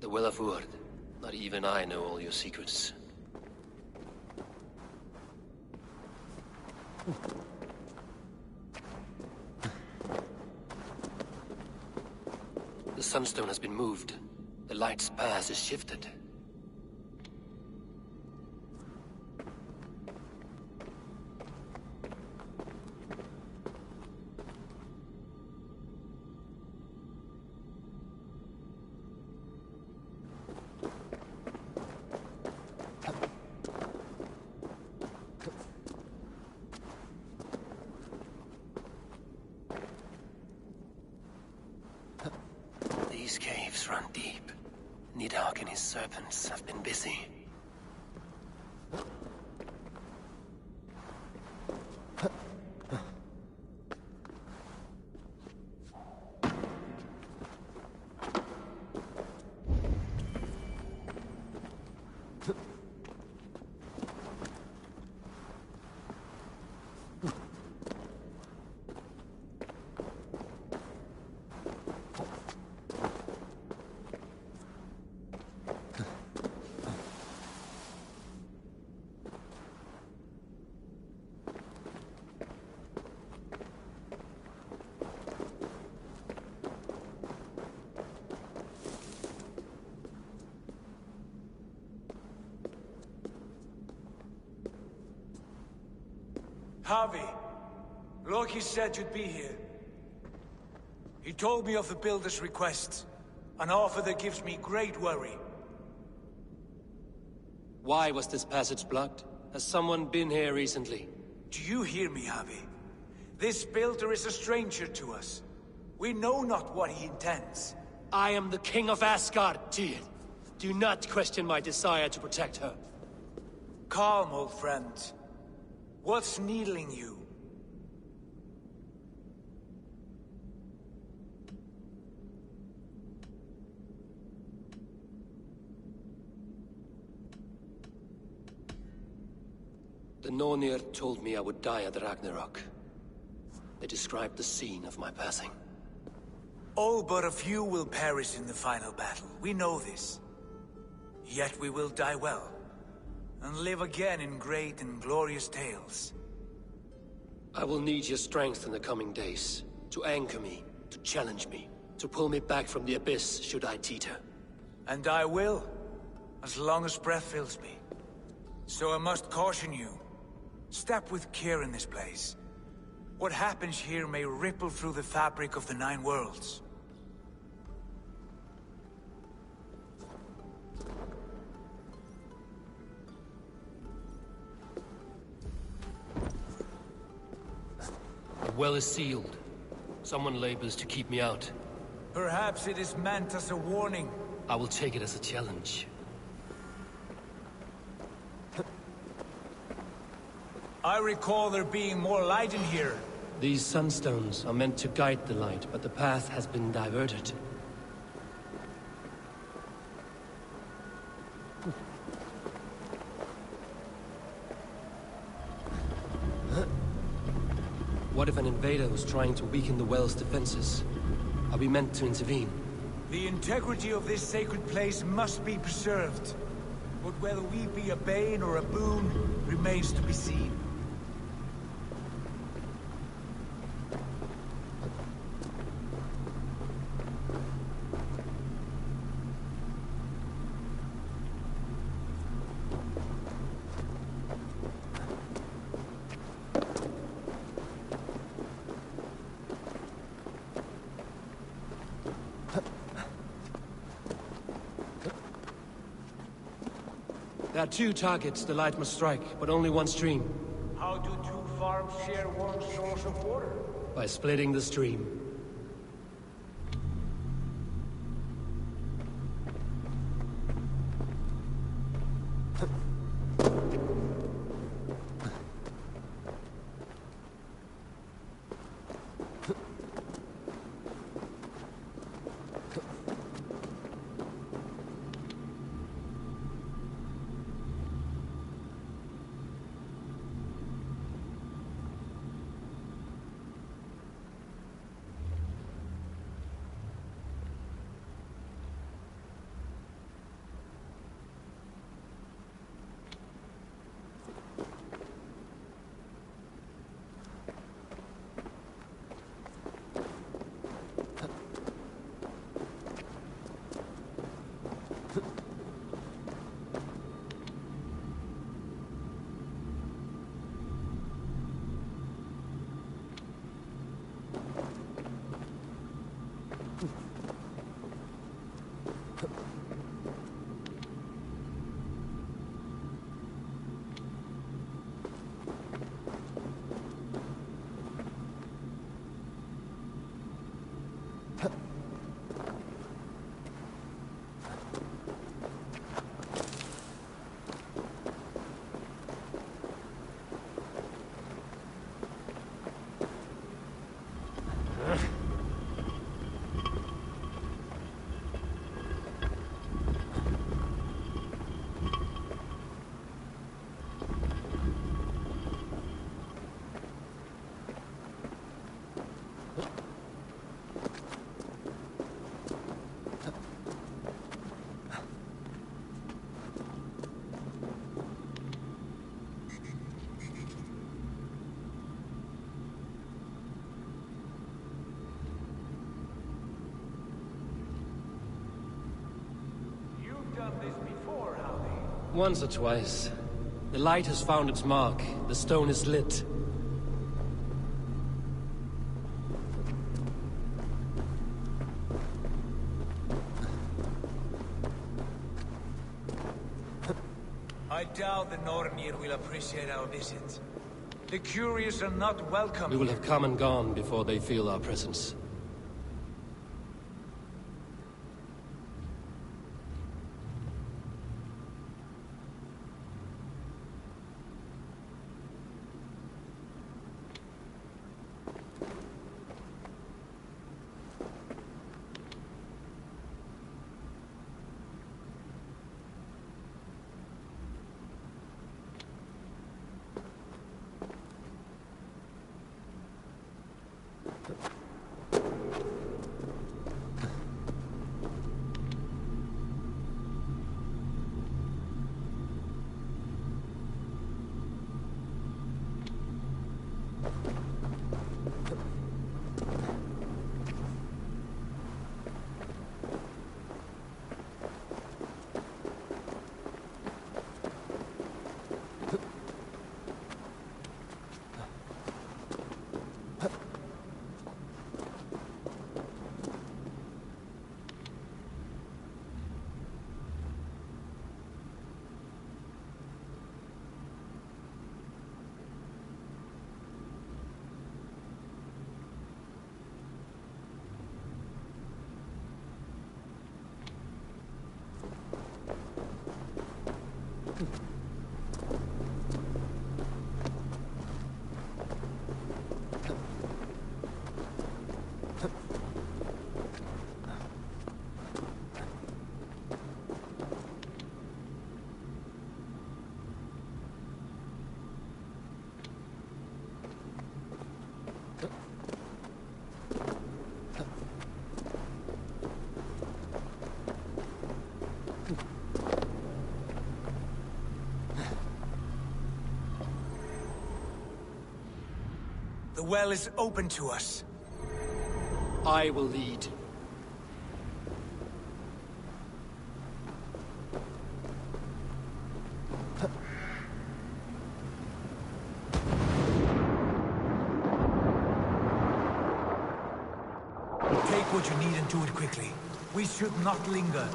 The Well of Urd. Not even I know all your secrets. The sunstone has been moved. The light's path is shifted. These caves run deep. Nidhogg and his serpents have been busy. Harvey, Loki said you'd be here. He told me of the Builder's request, an offer that gives me great worry. Why was this passage blocked? Has someone been here recently? Do you hear me, Harvey? This Builder is a stranger to us. We know not what he intends. I am the King of Asgard, Tyr. Do not question my desire to protect her. Calm, old friend. What's needling you? The Nornir told me I would die at Ragnarok. They described the scene of my passing. All but a few will perish in the final battle. We know this. Yet we will die well, and live again in great and glorious tales. I will need your strength in the coming days, to anchor me, to challenge me, to pull me back from the abyss should I teeter. And I will, as long as breath fills me. So I must caution you. Step with care in this place. What happens here may ripple through the fabric of the Nine Worlds. The well is sealed. Someone labors to keep me out. Perhaps it is meant as a warning. I will take it as a challenge. I recall there being more light in here. These sunstones are meant to guide the light, but the path has been diverted. What if an invader was trying to weaken the well's defenses? Are we meant to intervene? The integrity of this sacred place must be preserved. But whether we be a bane or a boon remains to be seen. There are two targets the light must strike, but only one stream. How do two farms share one source of water? By splitting the stream. done this before, Howie? Once or twice. The light has found its mark. The stone is lit. I doubt the Nornir will appreciate our visit. The curious are not welcome. We will have come and gone before they feel our presence. The well is open to us. I will lead. Take what you need and do it quickly. We should not linger.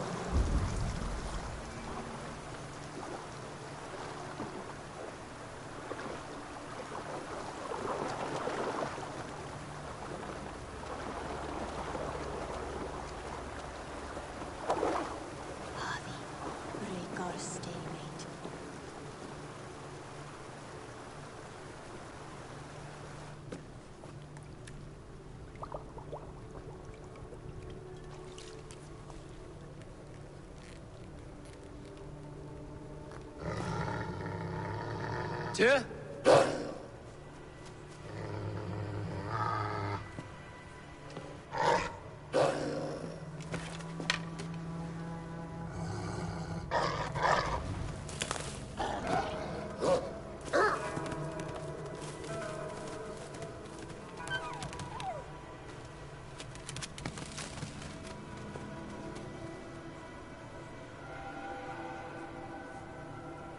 Tyr?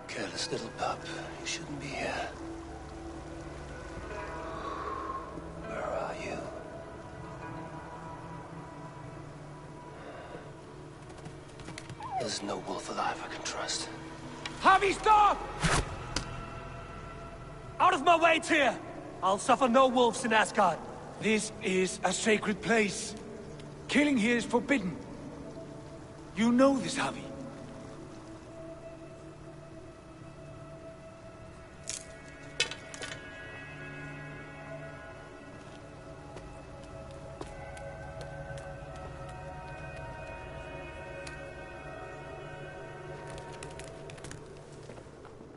Careless little pup. You shouldn't be here. Where are you? There's no wolf alive I can trust. Javi, stop! Out of my way, Tyr! I'll suffer no wolves in Asgard. This is a sacred place. Killing here is forbidden. You know this, Javi.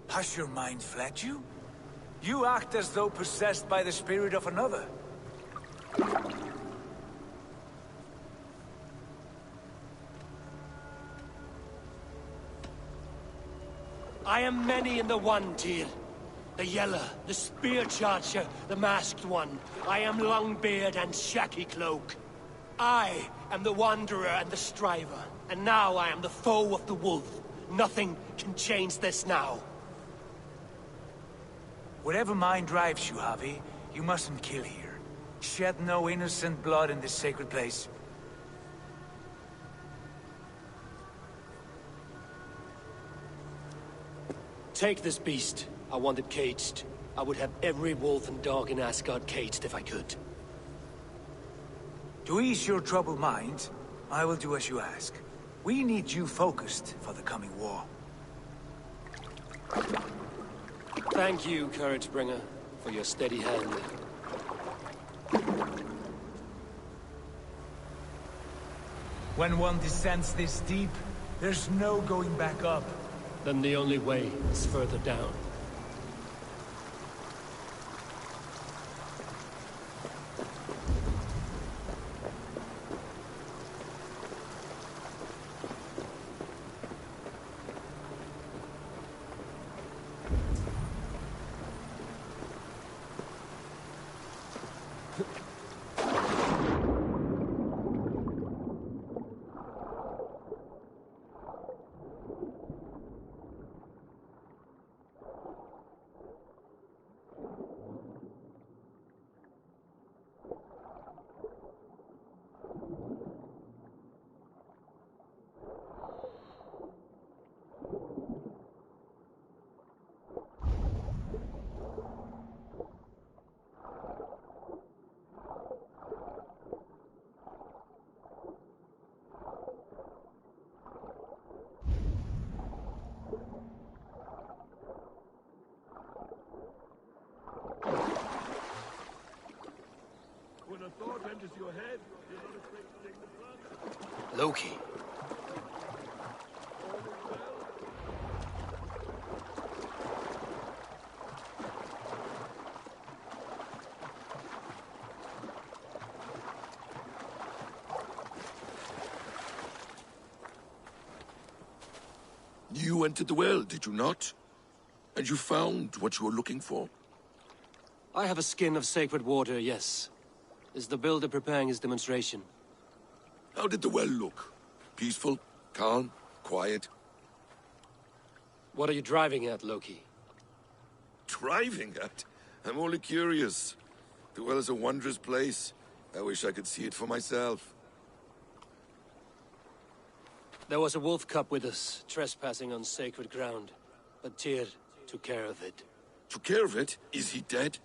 Has your mind fled you? You act as though possessed by the spirit of another. I am many in the one, Tyr. The Yeller, the Spear Charger, the Masked One. I am Longbeard and Shacky Cloak. I am the Wanderer and the Striver, and now I am the foe of the Wolf. Nothing can change this now. Whatever mind drives you, Javi, you mustn't kill here. Shed no innocent blood in this sacred place. Take this beast. I want it caged. I would have every wolf and dog in Asgard caged if I could. To ease your troubled mind, I will do as you ask. We need you focused for the coming war. Thank you, Couragebringer, for your steady hand. When one descends this deep, there's no going back up. Then the only way is further down. When a thought enters your head, you're not afraid to take the plunge. Loki. You entered the well, did you not? And you found what you were looking for? I have a skin of sacred water, yes. Is the builder preparing his demonstration? How did the well look? Peaceful? Calm? Quiet? What are you driving at, Loki? Driving at? I'm only curious. The well is a wondrous place. I wish I could see it for myself. There was a wolf cub with us, trespassing on sacred ground. But Tyr took care of it. Took care of it? Is he dead?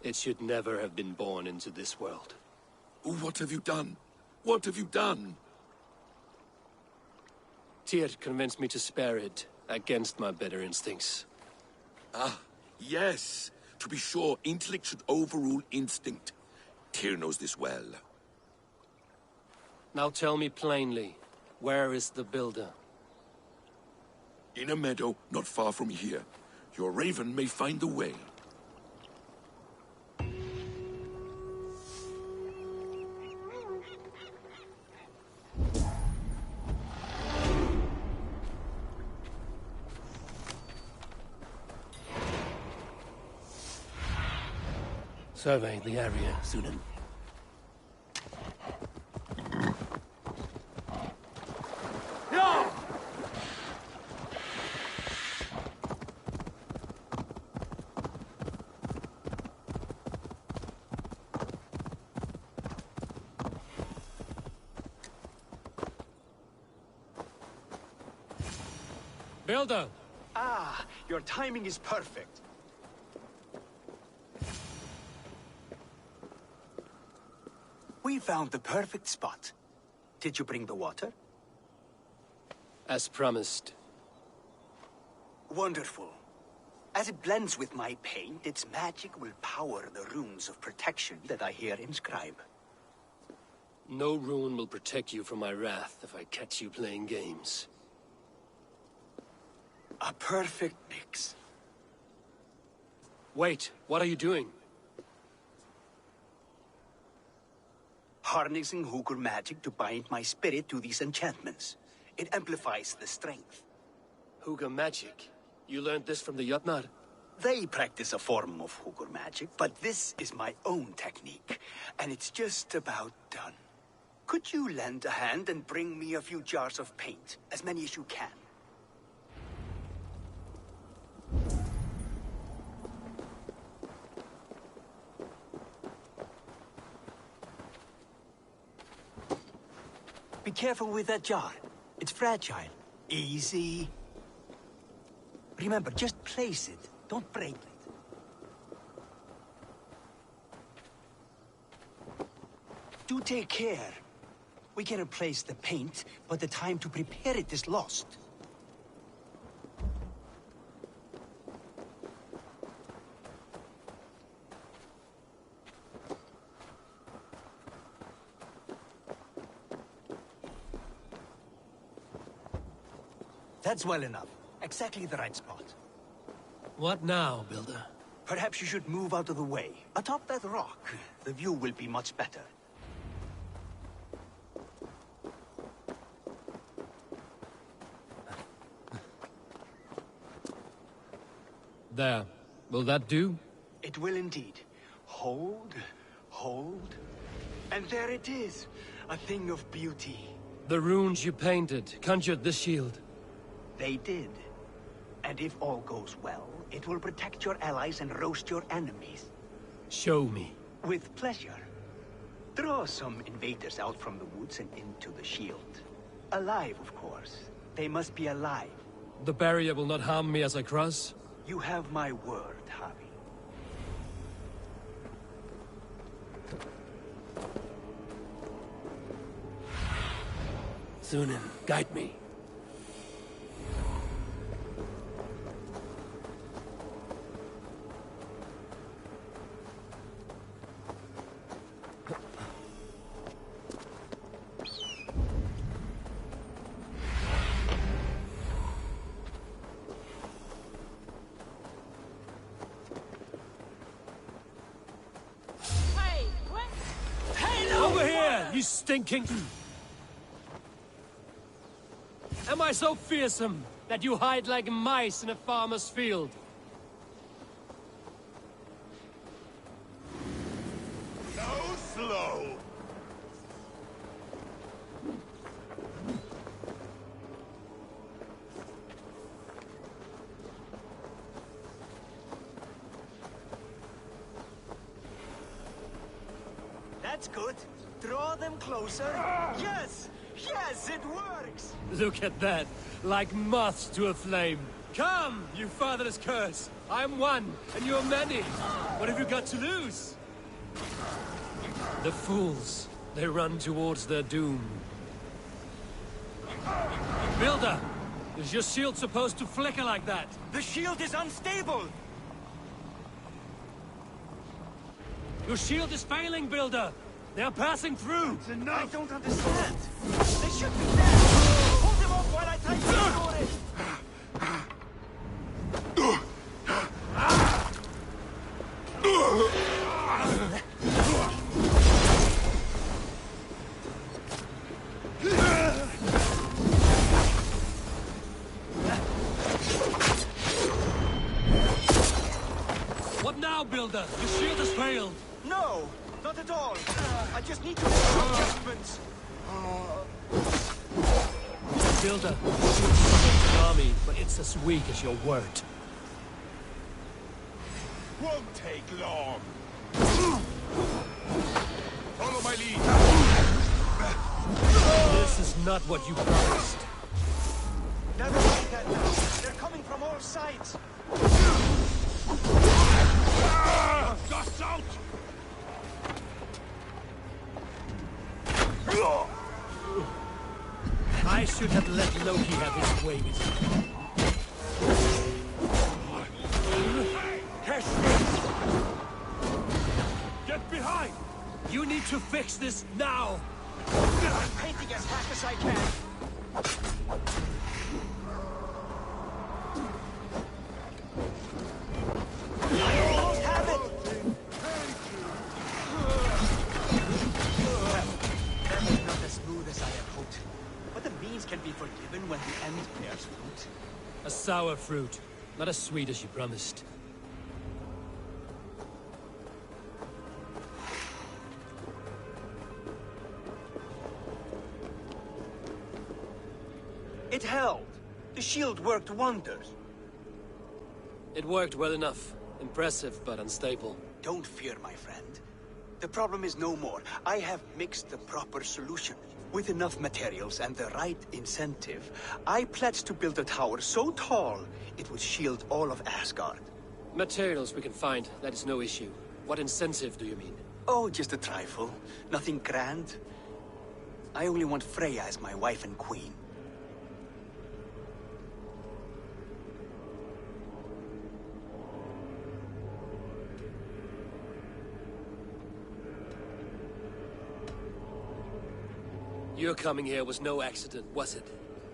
It should never have been born into this world. What have you done? What have you done? Tyr convinced me to spare it, against my better instincts. Ah, yes. To be sure, intellect should overrule instinct. Tyr knows this well. Now tell me plainly, where is the builder? In a meadow not far from here. Your raven may find the way. Survey the area, Sunan. Builder! Ah, your timing is perfect. We found the perfect spot. Did you bring the water? As promised. Wonderful. As it blends with my paint, its magic will power the runes of protection that I here inscribe. No rune will protect you from my wrath if I catch you playing games. A perfect mix. Wait, what are you doing? Harnessing Hooker magic to bind my spirit to these enchantments. It amplifies the strength. Huga magic? You learned this from the Jotnar? They practice a form of Hugur magic, but this is my own technique, and it's just about done. Could you lend a hand and bring me a few jars of paint? As many as you can. Be careful with that jar. It's fragile. Easy. Remember, just place it. Don't break it. Do take care. We can replace the paint, but the time to prepare it is lost. That's well enough. Exactly the right spot. What now, Builder? Perhaps you should move out of the way. Atop that rock, the view will be much better. There. Will that do? It will indeed. Hold, hold, and there it is. A thing of beauty. The runes you painted conjured this shield. They did. And if all goes well, it will protect your allies and roast your enemies. Show me. With pleasure. Draw some invaders out from the woods and into the shield. Alive, of course. They must be alive. The barrier will not harm me as I cross? You have my word, Javi. Thunin, guide me. You stinking... Am I so fearsome that you hide like mice in a farmer's field? So slow! That's good. Draw them closer. Yes! Yes, it works! Look at that. Like moths to a flame. Come, you fatherless curse. I'm one, and you're many. What have you got to lose? The fools. They run towards their doom. Builder! Is your shield supposed to flicker like that? The shield is unstable! Your shield is failing, Builder! They are passing through! It's enough! I don't understand! They should be there! Hold them off while I try to ignore it! What now, Builder? Your shield has failed! No! Not at all! I just need to make some adjustments! Builder, it's an army, but it's as weak as your word. Won't take long. Follow my lead. This is not what you promised. Never mind that now! They're coming from all sides! Dust out! I should have let Loki have his way with you. Get behind! You need to fix this now! I'm painting as fast as I can! I almost have it! That was not as smooth as I had hoped. But the means can be forgiven when the end bears fruit. A sour fruit. Not as sweet as you promised. It held. The shield worked wonders. It worked well enough. Impressive, but unstable. Don't fear, my friend. The problem is no more. I have mixed the proper solution. With enough materials and the right incentive, I pledge to build a tower so tall, it would shield all of Asgard. Materials we can find, that is no issue. What incentive do you mean? Oh, just a trifle. Nothing grand. I only want Freya as my wife and queen. Your coming here was no accident, was it?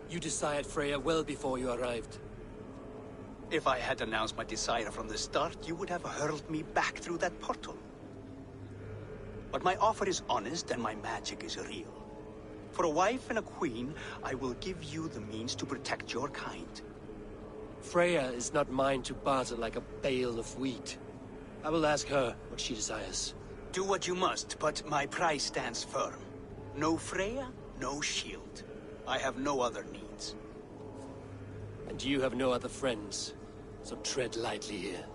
You desired Freya well before you arrived. If I had announced my desire from the start, you would have hurled me back through that portal. But my offer is honest and my magic is real. For a wife and a queen, I will give you the means to protect your kind. Freya is not mine to barter like a bale of wheat. I will ask her what she desires. Do what you must, but my price stands firm. No Freya, no shield. I have no other needs. And you have no other friends, so tread lightly here.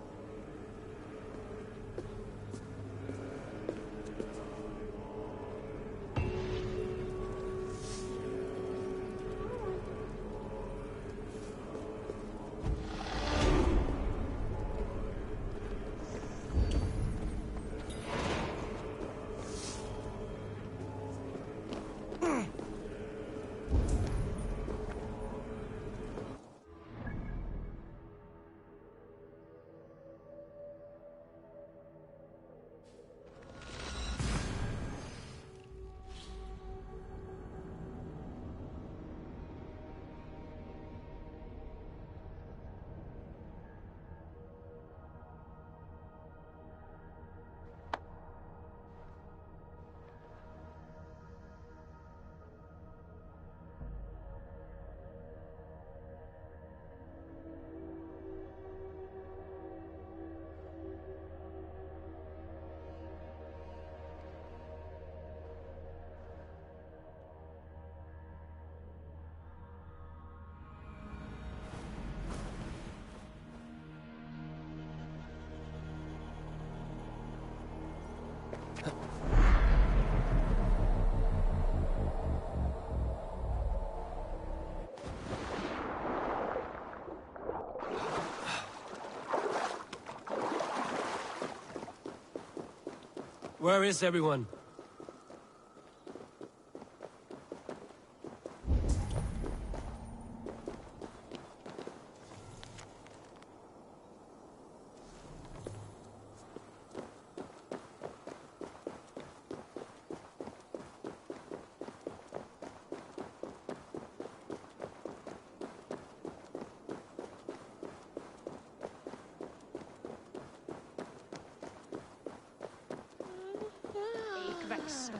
Where is everyone?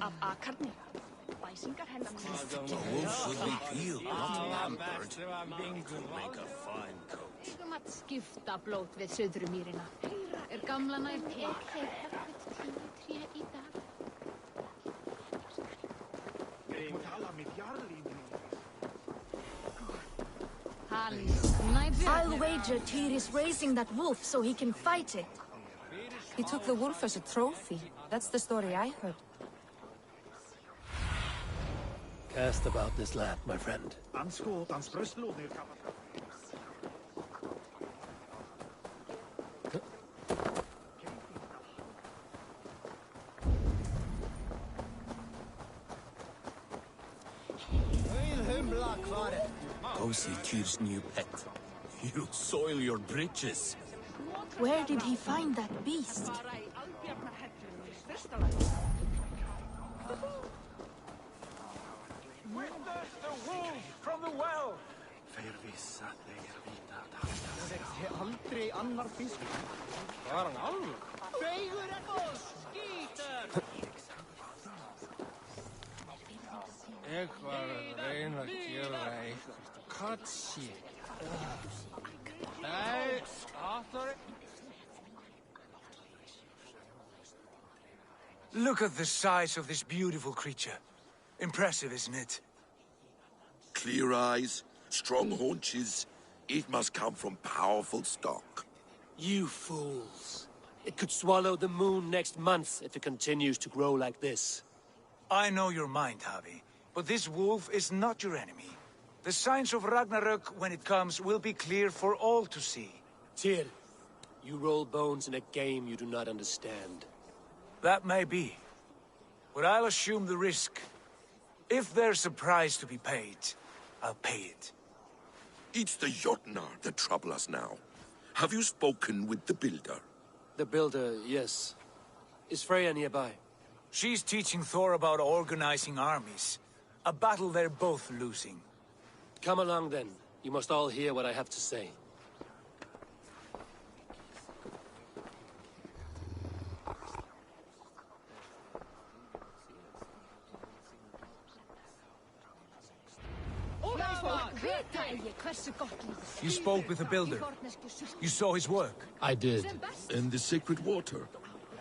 Af akarni. Bæsingar hennar. A wolf should be peeled, not pampered. Make a fine coat. Eigum að skipta blót við Suðrumýrina. Er gamla nær tek þeir hefðið 10 tré í dag. I'll wager Tyr is raising that wolf so he can fight it. He took the wolf as a trophy. That's the story I heard. Cast about this land, my friend. Go see Tyr's new pet. You'll soil your britches. Where did he find that beast? Witness the wolf from the well! Aldrei annar fiskur. Var hann alveg? Feigur eitthvað skítur! Ég var að reyna að gera eitthvað katsi. Look at the size of this beautiful creature. Impressive, isn't it? Clear eyes, strong haunches. It must come from powerful stock. You fools. It could swallow the moon next month if it continues to grow like this. I know your mind, Javi, but this wolf is not your enemy. The signs of Ragnarök, when it comes, will be clear for all to see. Tyr, you roll bones in a game you do not understand. That may be, but I'll assume the risk. If there's a price to be paid, I'll pay it. It's the Jotnar that trouble us now. Have you spoken with the Builder? The Builder, yes. Is Freya nearby? She's teaching Thor about organizing armies. A battle they're both losing. Come along then. You must all hear what I have to say. You spoke with the Builder. You saw his work. I did. And the sacred water,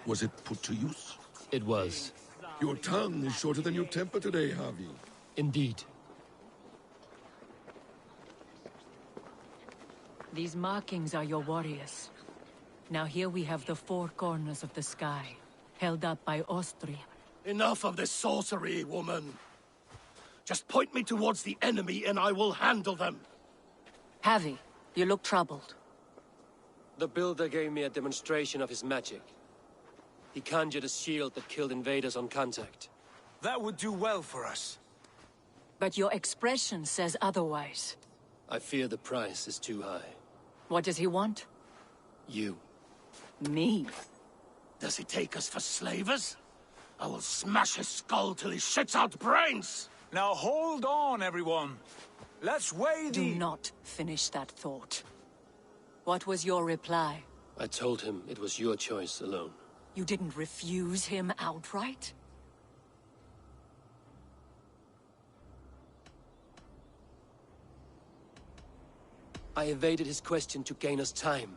was it put to use? It was. Your tongue is shorter than your temper today, Javi. Indeed. These markings are your warriors. Now here we have the four corners of the sky, held up by Austria. Enough of this sorcery, woman. Just point me towards the enemy and I will handle them. Javi, you look troubled. The Builder gave me a demonstration of his magic. He conjured a shield that killed invaders on contact. That would do well for us. But your expression says otherwise. I fear the price is too high. What does he want? You. Me? Does he take us for slavers? I will smash his skull till he shits out brains! Now hold on, everyone. Let's weigh Do the... not finish that thought. What was your reply? I told him it was your choice alone. You didn't refuse him outright? I evaded his question to gain us time.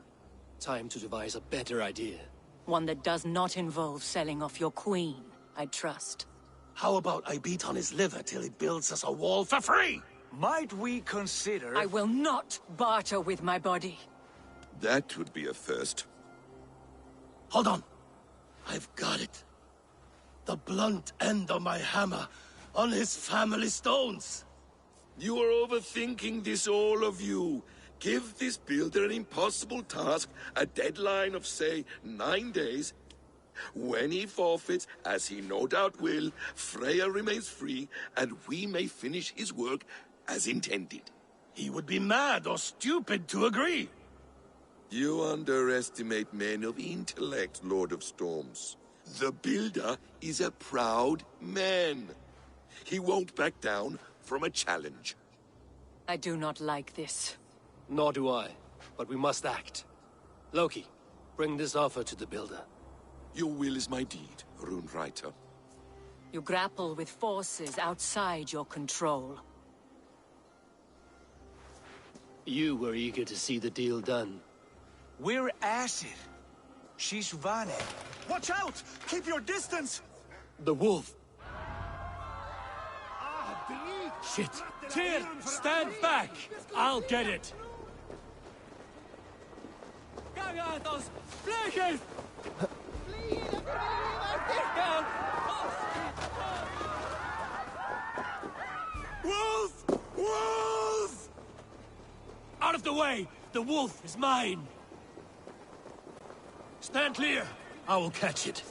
Time to devise a better idea. One that does not involve selling off your queen, I trust. How about I beat on his liver till he builds us a wall for free? Might we consider... I will not barter with my body. That would be a first. Hold on. I've got it. The blunt end of my hammer on his family stones. You are overthinking this, all of you. Give this Builder an impossible task, a deadline of, say, 9 days. When he forfeits, as he no doubt will, Freya remains free, and we may finish his work as intended. He would be mad or stupid to agree. You underestimate men of intellect, Lord of Storms. The Builder is a proud man. He won't back down from a challenge. I do not like this. Nor do I, but we must act. Loki, bring this offer to the Builder. Your will is my deed, Rune Writer. You grapple with forces outside your control. You were eager to see the deal done. We're acid. She's Vane. Watch out! Keep your distance! The wolf! Shit! Tyr, stand back! I'll get it! Wolf! Wolf! Out of the way! The wolf is mine! Stand clear! I will catch it.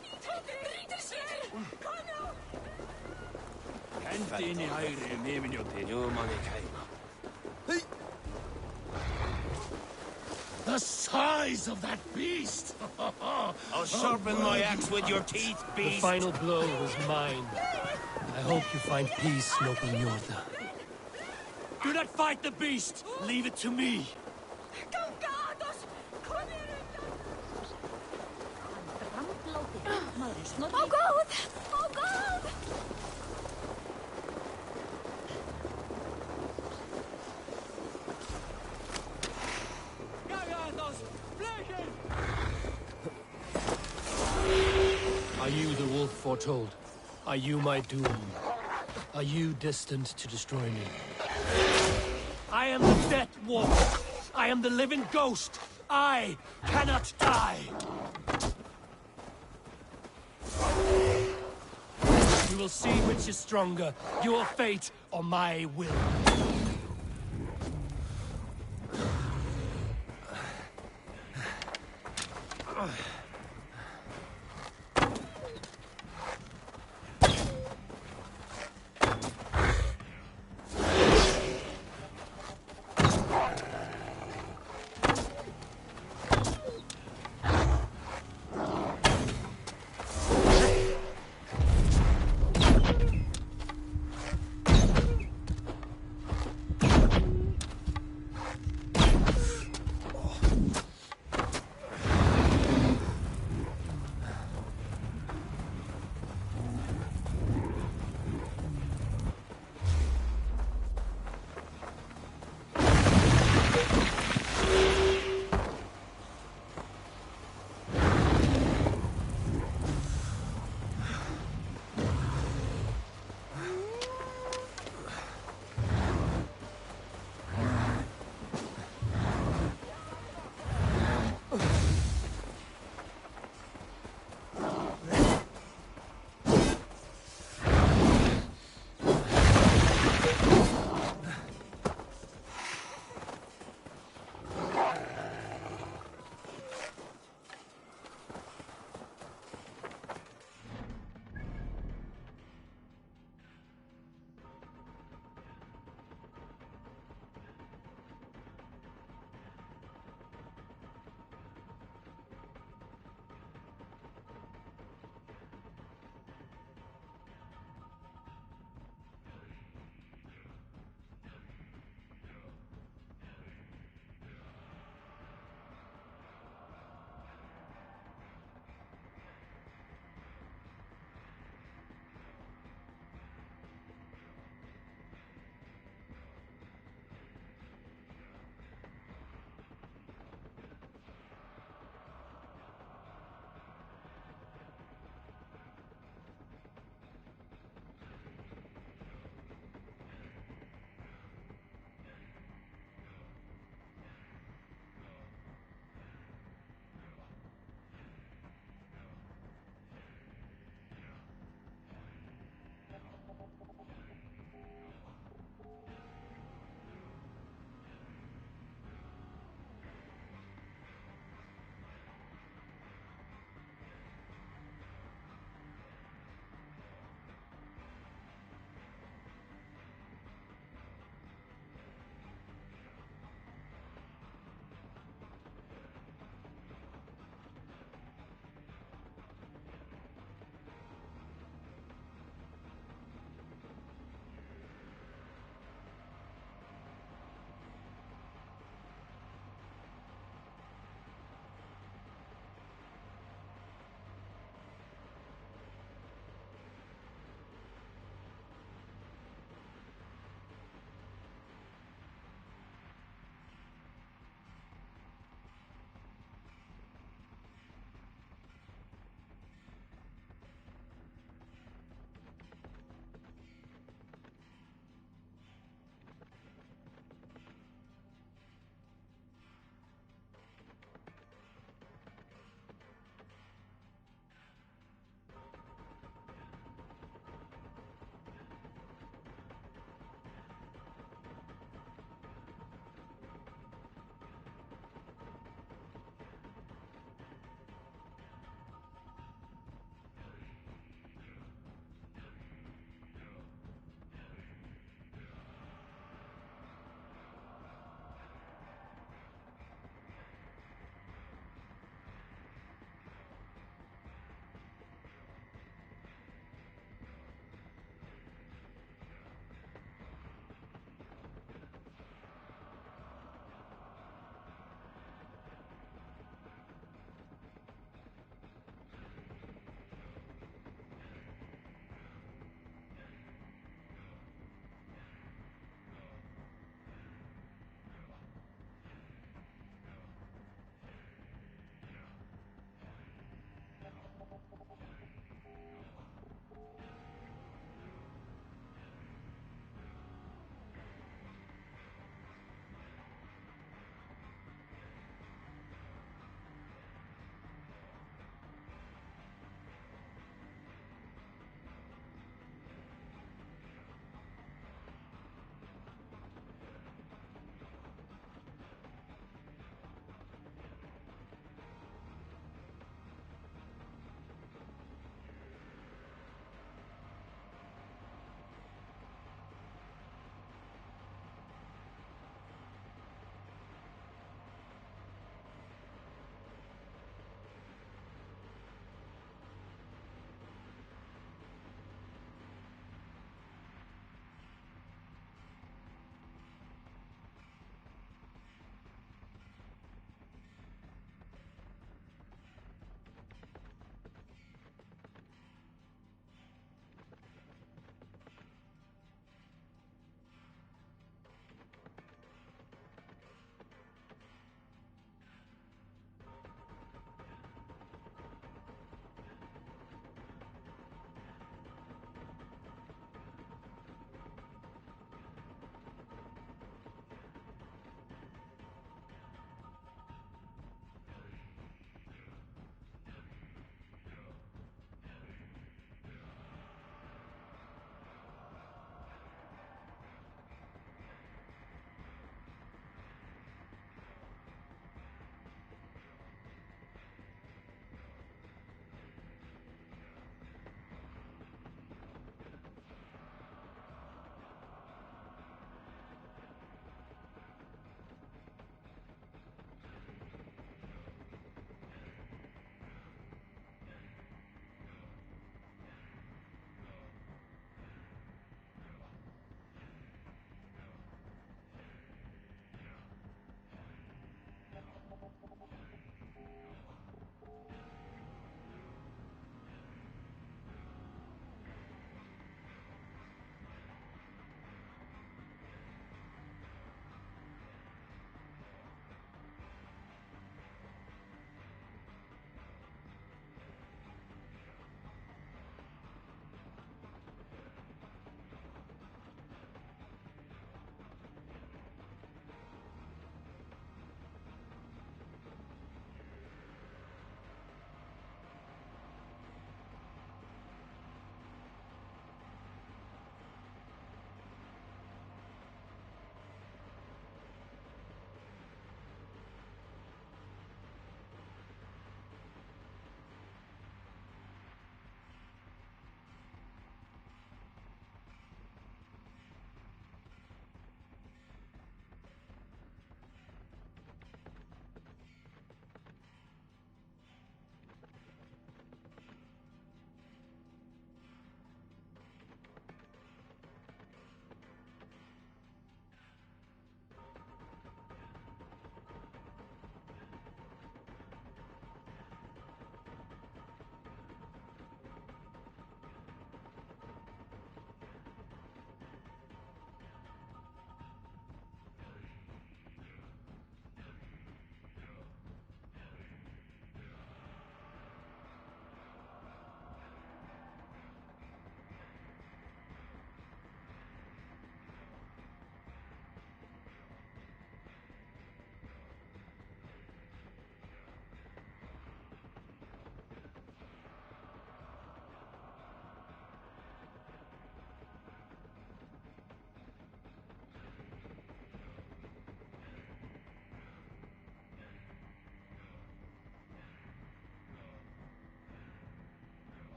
The size of that beast! I'll sharpen my axe with your teeth, The beast. final blow was mine. I hope you find peace, noble Njorda. Do not fight the beast! Leave it to me! Oh god! Oh god! foretold? Are you my doom? Are you destined to destroy me? I am the Death Wolf! I am the living ghost! I cannot die! We will see which is stronger, your fate or my will.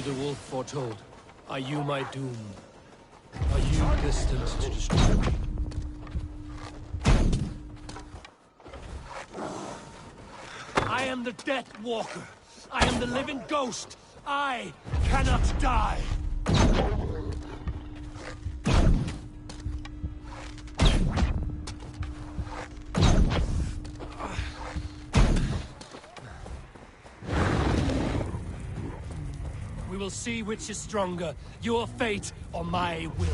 The wolf foretold. Are you my doom? Are you destined to destroy me? I am the Death Walker. I am the living ghost. I cannot die. We will see which is stronger, your fate or my will.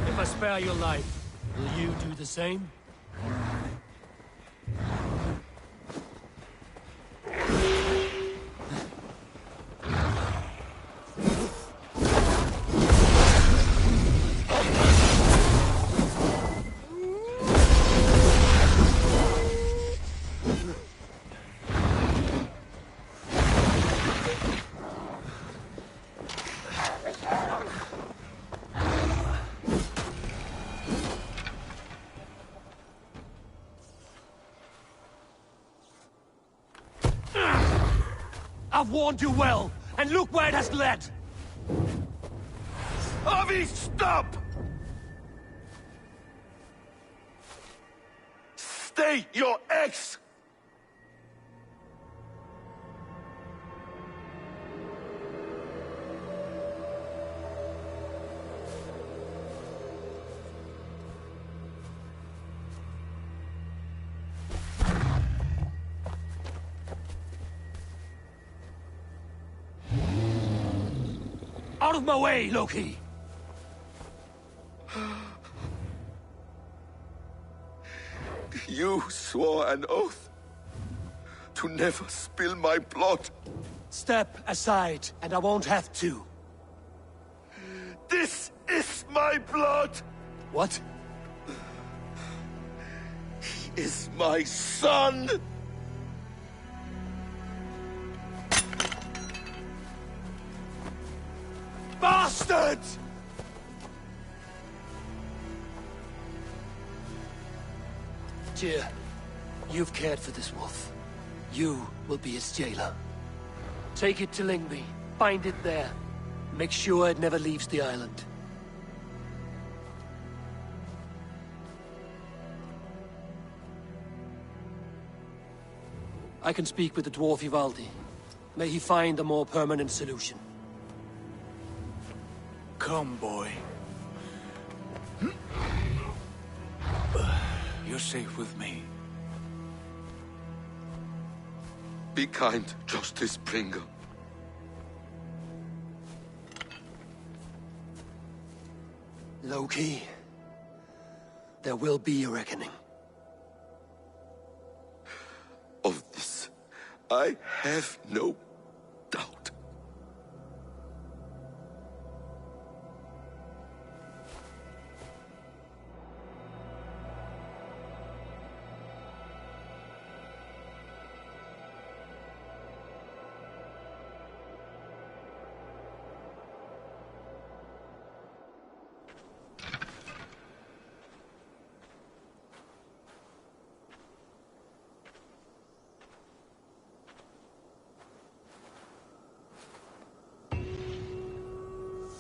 If I spare your life, will you do the same? I've warned you well, and look where it has led! Avi, stop! State your ex! Out of my way, Loki! You swore an oath. to never spill my blood. Step aside, and I won't have to. This is my blood! What? He is my son! Bastard! Tyr, you've cared for this wolf. You will be its jailer. Take it to Lingby. Bind it there. Make sure it never leaves the island. I can speak with the dwarf Ivaldi. May he find a more permanent solution. Come, boy. You're safe with me. Be kind, Justice Bringer. Loki, there will be a reckoning. Of this, I have no doubt.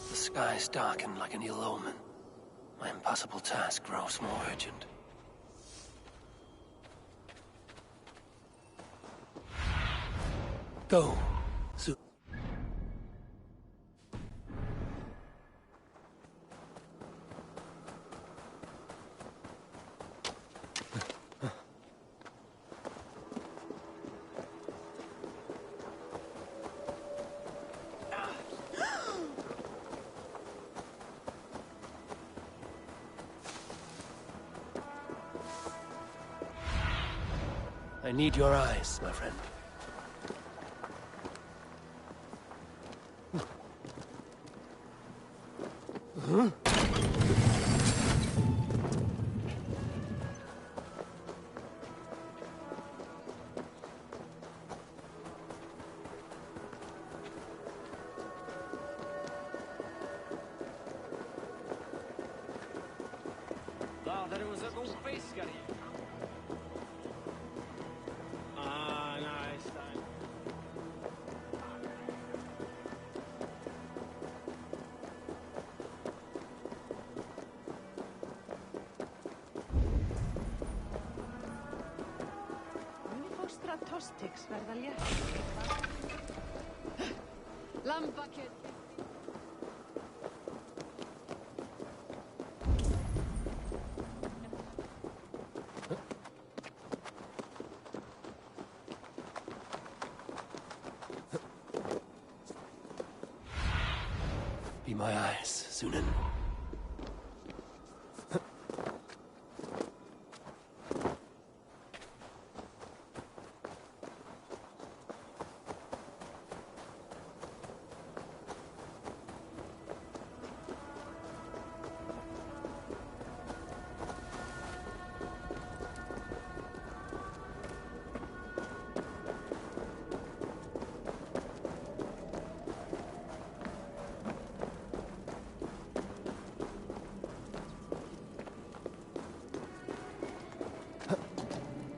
The skies darken like an ill omen. My impossible task grows more urgent. Go, Zu. I need your eyes, my friend. Tostics verða létt. Lambakjöt. Be my eyes, Sunan.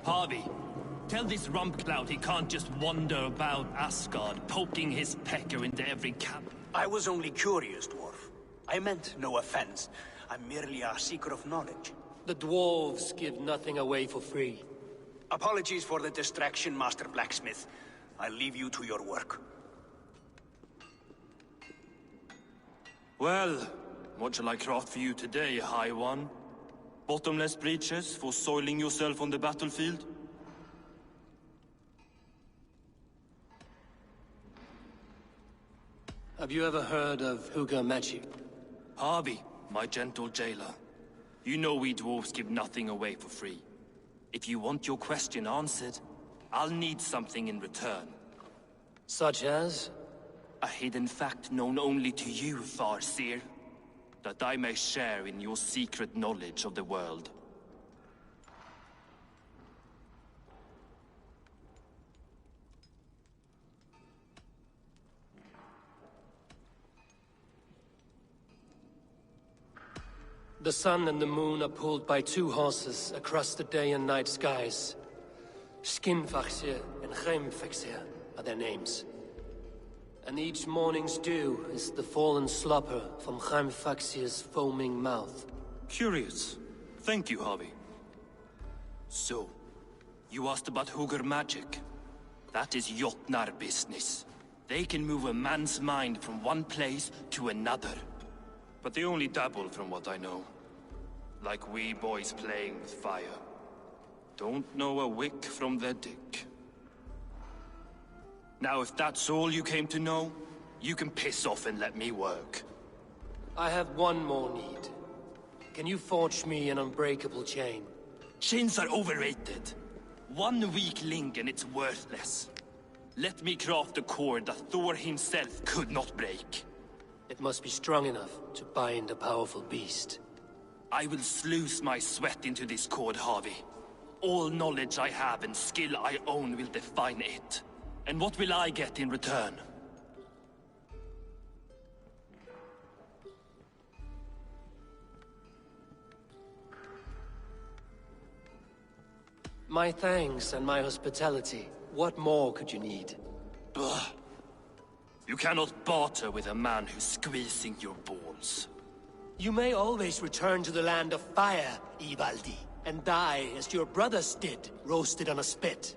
Harvey, tell this rumpclout he can't just wander about Asgard, poking his pecker into every camp. I was only curious, dwarf. I meant no offense. I'm merely a seeker of knowledge. The dwarves give nothing away for free. Apologies for the distraction, Master Blacksmith. I'll leave you to your work. Well, what shall I craft for you today, High One? Bottomless breeches for soiling yourself on the battlefield? Have you ever heard of Hugr magic? Harvey, my gentle jailer. You know we dwarves give nothing away for free. If you want your question answered, I'll need something in return. Such as? A hidden fact known only to you, Farseer. That I may share in your secret knowledge of the world. The sun and the moon are pulled by two horses across the day and night skies. Skinfaxir and Chemfaxir are their names. And each morning's dew is the fallen slobber from Chemfaxir's foaming mouth. Curious. Thank you, Harvey. So, you asked about Hugr magic. That is Jotnar business. They can move a man's mind from one place to another. But they only dabble from what I know. Like wee boys playing with fire. Don't know a wick from their dick. Now if that's all you came to know, you can piss off and let me work. I have one more need. Can you forge me an unbreakable chain? Chains are overrated. One weak link and it's worthless. Let me craft a cord that Thor himself could not break. It must be strong enough to bind a powerful beast. I will sluice my sweat into this cord, Harvey. All knowledge I have and skill I own will define it. And what will I get in return? My thanks and my hospitality. What more could you need? Ugh. You cannot barter with a man who's squeezing your balls. You may always return to the land of fire, Ivaldi, and die as your brothers did, roasted on a spit.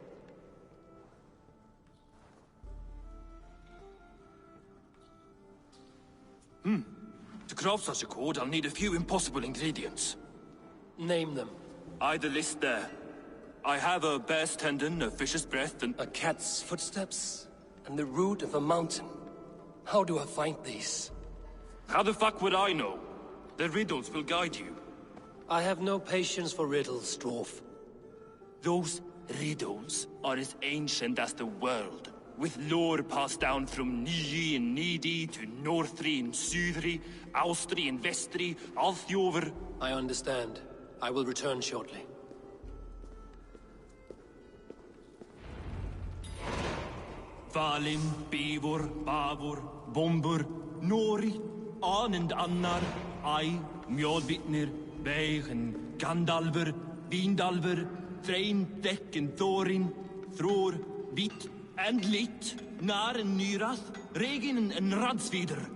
To craft such a cord, I'll need a few impossible ingredients. Name them. The list there. I have a bear's tendon, a fish's breath, and... A cat's footsteps, and the root of a mountain. How do I find these? How the fuck would I know? The riddles will guide you. I have no patience for riddles, dwarf. Those riddles are as ancient as the world, with lore passed down from Niji and Nidi to Northri and Sudri, Austri and Vestri, Althjover. I understand. I will return shortly. Valim, Bivor, Bavor, Bombur, Nori, Anand Annar, Ai, Mjolbitnir, Beigen, Gandalver, Vindalver, Threin, Dekken, Thorin, Thror, Vit, and Lit, Nar and Nyrath, Regin and Radsvider.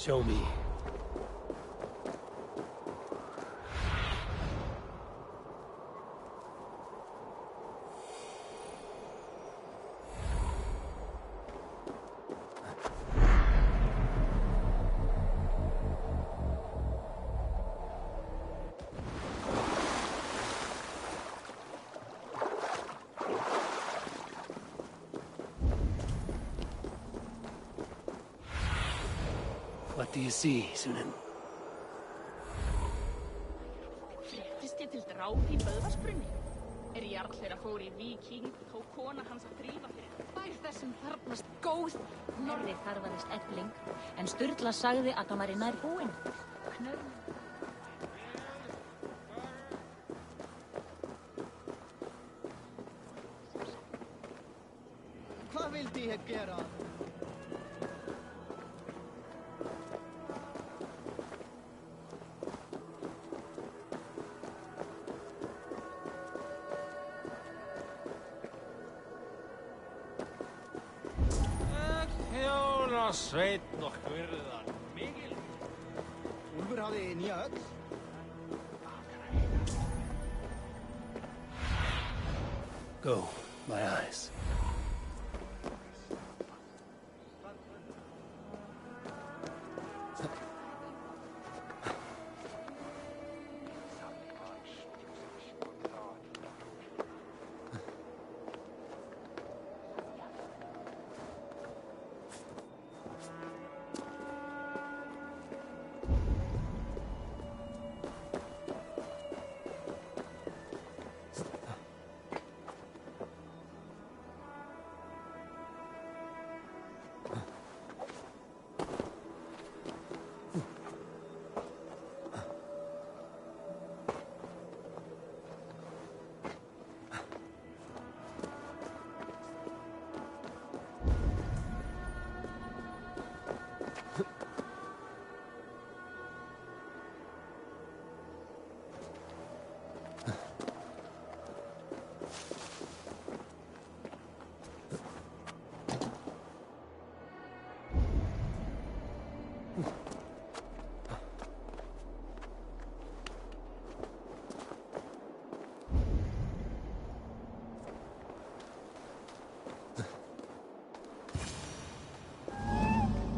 Show me. What do you see, Sunan? Fréttist ég til dráp í Böðvarsbrunni? Jarl þeirra fór í Víking, tók kona hans að drífa fyrir. Bær þessum þarfnast góð. Norri þarfaðist efling, en Sturla sagði að hann væri nær búinn. Knörn. Hvað vildi ég gera? Sveinn og hvirðan mikil. Úlfur hafði nýja öll. Go, my eyes.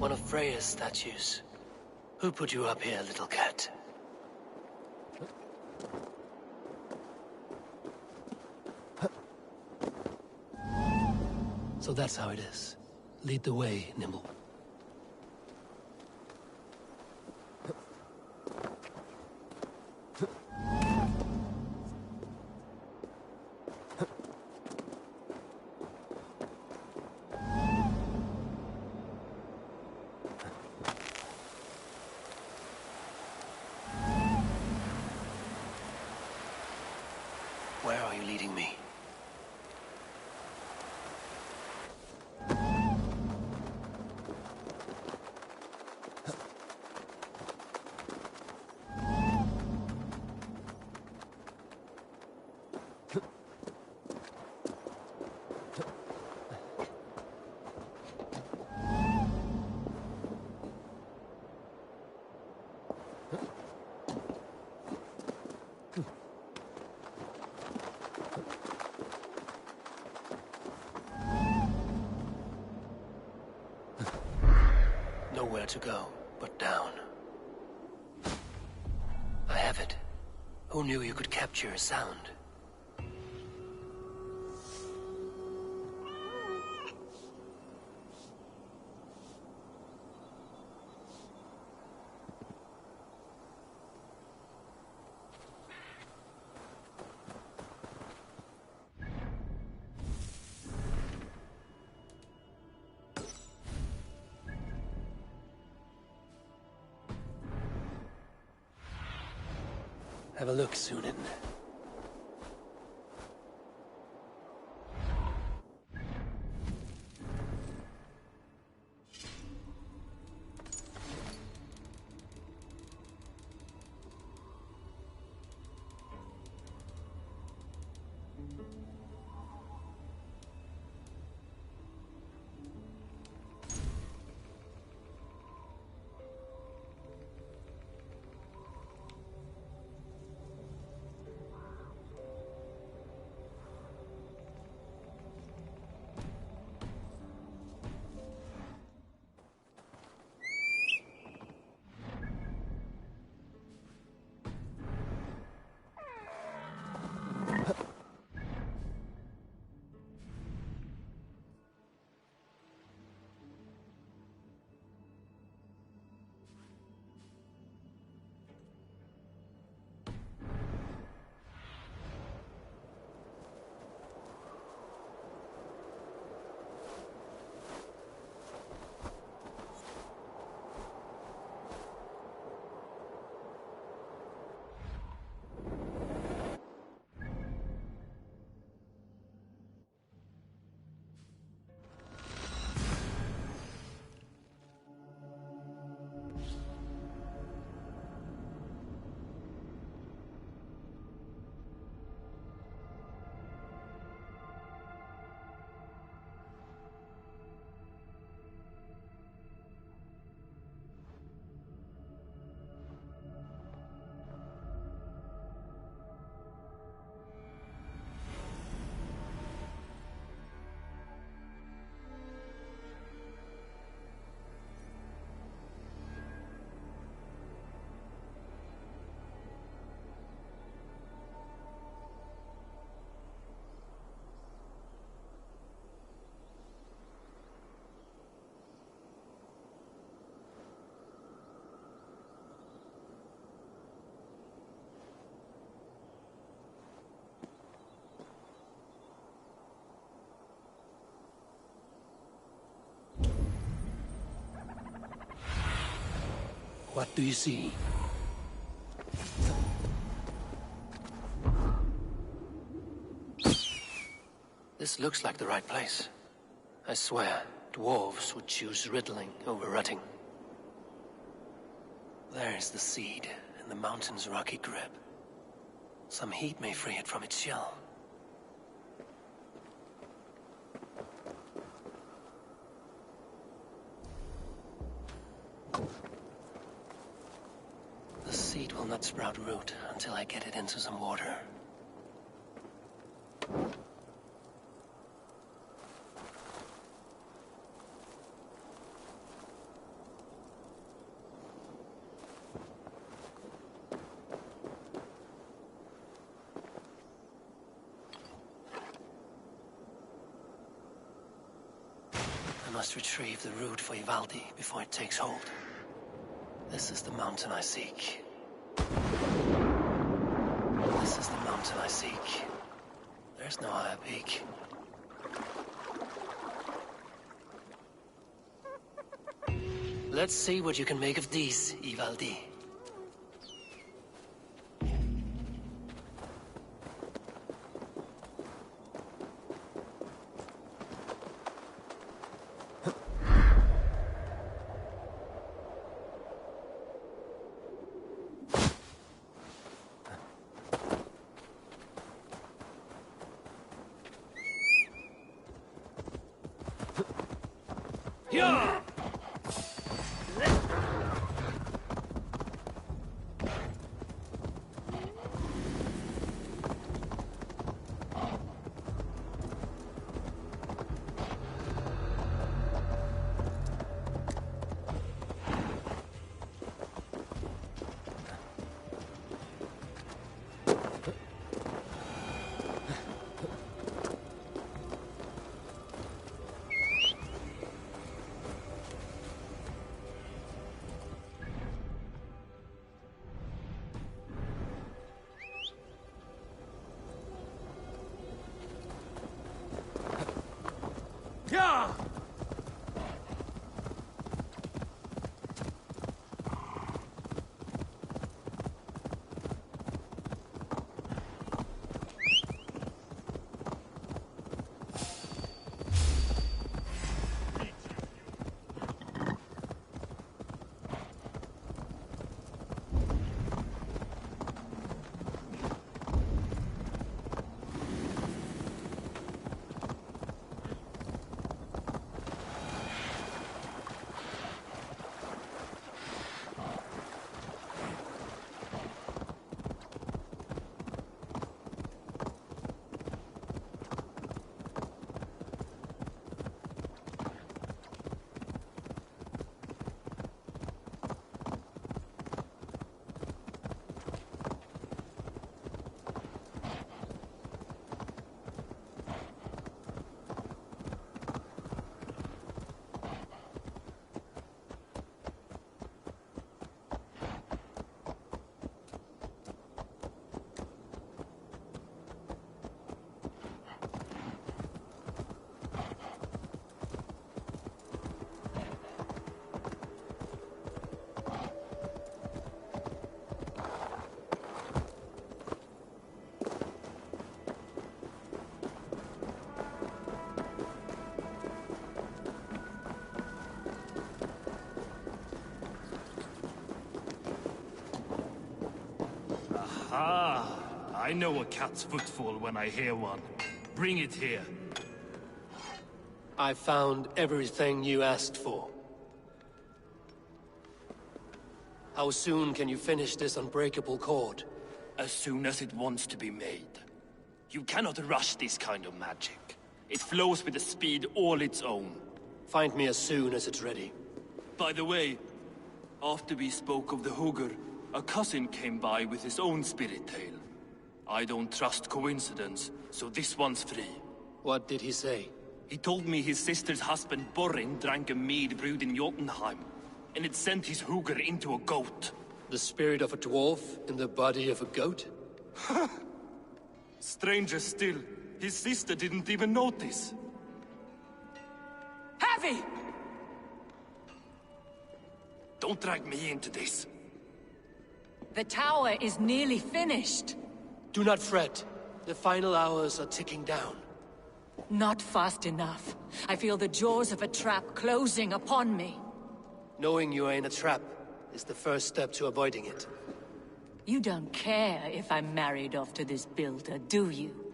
One of Freya's statues. Who put you up here, little cat? So that's how it is. Lead the way, Nimble. Where are you leading me? Nowhere to go but down. I have it. Who knew you could capture a sound? Have a look, Sunan. What do you see? This looks like the right place. I swear, dwarves would choose riddling over rutting. There is the seed in the mountain's rocky grip. Some heat may free it from its shell. The seed will not sprout root until I get it into some water. I must retrieve the root for Ivaldi before it takes hold. This is the mountain I seek. This is the mountain I seek. There's no higher peak. Let's see what you can make of these, Ivaldi. Yeah! Yeah! Ah, I know a cat's footfall when I hear one. Bring it here. I found everything you asked for. How soon can you finish this unbreakable cord? As soon as it wants to be made. You cannot rush this kind of magic. It flows with a speed all its own. Find me as soon as it's ready. By the way, after we spoke of the Hugr, a cousin came by with his own spirit tale. I don't trust coincidence, so this one's free. What did he say? He told me his sister's husband Borin drank a mead brewed in Jotunheim, and it sent his Hugr into a goat. The spirit of a dwarf in the body of a goat? Stranger still, his sister didn't even notice. Heavy! Don't drag me into this. The tower is nearly finished. Do not fret. The final hours are ticking down. Not fast enough. I feel the jaws of a trap closing upon me. Knowing you are in a trap is the first step to avoiding it. You don't care if I'm married off to this builder, do you?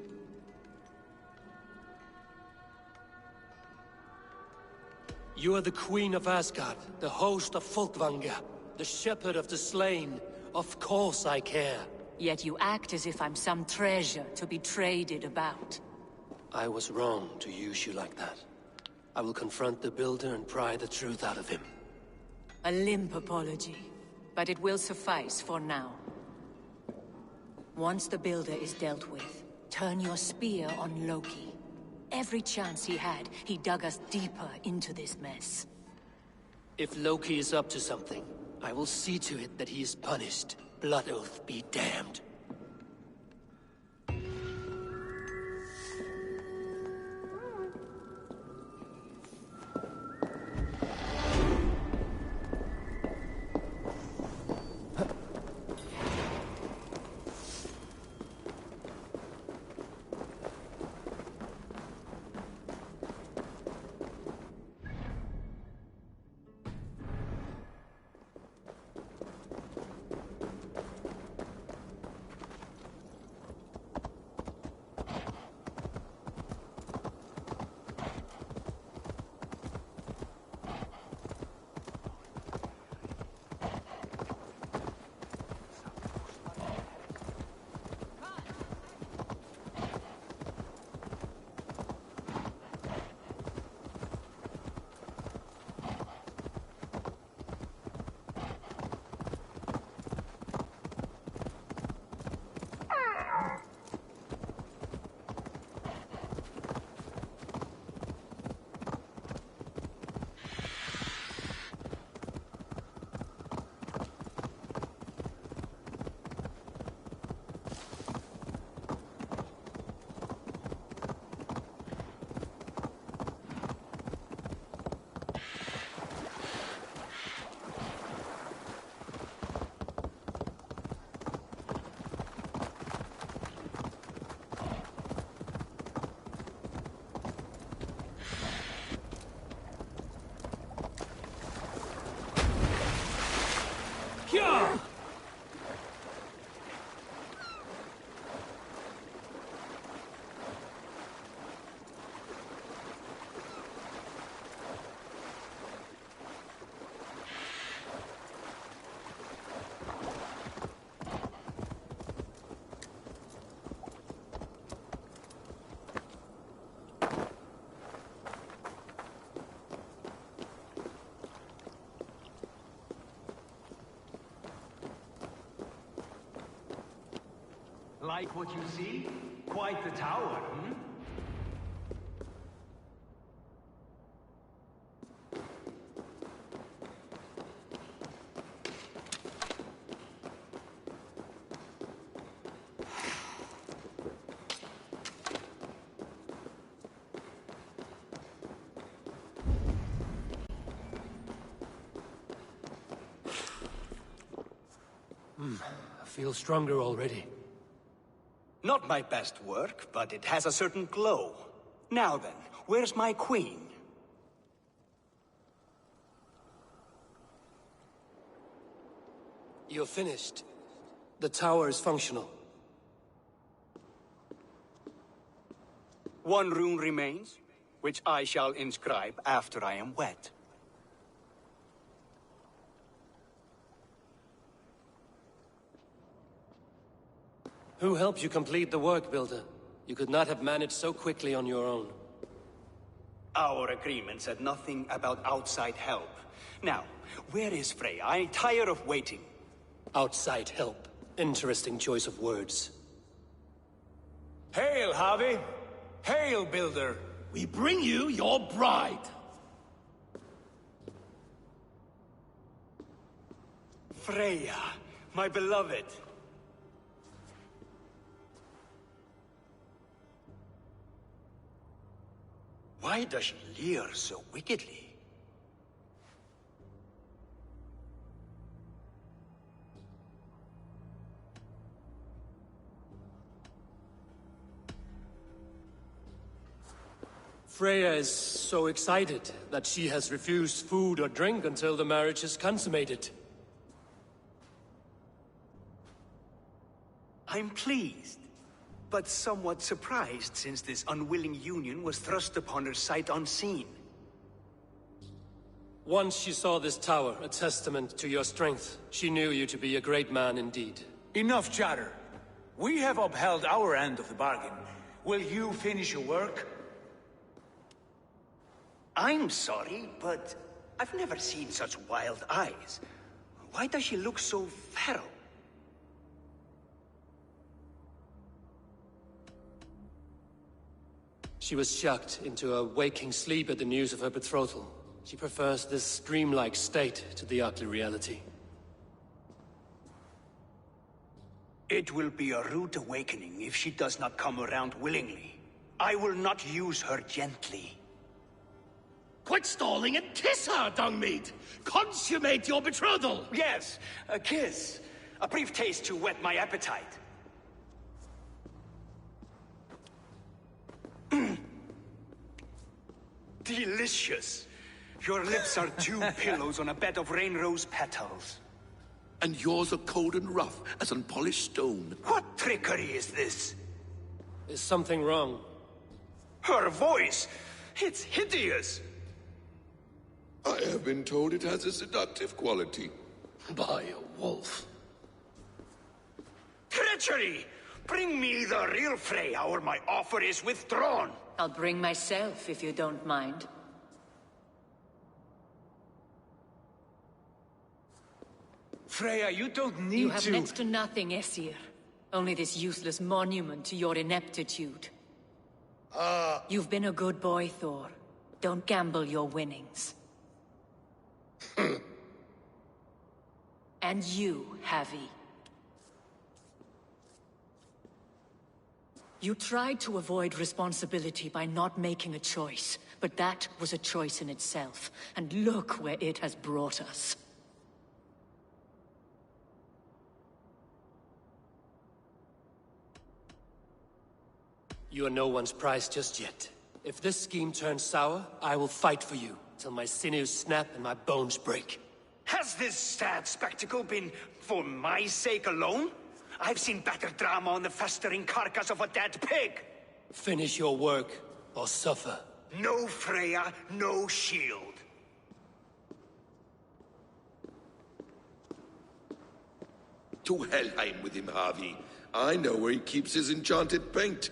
You are the Queen of Asgard, the host of Folkvanga, the shepherd of the slain. Of course I care. Yet you act as if I'm some treasure to be traded about. I was wrong to use you like that. I will confront the builder and pry the truth out of him. A limp apology, but it will suffice for now. Once the builder is dealt with, turn your spear on Loki. Every chance he had, he dug us deeper into this mess. If Loki is up to something, I will see to it that he is punished. Blood Oath be damned. Like what you see? Quite the tower, hmm? I feel stronger already. Not my best work, but it has a certain glow. Now then, where's my queen? You're finished. The tower is functional. One rune remains, which I shall inscribe after I am wet. Who helped you complete the work, Builder? You could not have managed so quickly on your own. Our agreement said nothing about outside help. Now, where is Frey? I tire of waiting. Outside help. Interesting choice of words. Hail, Harvey! Hail, Builder! We bring you your bride! Freya, my beloved. Why does she leer so wickedly? Freya is so excited that she has refused food or drink until the marriage is consummated. I'm pleased, but somewhat surprised since this unwilling union was thrust upon her sight unseen. Once she saw this tower, a testament to your strength, she knew you to be a great man indeed. Enough chatter. We have upheld our end of the bargain. Will you finish your work? I'm sorry, but I've never seen such wild eyes. Why does she look so feral? She was shocked into a waking sleep at the news of her betrothal. She prefers this dreamlike state to the ugly reality. It will be a rude awakening if she does not come around willingly. I will not use her gently. Quit stalling and kiss her, Dungmeat! Consummate your betrothal! Yes, a kiss. A brief taste to whet my appetite. Delicious. Your lips are two pillows on a bed of rain rose petals. And yours are cold and rough as unpolished stone. What trickery is this? Is something wrong? Her voice! It's hideous! I have been told it has a seductive quality. By a wolf. Treachery! Bring me the real Freya, or my offer is withdrawn! I'll bring myself, if you don't mind. Freya, you don't need to... You have next to nothing, Aesir. Only this useless monument to your ineptitude. You've been a good boy, Thor. Don't gamble your winnings. And you, Havi. You tried to avoid responsibility by not making a choice, but that was a choice in itself, and look where it has brought us. You are no one's prize just yet. If this scheme turns sour, I will fight for you, till my sinews snap and my bones break. Has this sad spectacle been for my sake alone? I've seen better drama on the festering carcass of a dead pig! Finish your work, or suffer. No Freya, no shield. To Helheim with him, Harvey. I know where he keeps his enchanted paint.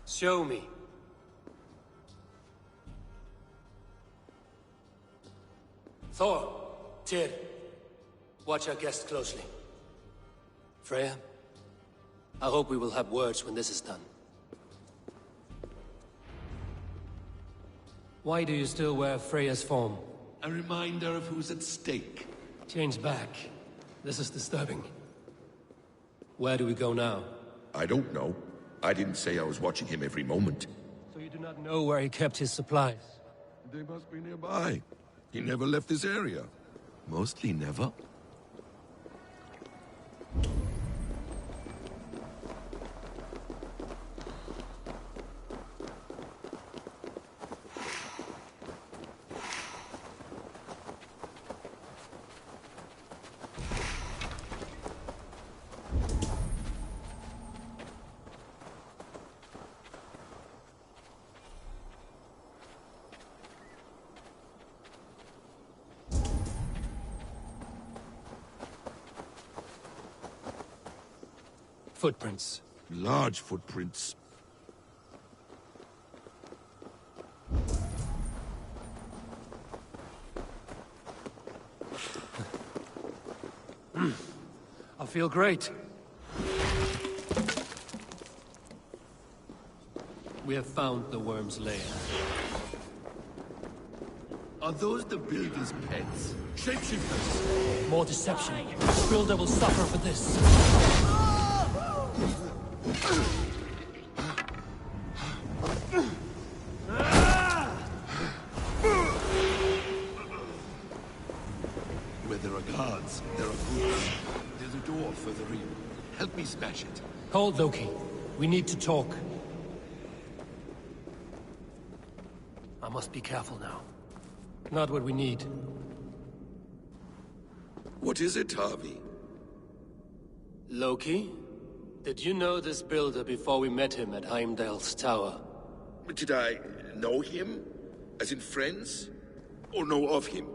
Show me. Thor, Tyr, watch our guest closely. Freya, I hope we will have words when this is done. Why do you still wear Freya's form? A reminder of who's at stake. Change back. This is disturbing. Where do we go now? I don't know. I didn't say I was watching him every moment. So you do not know where he kept his supplies? They must be nearby. He never left this area. Mostly never. Footprints. Large footprints. I feel great. We have found the worm's lair. Are those the builder's pets? Shapeshifters! More deception. The builder will suffer for this. Where there are guards, there are groups. There's a door further in. Help me smash it. Hold, Loki. We need to talk. I must be careful now. Not what we need. What is it, Harvey? Loki? Did you know this builder before we met him at Heimdall's tower? Did I know him? As in friends? Or know of him?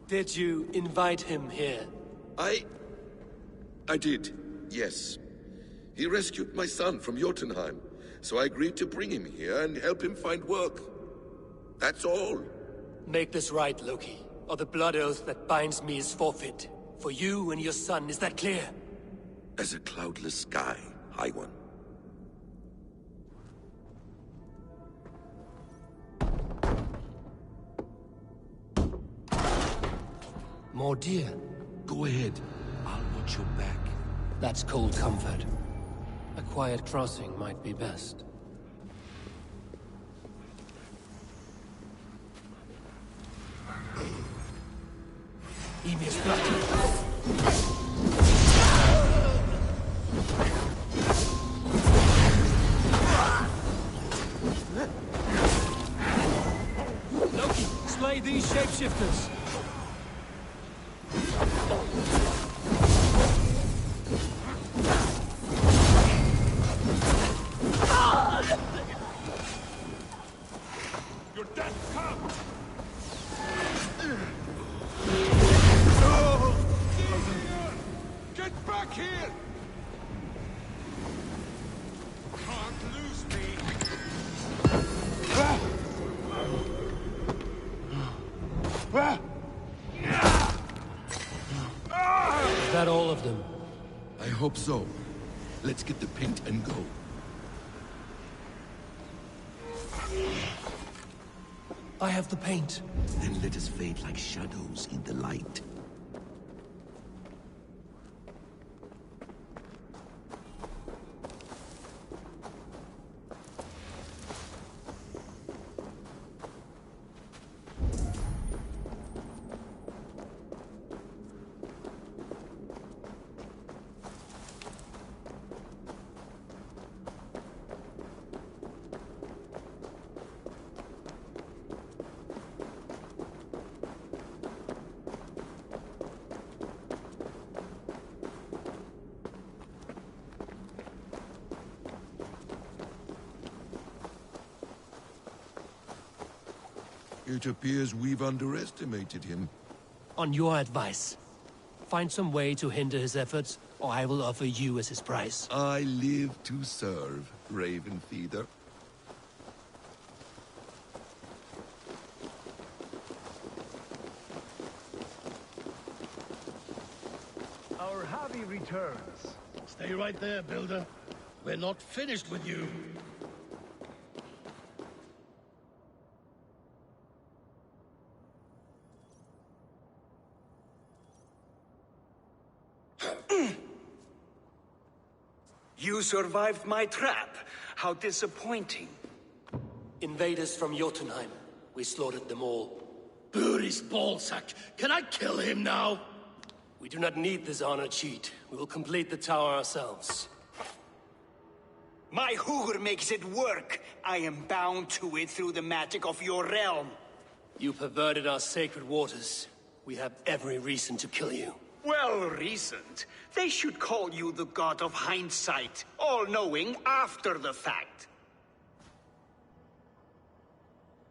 Did you invite him here? I did, yes. He rescued my son from Jotunheim, so I agreed to bring him here and help him find work. That's all. Make this right, Loki, or the blood oath that binds me is forfeit. For you and your son, is that clear? As a cloudless sky, High One. More deer. Go ahead. I'll watch your back. That's cold comfort. A quiet crossing might be best. Emir's Loki, slay these shapeshifters! Your death comes! Get back here! Can't lose me! Is that all of them? I hope so. Let's get the paint and go. I have the paint. Then let us fade like shadows in the light. It appears we've underestimated him. On your advice, find some way to hinder his efforts, or I will offer you as his price. I live to serve, Raven Feeder. Our Harvey returns. Stay right there, Builder. We're not finished with you. You survived my trap. How disappointing. Invaders from Jotunheim. We slaughtered them all. Buri's ballsack. Can I kill him now? We do not need this honor cheat. We will complete the tower ourselves. My Hugr makes it work. I am bound to it through the magic of your realm. You perverted our sacred waters. We have every reason to kill you. Well reasoned. They should call you the god of hindsight, all-knowing after the fact.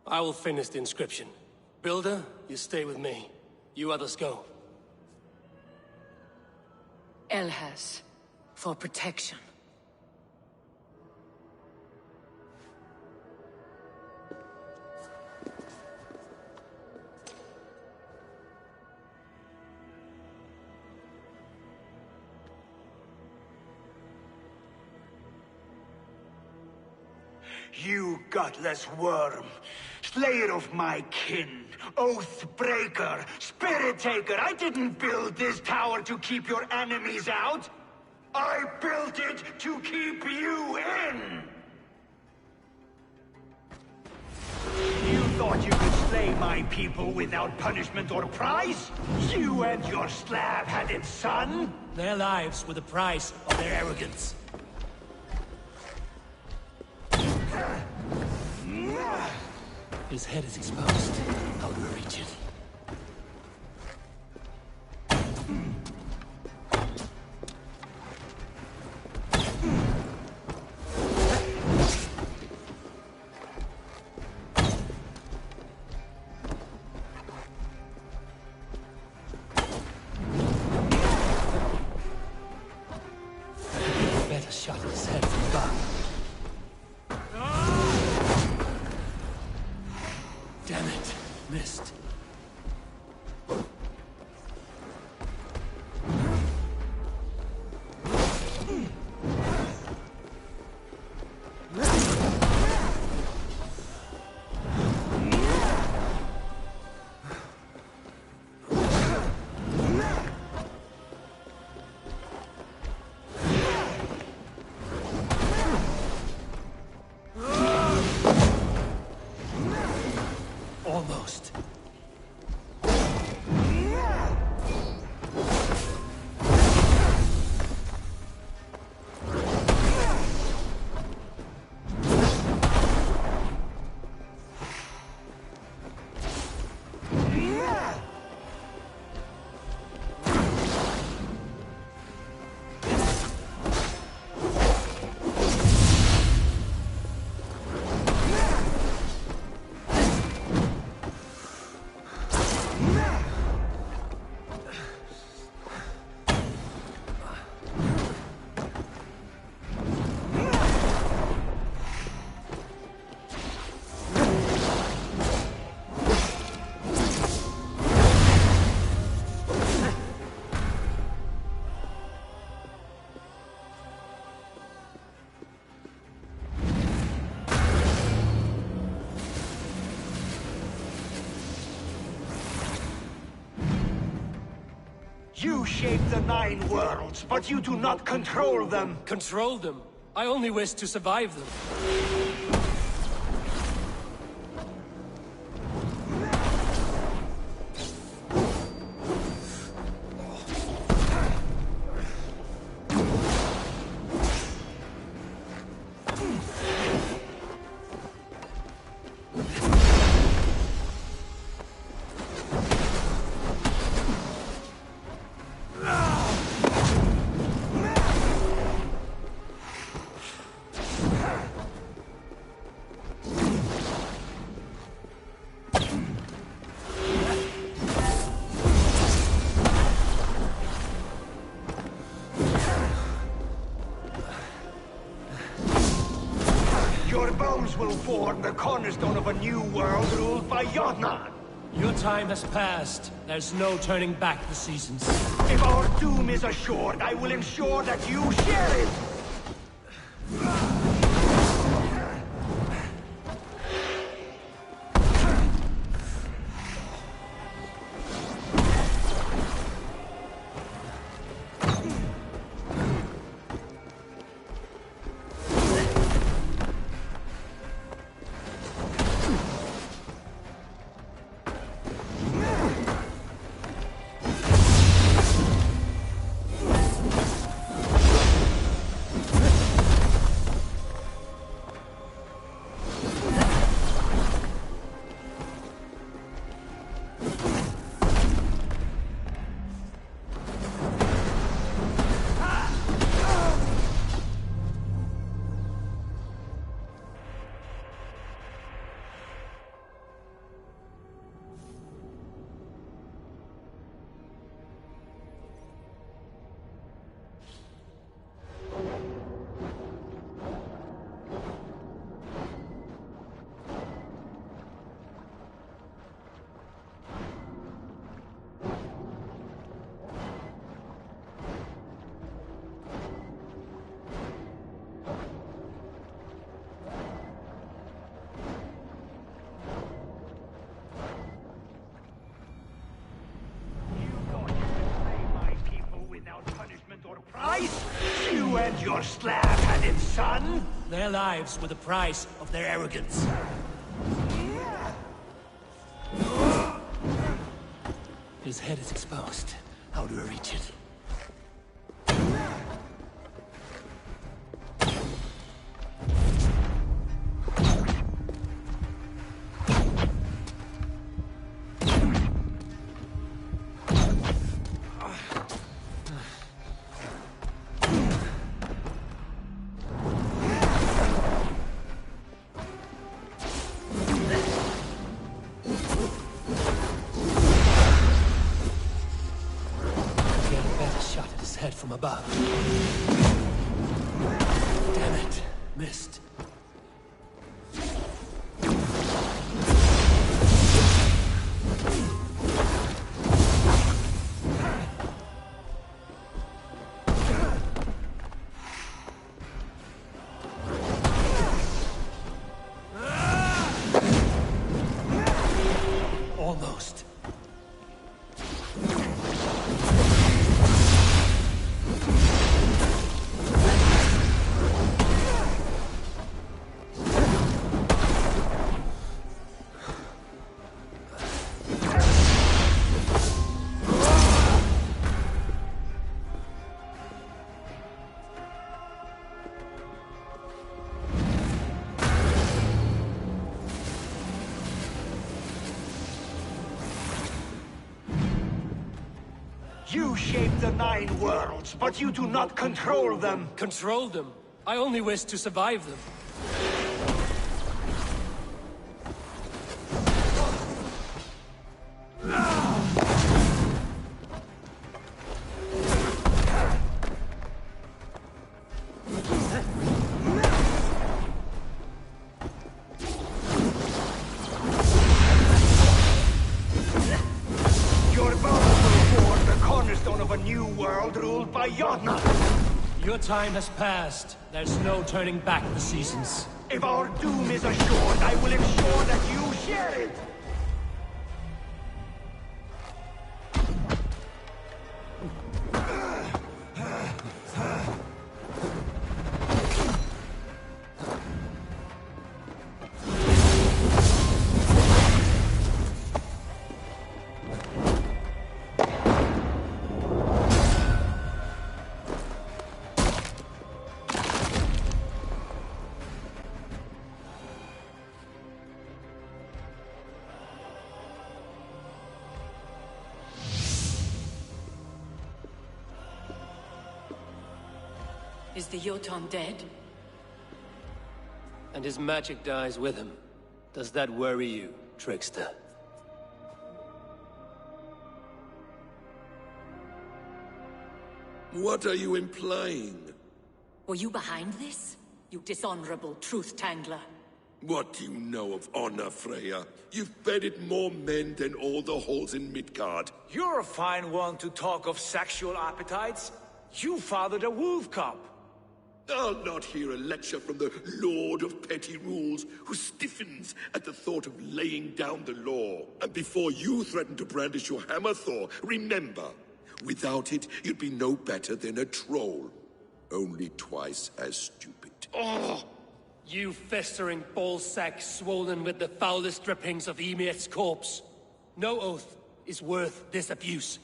I will finish the inscription. Builder, you stay with me. You others go. Elhas, for protection. You gutless worm, slayer of my kin, oath breaker, spirit taker. I didn't build this tower to keep your enemies out. I built it to keep you in. You thought you could slay my people without punishment or prize? You and your slab-headed son? Their lives were the price of their arrogance. His head is exposed. How do I reach it? Better shot his head from above. Damn it. Missed. Almost. You shape the 9 worlds, but you do not control them. Control them? I only wish to survive them. Your bones will form the cornerstone of a new world ruled by Jotnar. Your time has passed. There's no turning back the seasons. If our doom is assured, I will ensure that you share it! You and your slab-handed son? Their lives were the price of their arrogance. His head is exposed. How do I reach it? above. Damn it. Missed. Almost. You shape the 9 worlds, but you do not control them. Control them? I only wish to survive them. Your time has passed. There's no turning back the seasons. If our doom is assured, I will ensure that you share it! Is the Jotun dead? And his magic dies with him. Does that worry you, trickster? What are you implying? Were you behind this? You dishonorable truth-tangler. What do you know of honor, Freya? You've bedded more men than all the halls in Midgard. You're a fine one to talk of sexual appetites. You fathered a wolf cub. I'll not hear a lecture from the Lord of Petty Rules, who stiffens at the thought of laying down the law. And before you threaten to brandish your hammer, Thor, remember, without it, you'd be no better than a troll. Only twice as stupid. Oh! You festering ballsack swollen with the foulest drippings of Ymir's corpse. No oath is worth this abuse.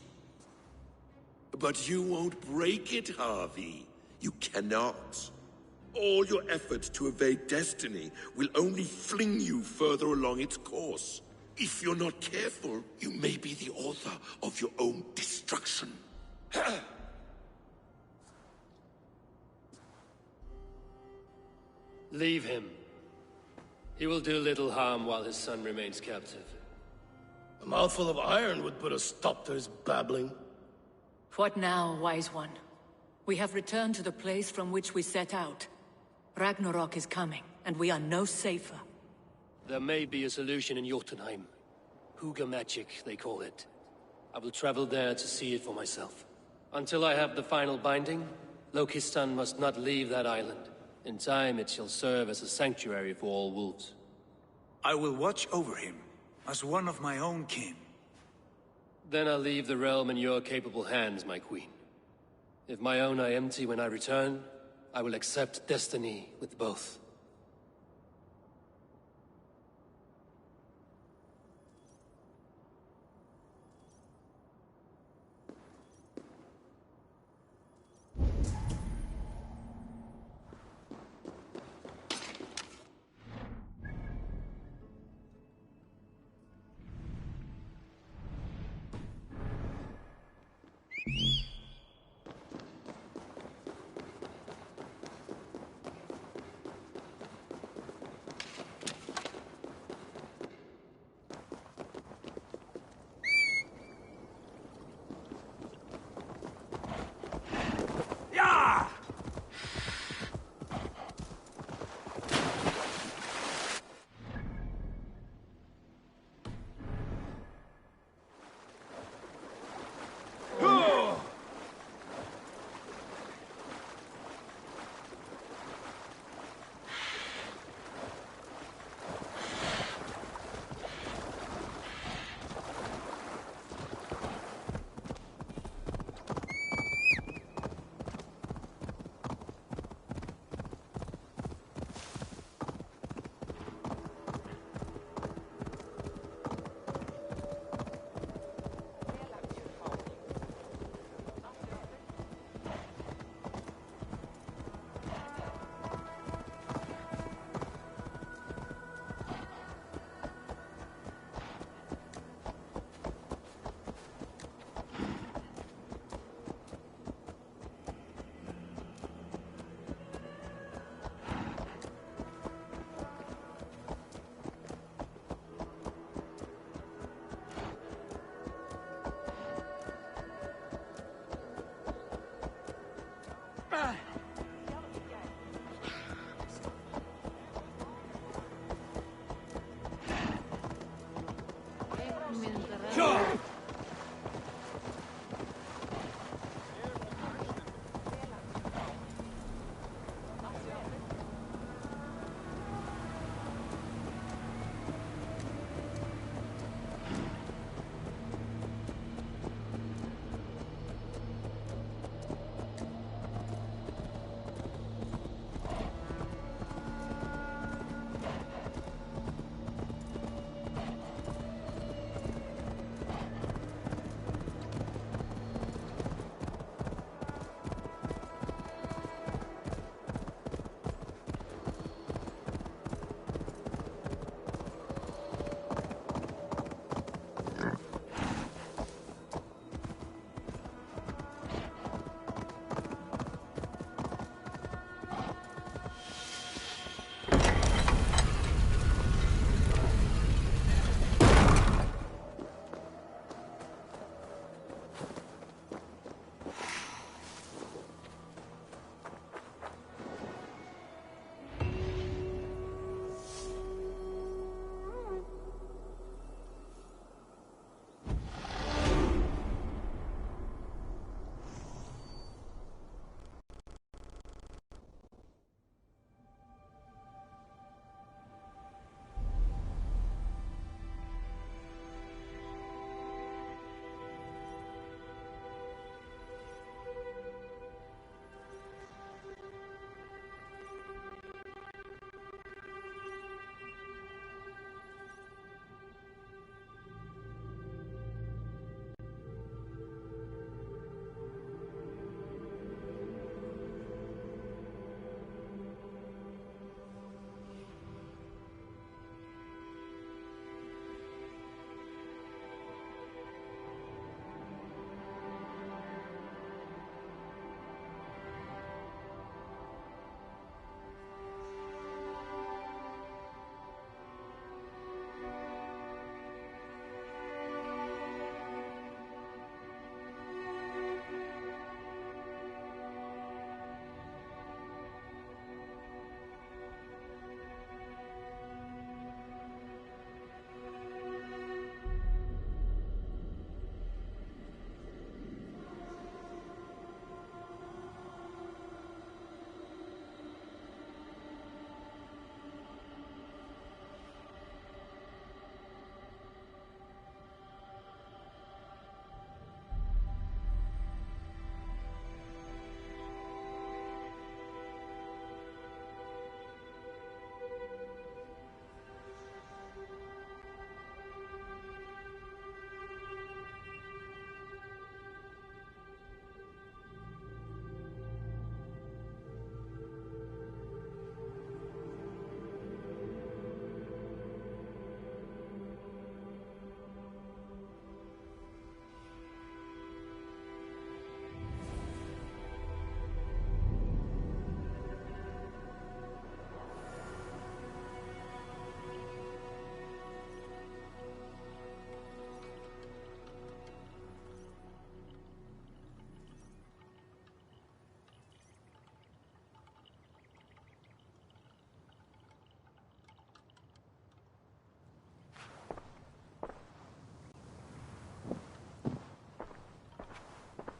But you won't break it, Harvey. You cannot. All your efforts to evade destiny will only fling you further along its course. If you're not careful, you may be the author of your own destruction. Leave him. He will do little harm while his son remains captive. A mouthful of iron would put a stop to his babbling. What now, wise one? We have returned to the place from which we set out. Ragnarok is coming, and we are no safer. There may be a solution in Jotunheim. Hugr magic, they call it. I will travel there to see it for myself. Until I have the final binding, Lokistan must not leave that island. In time, it shall serve as a sanctuary for all wolves. I will watch over him, as one of my own kin. Then I'll leave the realm in your capable hands, my queen. If my own are empty when I return, I will accept destiny with both.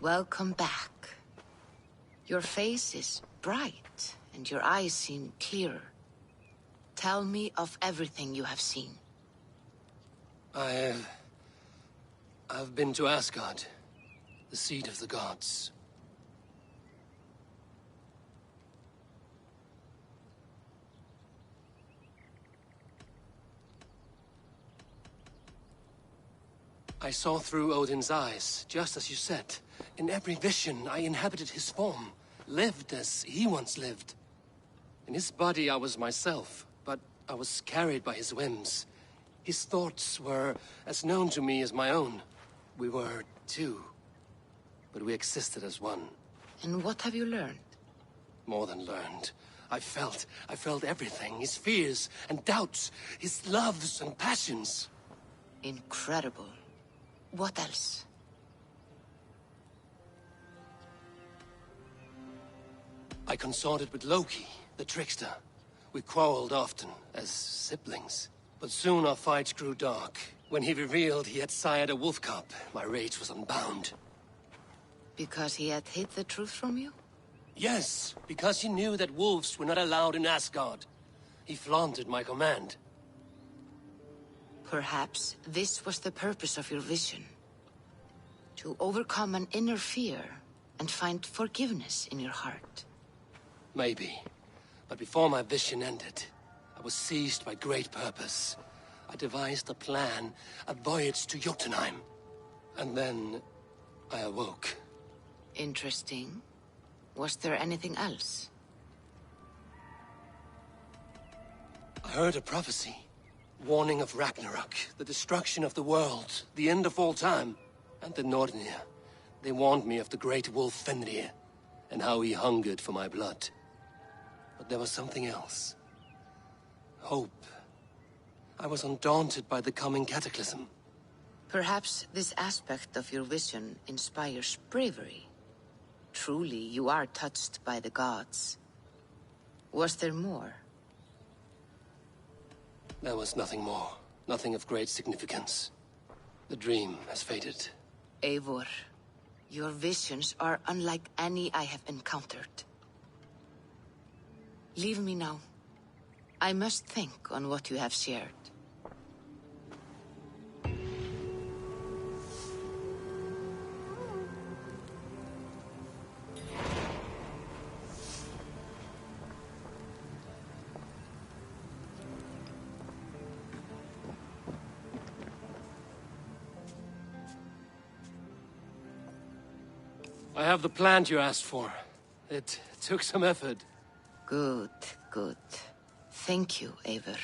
Welcome back. Your face is bright, and your eyes seem clearer. Tell me of everything you have seen. I've been to Asgard, the seat of the gods. I saw through Odin's eyes, just as you said. In every vision, I inhabited his form, lived as he once lived. In his body, I was myself, but I was carried by his whims. His thoughts were as known to me as my own. We were two, but we existed as one. And what have you learned? More than learned. I felt everything. His fears and doubts, his loves and passions. Incredible. What else? I consorted with Loki, the trickster. We quarreled often, as siblings. But soon our fights grew dark. When he revealed he had sired a wolf cub, my rage was unbound. Because he had hid the truth from you? Yes, because he knew that wolves were not allowed in Asgard. He flaunted my command. Perhaps this was the purpose of your vision. To overcome an inner fear and find forgiveness in your heart. Maybe. But before my vision ended, I was seized by great purpose. I devised a plan, a voyage to Jotunheim. And then I awoke. Interesting. Was there anything else? I heard a prophecy. Warning of Ragnarok, the destruction of the world, the end of all time. And the Nornir. They warned me of the great wolf Fenrir, and how he hungered for my blood. But there was something else. Hope. I was undaunted by the coming cataclysm. Perhaps this aspect of your vision inspires bravery. Truly, you are touched by the gods. Was there more? There was nothing more. Nothing of great significance. The dream has faded. Eivor, your visions are unlike any I have encountered. Leave me now. I must think on what you have shared. I have the plan you asked for. It took some effort. Good, good. Thank you, Eivor.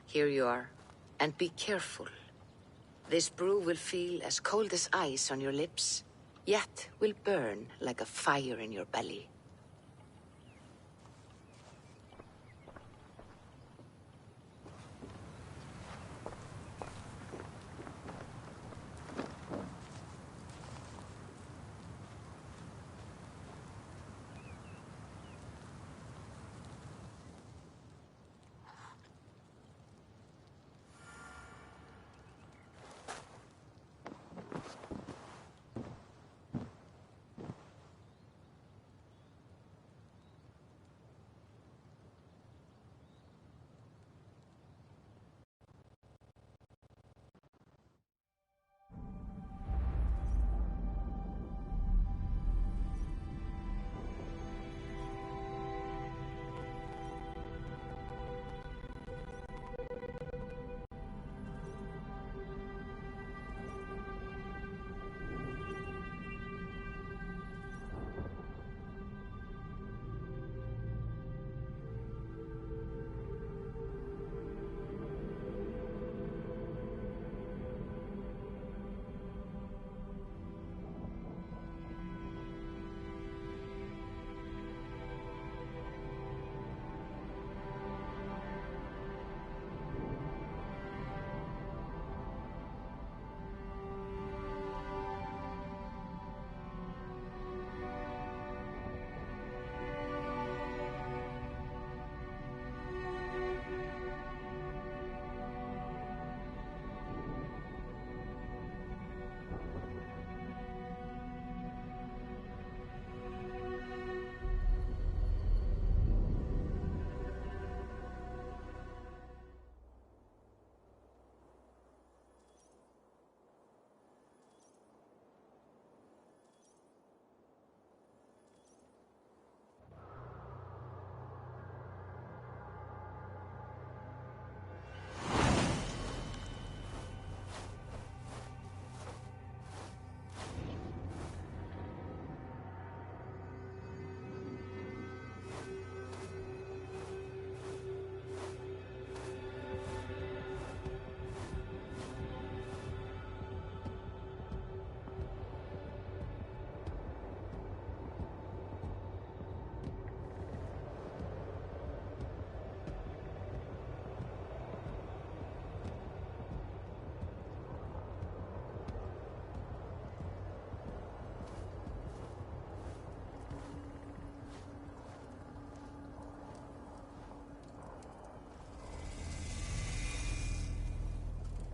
Here you are. And be careful. This brew will feel as cold as ice on your lips, yet will burn like a fire in your belly.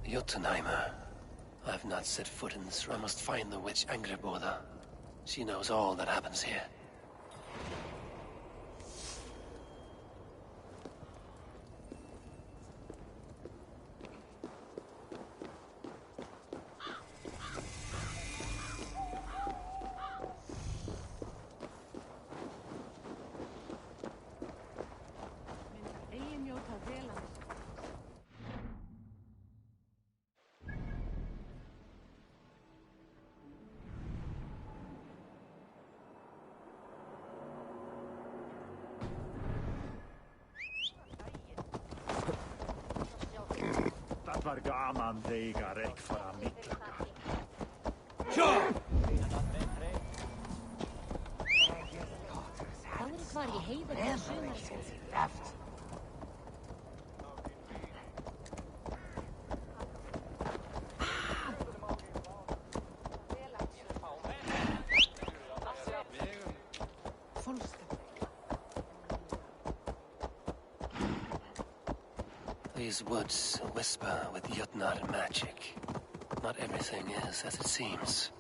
Jotunheimer. I've not set foot in this. I must find the witch Angrboda. She knows all that happens here. Dat var gaman degar ek fara mittlaka. Áður var ég heiður á sumarsins. These woods whisper with Jotnar magic. Not everything is as it seems.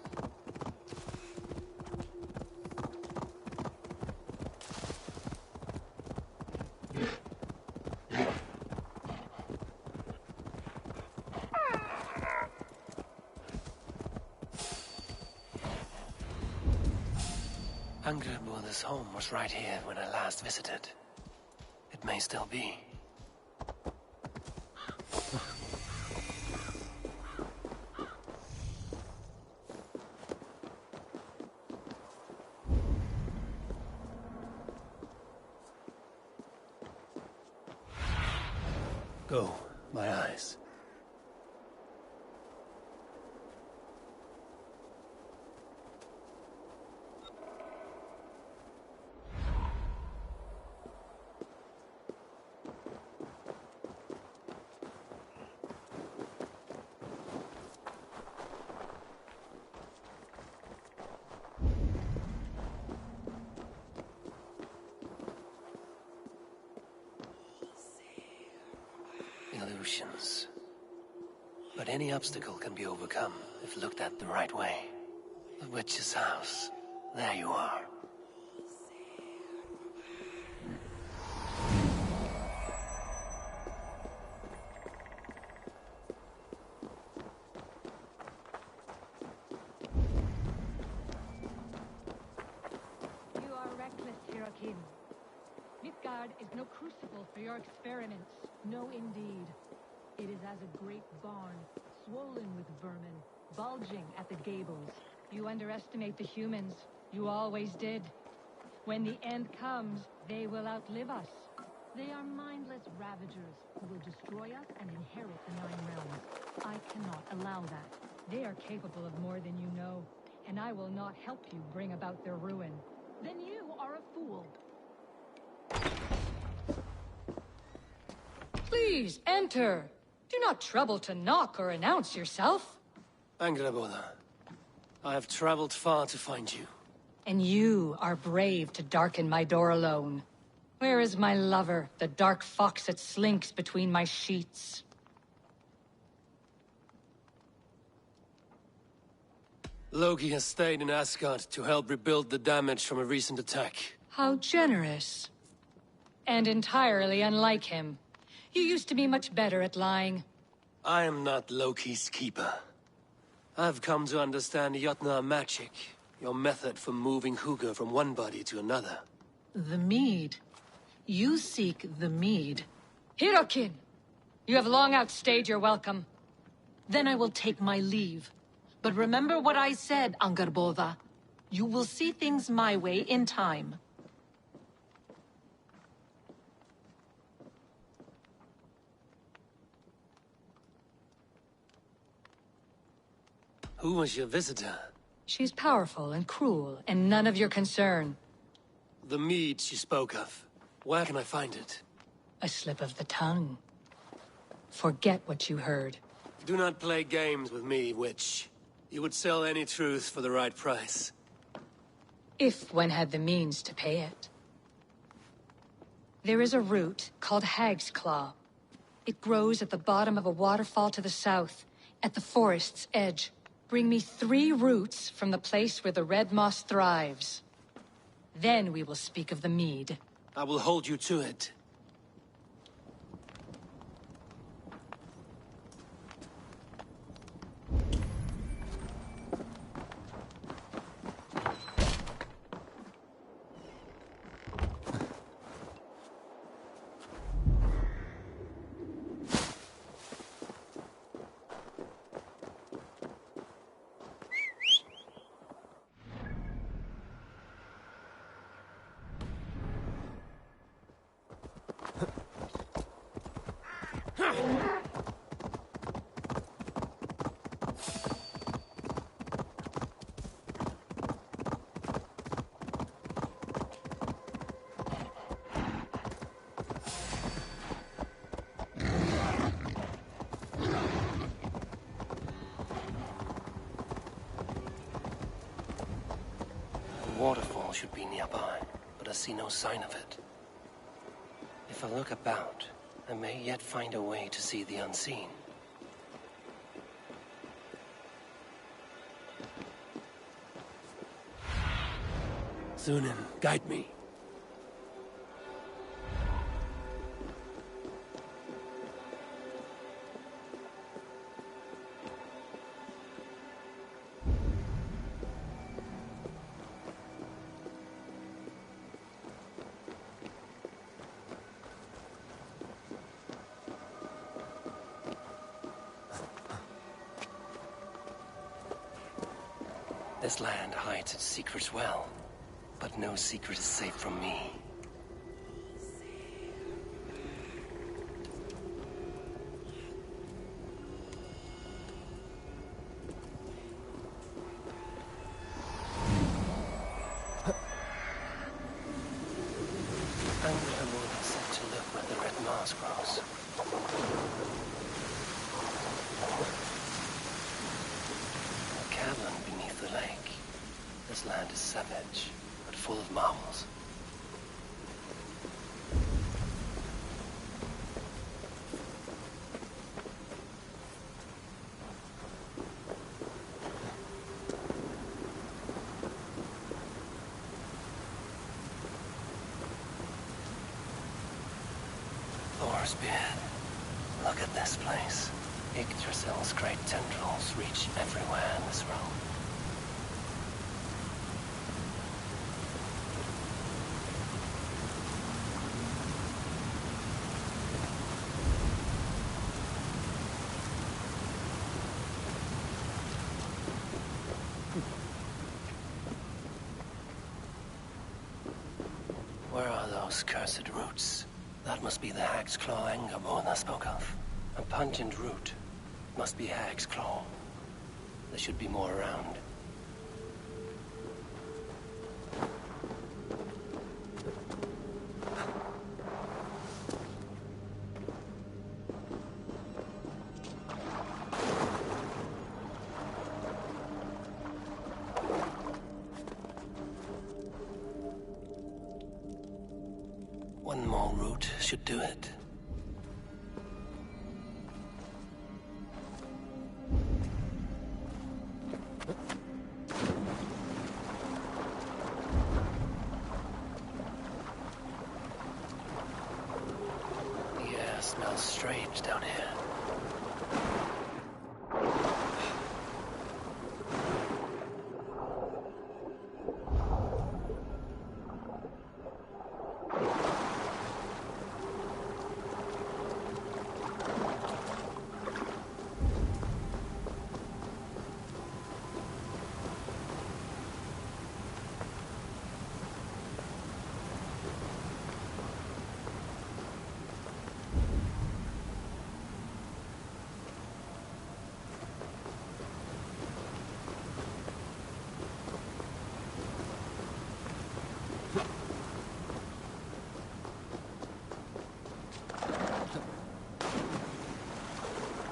Angrboda's home was right here when I last visited. It may still be. Go, my eyes. Illusions. But any obstacle can be overcome if looked at the right way. The witch's house. There you are. You are reckless, Hirokin. Midgard is no crucible for your experiments. No, indeed. It is as a great barn, swollen with vermin, bulging at the gables. You underestimate the humans. You always did. When the end comes, they will outlive us. They are mindless ravagers who will destroy us and inherit the Nine Realms. I cannot allow that. They are capable of more than you know, and I will not help you bring about their ruin. Then you are a fool. Please, enter. Do not trouble to knock or announce yourself. Angrboda, I have traveled far to find you. And you are brave to darken my door alone. Where is my lover, the dark fox that slinks between my sheets? Loki has stayed in Asgard to help rebuild the damage from a recent attack. How generous. And entirely unlike him. You used to be much better at lying. I am not Loki's keeper. I've come to understand Jotnar magic, your method for moving Hugr from one body to another. The mead. You seek the mead. Hirokin! You have long outstayed your welcome. Then I will take my leave. But remember what I said, Angrboda. You will see things my way in time. Who was your visitor? She's powerful and cruel, and none of your concern. The mead she spoke of. Where can I find it? A slip of the tongue. Forget what you heard. Do not play games with me, witch. You would sell any truth for the right price. If one had the means to pay it. There is a root called Hag's Claw. It grows at the bottom of a waterfall to the south, at the forest's edge. Bring me 3 roots from the place where the red moss thrives. Then we will speak of the mead. I will hold you to it. The waterfall should be nearby, but I see no sign of it. If I look about, I may yet find a way to see the unseen. Zunin, guide me. This land hides its secrets well, but no secret is safe from me. Anglerwood is said to look where the red moss grows. A cavern beneath the lake. This land is savage, but full of marvels. Beard. Look at this place. Yggdrasil's great tendrils reach everywhere in this realm. Where are those cursed roots? That must be the Hag's Claw Engerborn I spoke of. A pungent root. Must be Hag's Claw. There should be more around. One more route should do it. The air smells strange down here.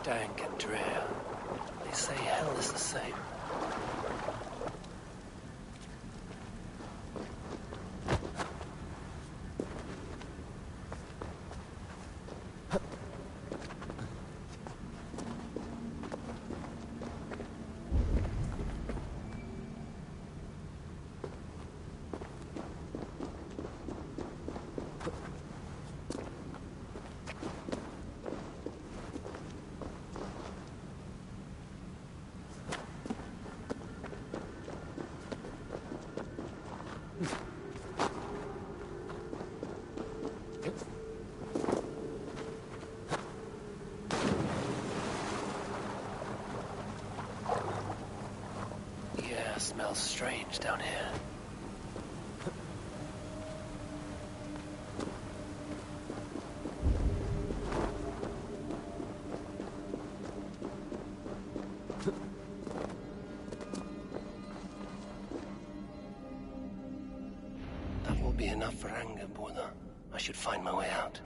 Dank and drear. They say hell is the same. air smells strange down here. That will be enough for anger, Buddha. I should find my way out.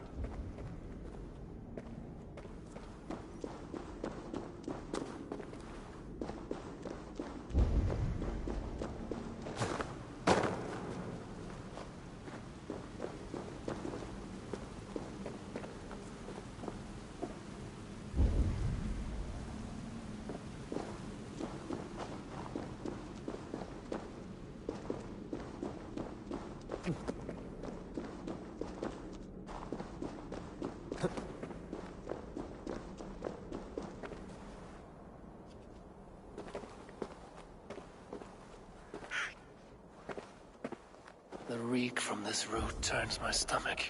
The reek from this root turns my stomach.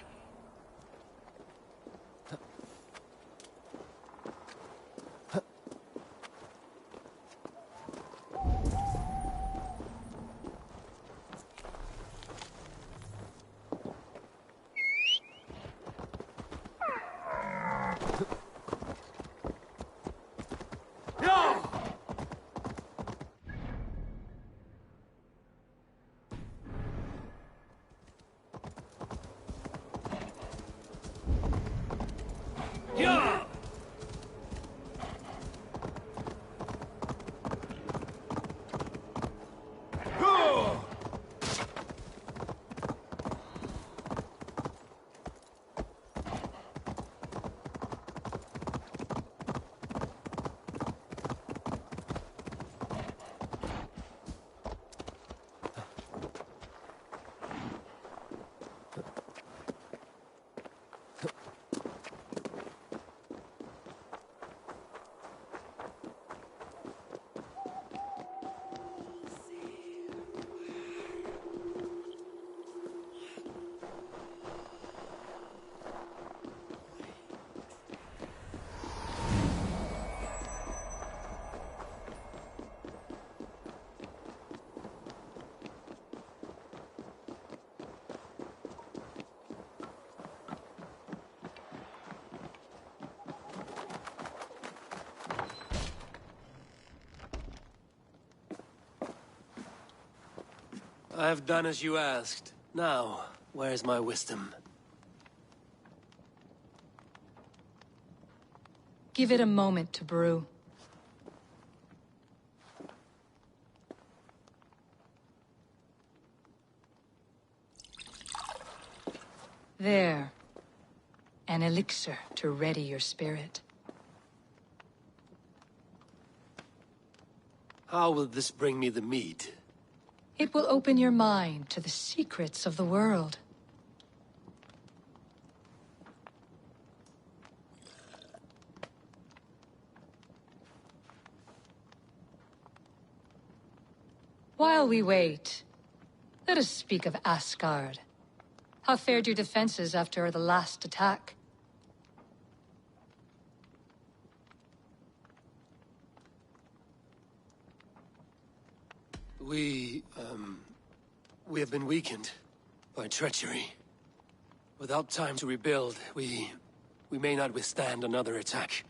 I have done as you asked. Now, where's my wisdom? Give it a moment to brew. There. An elixir to ready your spirit. How will this bring me the mead? It will open your mind to the secrets of the world. While we wait, let us speak of Asgard. How fared your defenses after the last attack? We have been weakened by treachery. Without time to rebuild, we may not withstand another attack.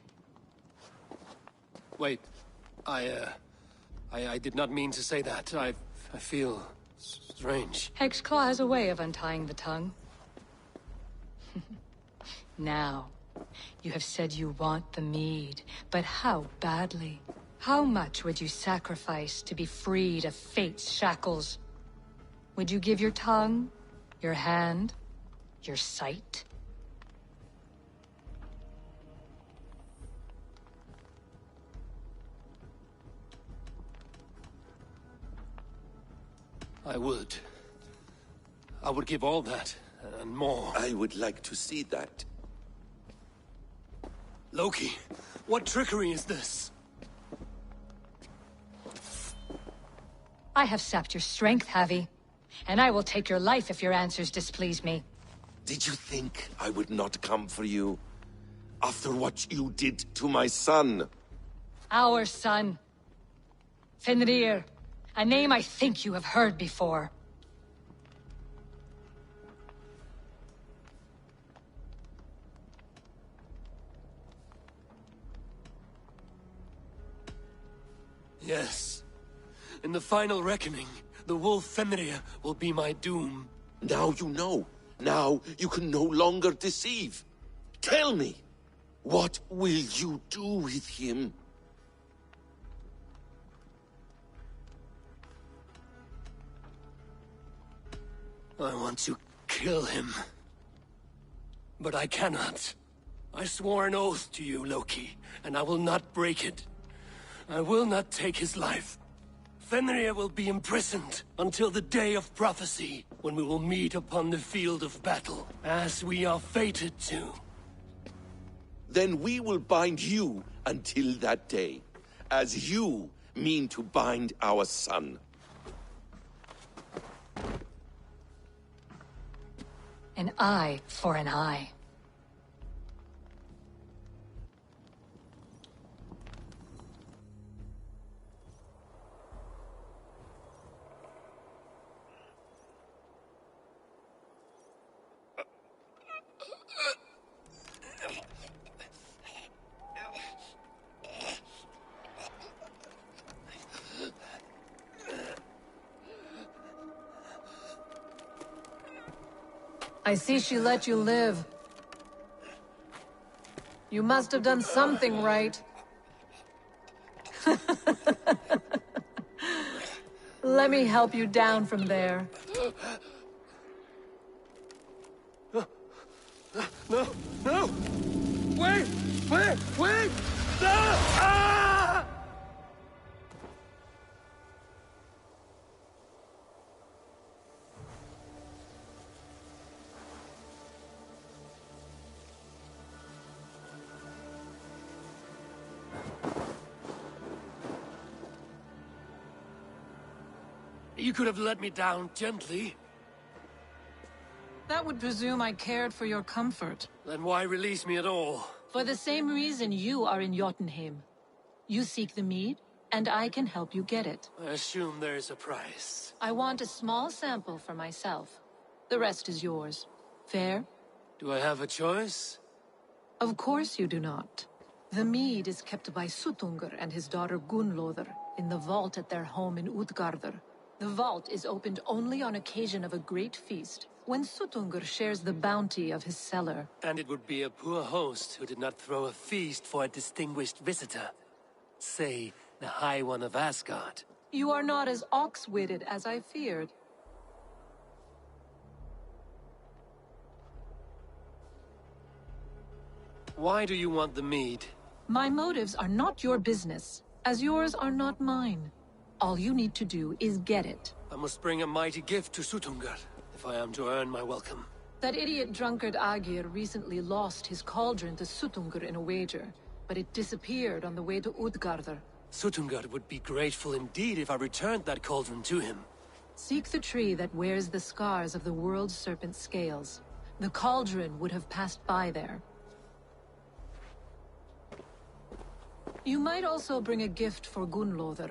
Wait, I did not mean to say that. I feel strange. Hexclaw has a way of untying the tongue. Now, you have said you want the mead, but how badly? How much would you sacrifice to be freed of fate's shackles? Would you give your tongue, your hand, your sight? I would. I would give all that, and more. I would like to see that. Loki, what trickery is this? I have sapped your strength, Havi. And I will take your life if your answers displease me. Did you think I would not come for you? After what you did to my son? Our son. Fenrir. A name I think you have heard before. Yes. In the final reckoning, the wolf Fenrir will be my doom. Now you know. Now you can no longer deceive. Tell me, what will you do with him? I want to kill him. But I cannot. I swore an oath to you, Loki, and I will not break it. I will not take his life. Fenrir will be imprisoned until the day of prophecy, when we will meet upon the field of battle, as we are fated to. Then we will bind you until that day, as you mean to bind our son. An eye for an eye. I see she let you live. You must have done something right. Let me help you down from there. No! No! Wait! Wait! Wait! No! Ah! You could have let me down gently. That would presume I cared for your comfort. Then why release me at all? For the same reason you are in Jotunheim. You seek the mead, and I can help you get it. I assume there is a price. I want a small sample for myself. The rest is yours. Fair? Do I have a choice? Of course you do not. The mead is kept by Suttungr and his daughter Gunnlóðr in the vault at their home in Utgardr. The vault is opened only on occasion of a great feast, when Suttungr shares the bounty of his cellar. And it would be a poor host who did not throw a feast for a distinguished visitor. Say, the High One of Asgard. You are not as ox-witted as I feared. Why do you want the mead? My motives are not your business, as yours are not mine. All you need to do is get it. I must bring a mighty gift to Suttungr, if I am to earn my welcome. That idiot drunkard Agir recently lost his cauldron to Suttungr in a wager, but it disappeared on the way to Utgardr. Suttungr would be grateful indeed if I returned that cauldron to him. Seek the tree that wears the scars of the world serpent scales. The cauldron would have passed by there. You might also bring a gift for Gunnlóðr.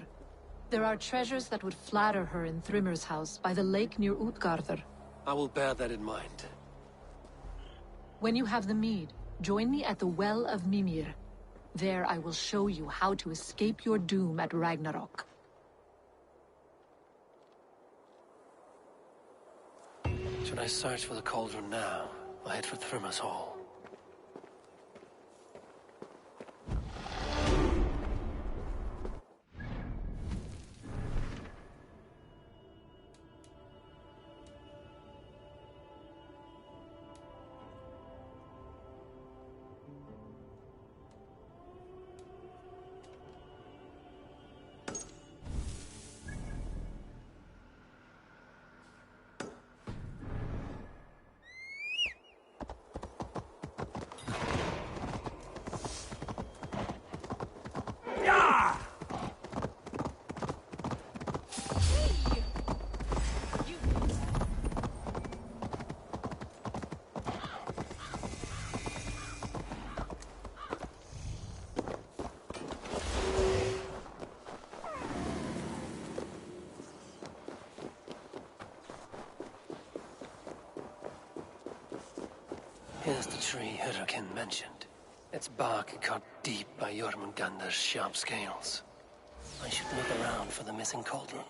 There are treasures that would flatter her in Thrimmer's house by the lake near Utgardr. I will bear that in mind. When you have the mead, join me at the Well of Mimir. There I will show you how to escape your doom at Ragnarok. Should I search for the cauldron now, or head for Thrimmer's hall? There's the tree Hurricane mentioned. Its bark cut deep by Jormungandr's sharp scales. I should look around for the missing cauldron.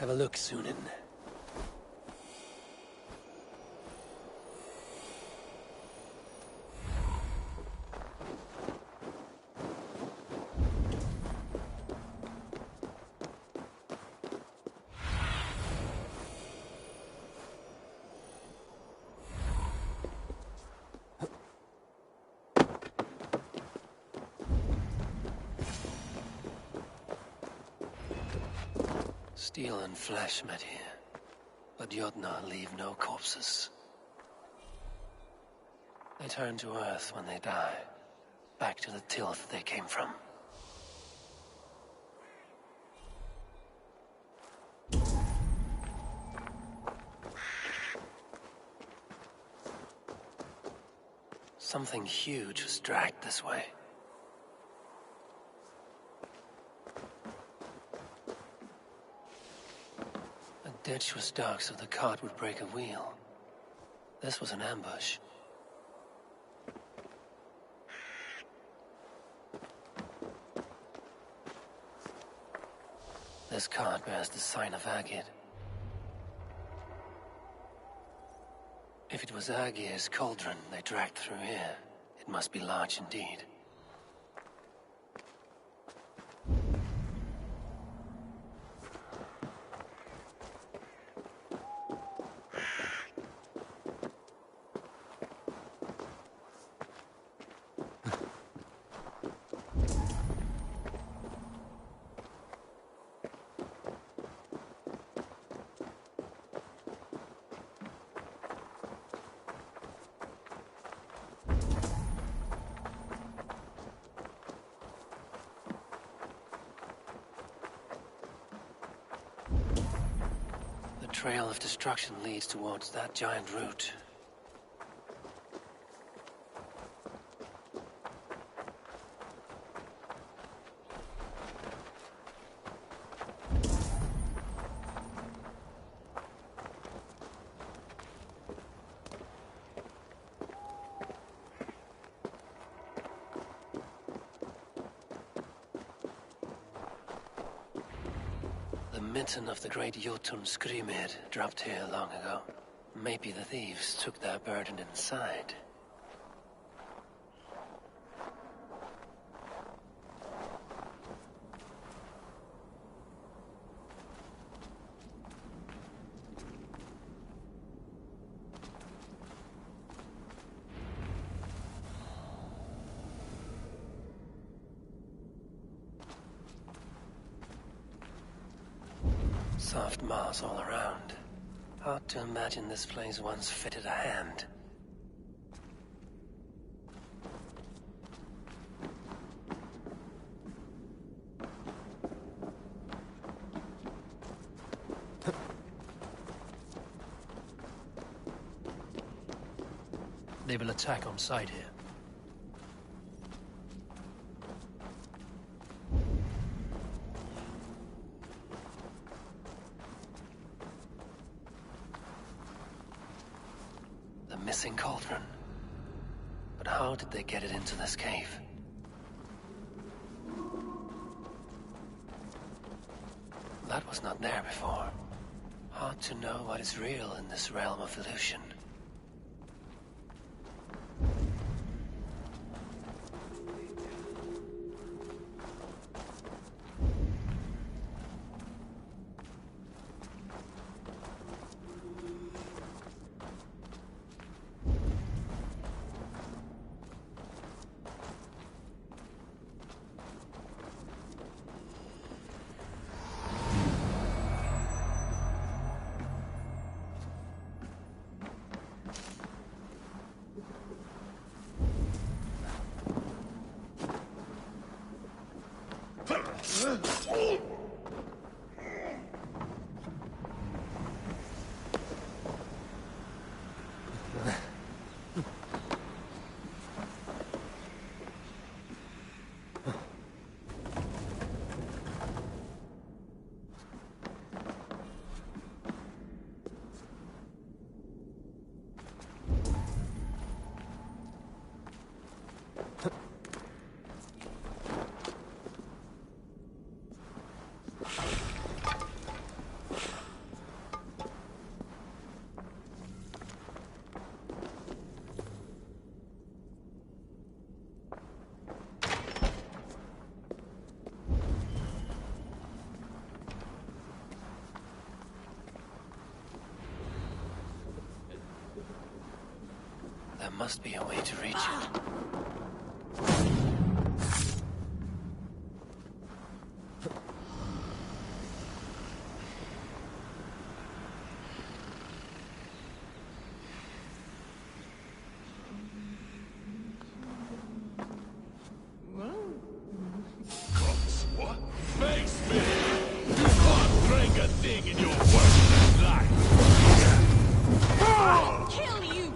Have a look, Sunan. Steel and flesh met here, but Jotnar leave no corpses. They turn to earth when they die, back to the tilth they came from. Something huge was dragged this way. The ditch was dark so the cart would break a wheel. This was an ambush. This cart bears the sign of Agid. If it was Agir's cauldron they dragged through here, it must be large indeed. The trail of destruction leads towards that giant root. The mitten of the great Jotun Skrimir dropped here long ago. Maybe the thieves took their burden inside. Soft moss all around. Hard to imagine this place once fitted a hand. They will attack on sight here. missing cauldron. But how did they get it into this cave? That was not there before. Hard to know what is real in this realm of illusion. There must be a way to reach it. What makes me? You can't bring a thing in your worthless life. I'll kill you!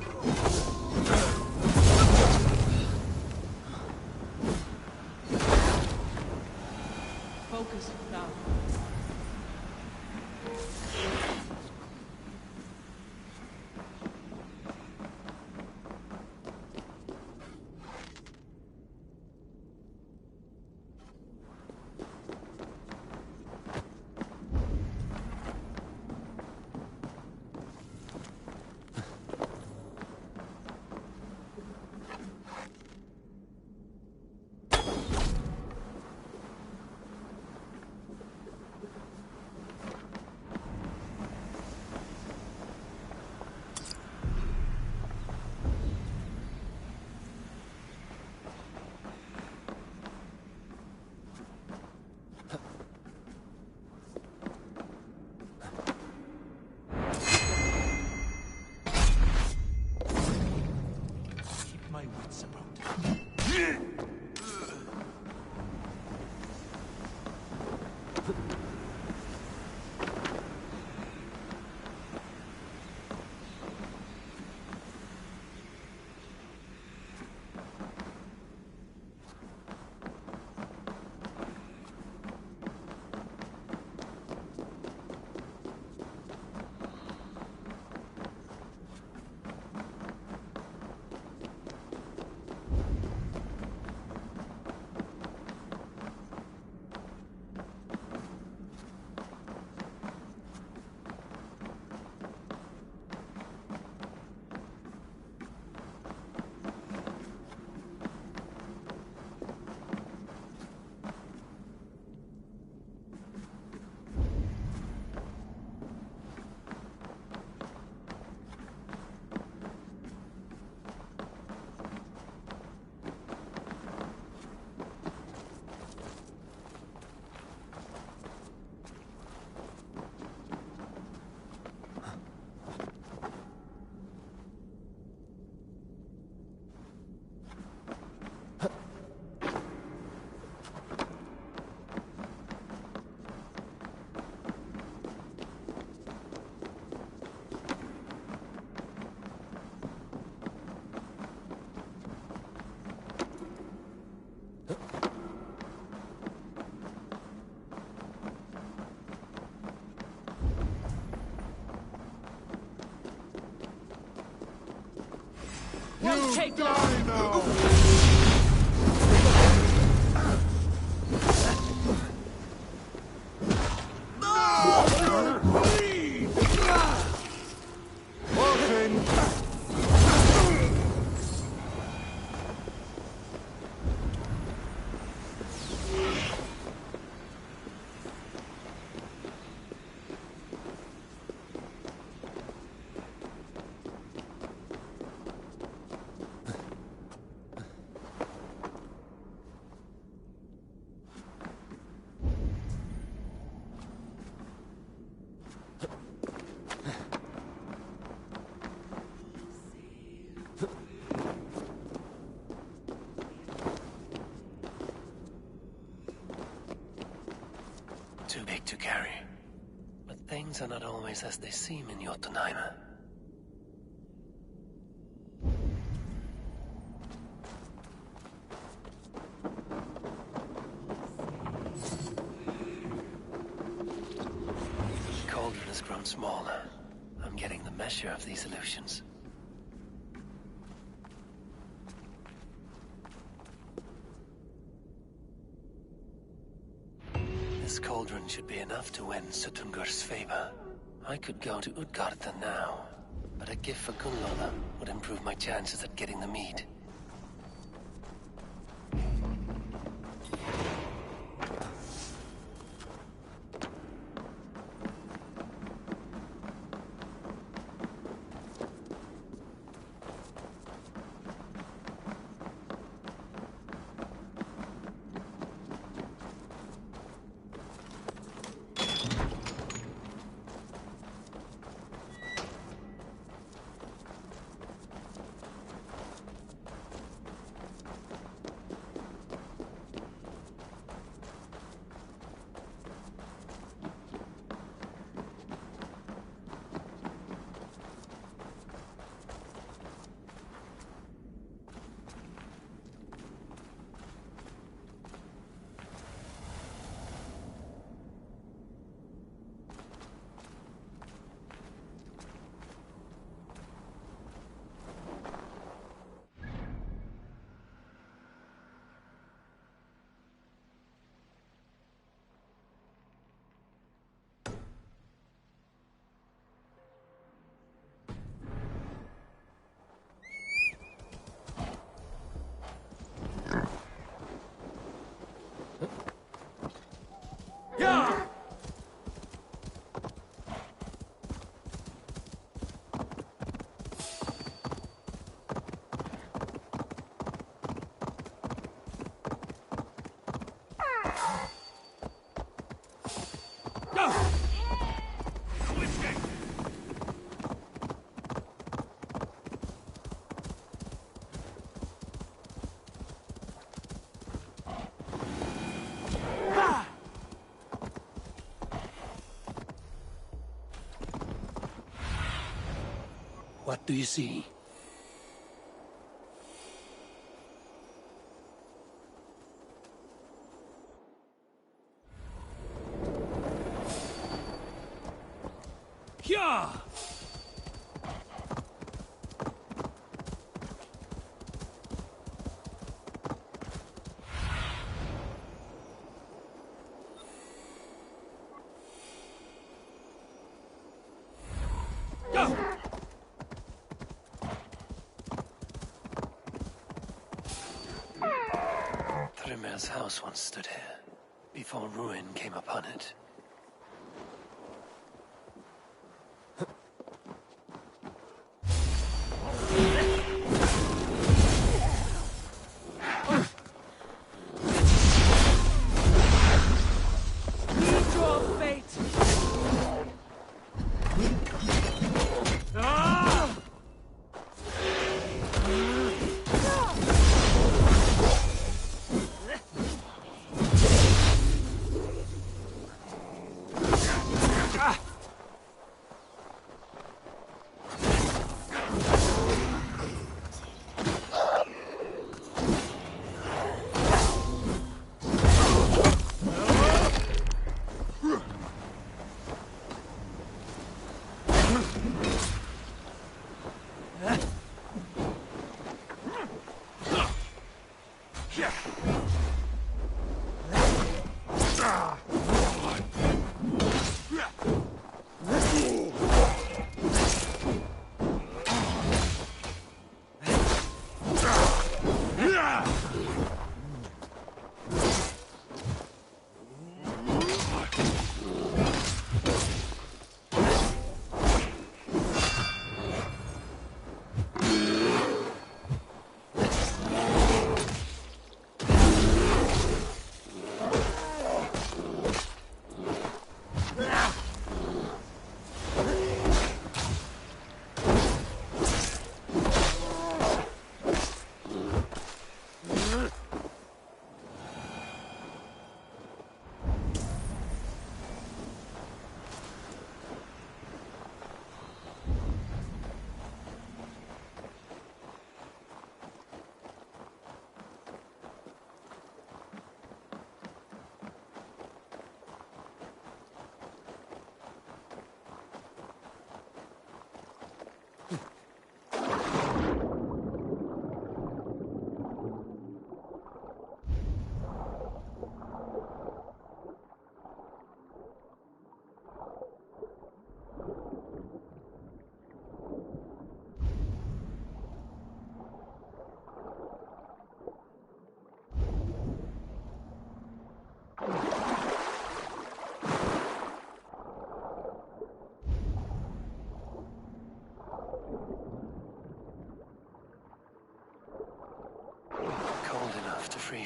One take die now! Too big to carry. But things are not always as they seem in Jotunheim. The cauldron has grown smaller. I'm getting the measure of these illusions. This cauldron should be enough to win Suttungur's favor. I could go to Utgarda now, but a gift for Gunnlaugur would improve my chances at getting the mead. What do you see? Yeah! Thrymir's house once stood here, before ruin came upon it.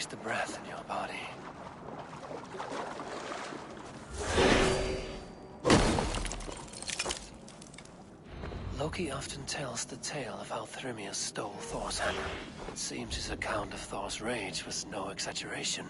taste the breath in your body. Loki often tells the tale of how Thrymia stole Thor's hammer. It seems his account of Thor's rage was no exaggeration.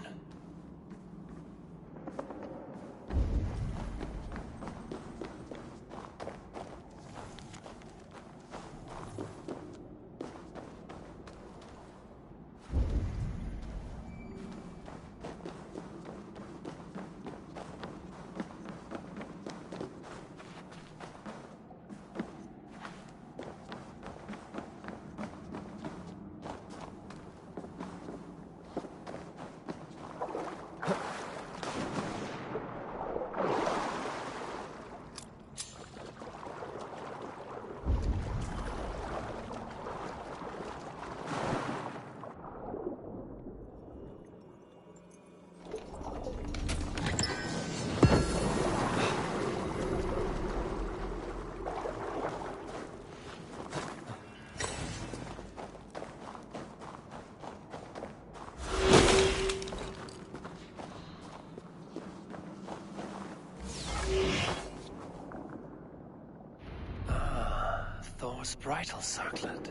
Thor's bridal circlet.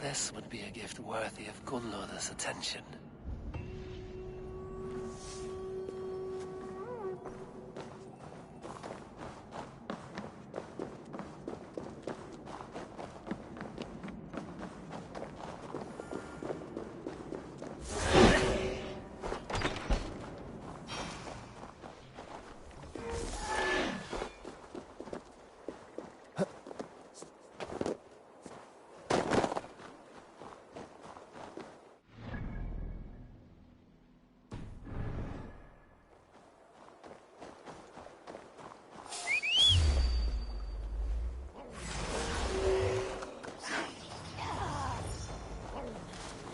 This would be a gift worthy of Gunnlod's attention.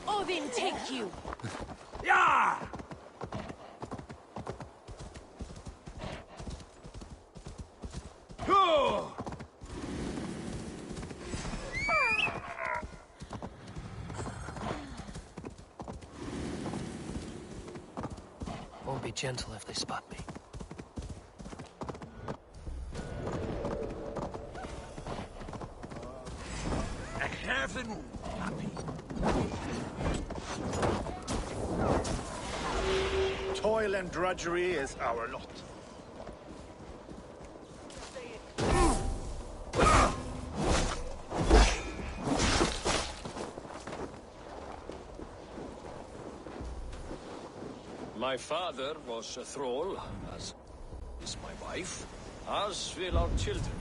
Odin take you! Yeah! Won't be gentle if they spot me. Toil and drudgery is our lot. My father was a thrall, as is my wife, as will our children be.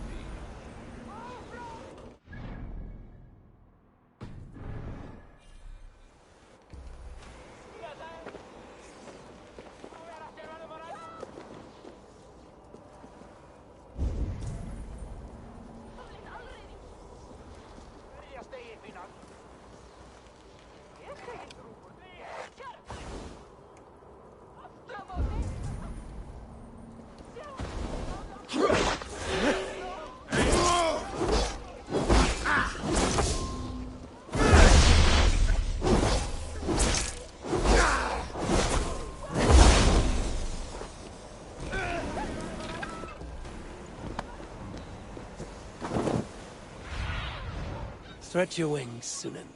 Stretch your wings, Sunan.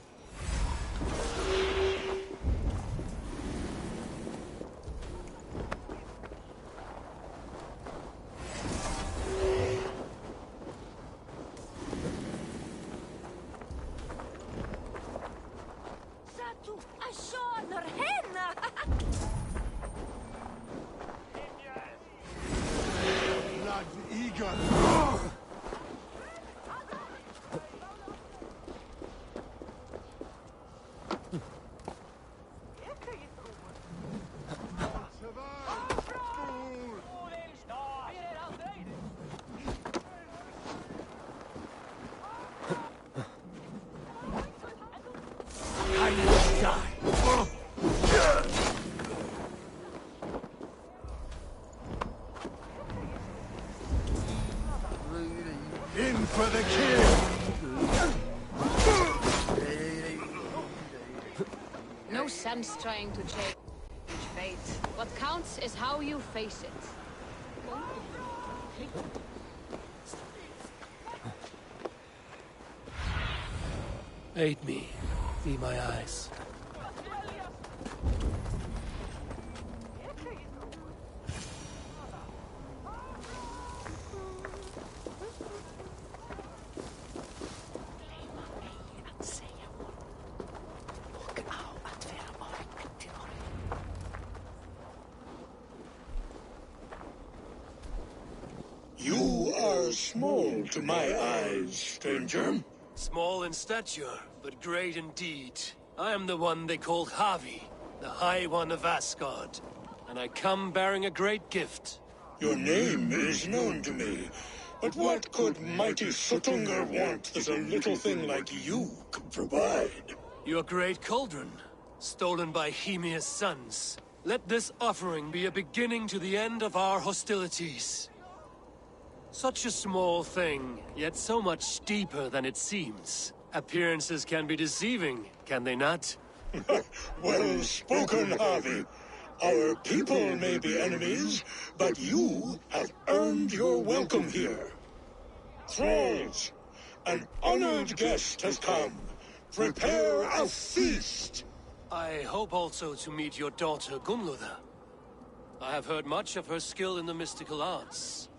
Satu, ashoner henna! Blood eager! In for the kill! No sense trying to chase. What counts is how you face it. Aid me. Be my eyes. You are small to my eyes, stranger. Small in stature, but great in deed. I am the one they call Havi, the High One of Asgard. And I come bearing a great gift. Your name is known to me, but what could mighty Suttungr want that a little thing like you could provide? Your great cauldron, stolen by Hymir's sons. Let this offering be a beginning to the end of our hostilities. Such a small thing, yet so much deeper than it seems. Appearances can be deceiving, can they not? Well spoken, Harvey. Our people may be enemies, but you have earned your welcome here. Thralls, an honored guest has come. Prepare a feast! I hope also to meet your daughter Gunnlóða. I have heard much of her skill in the mystical arts.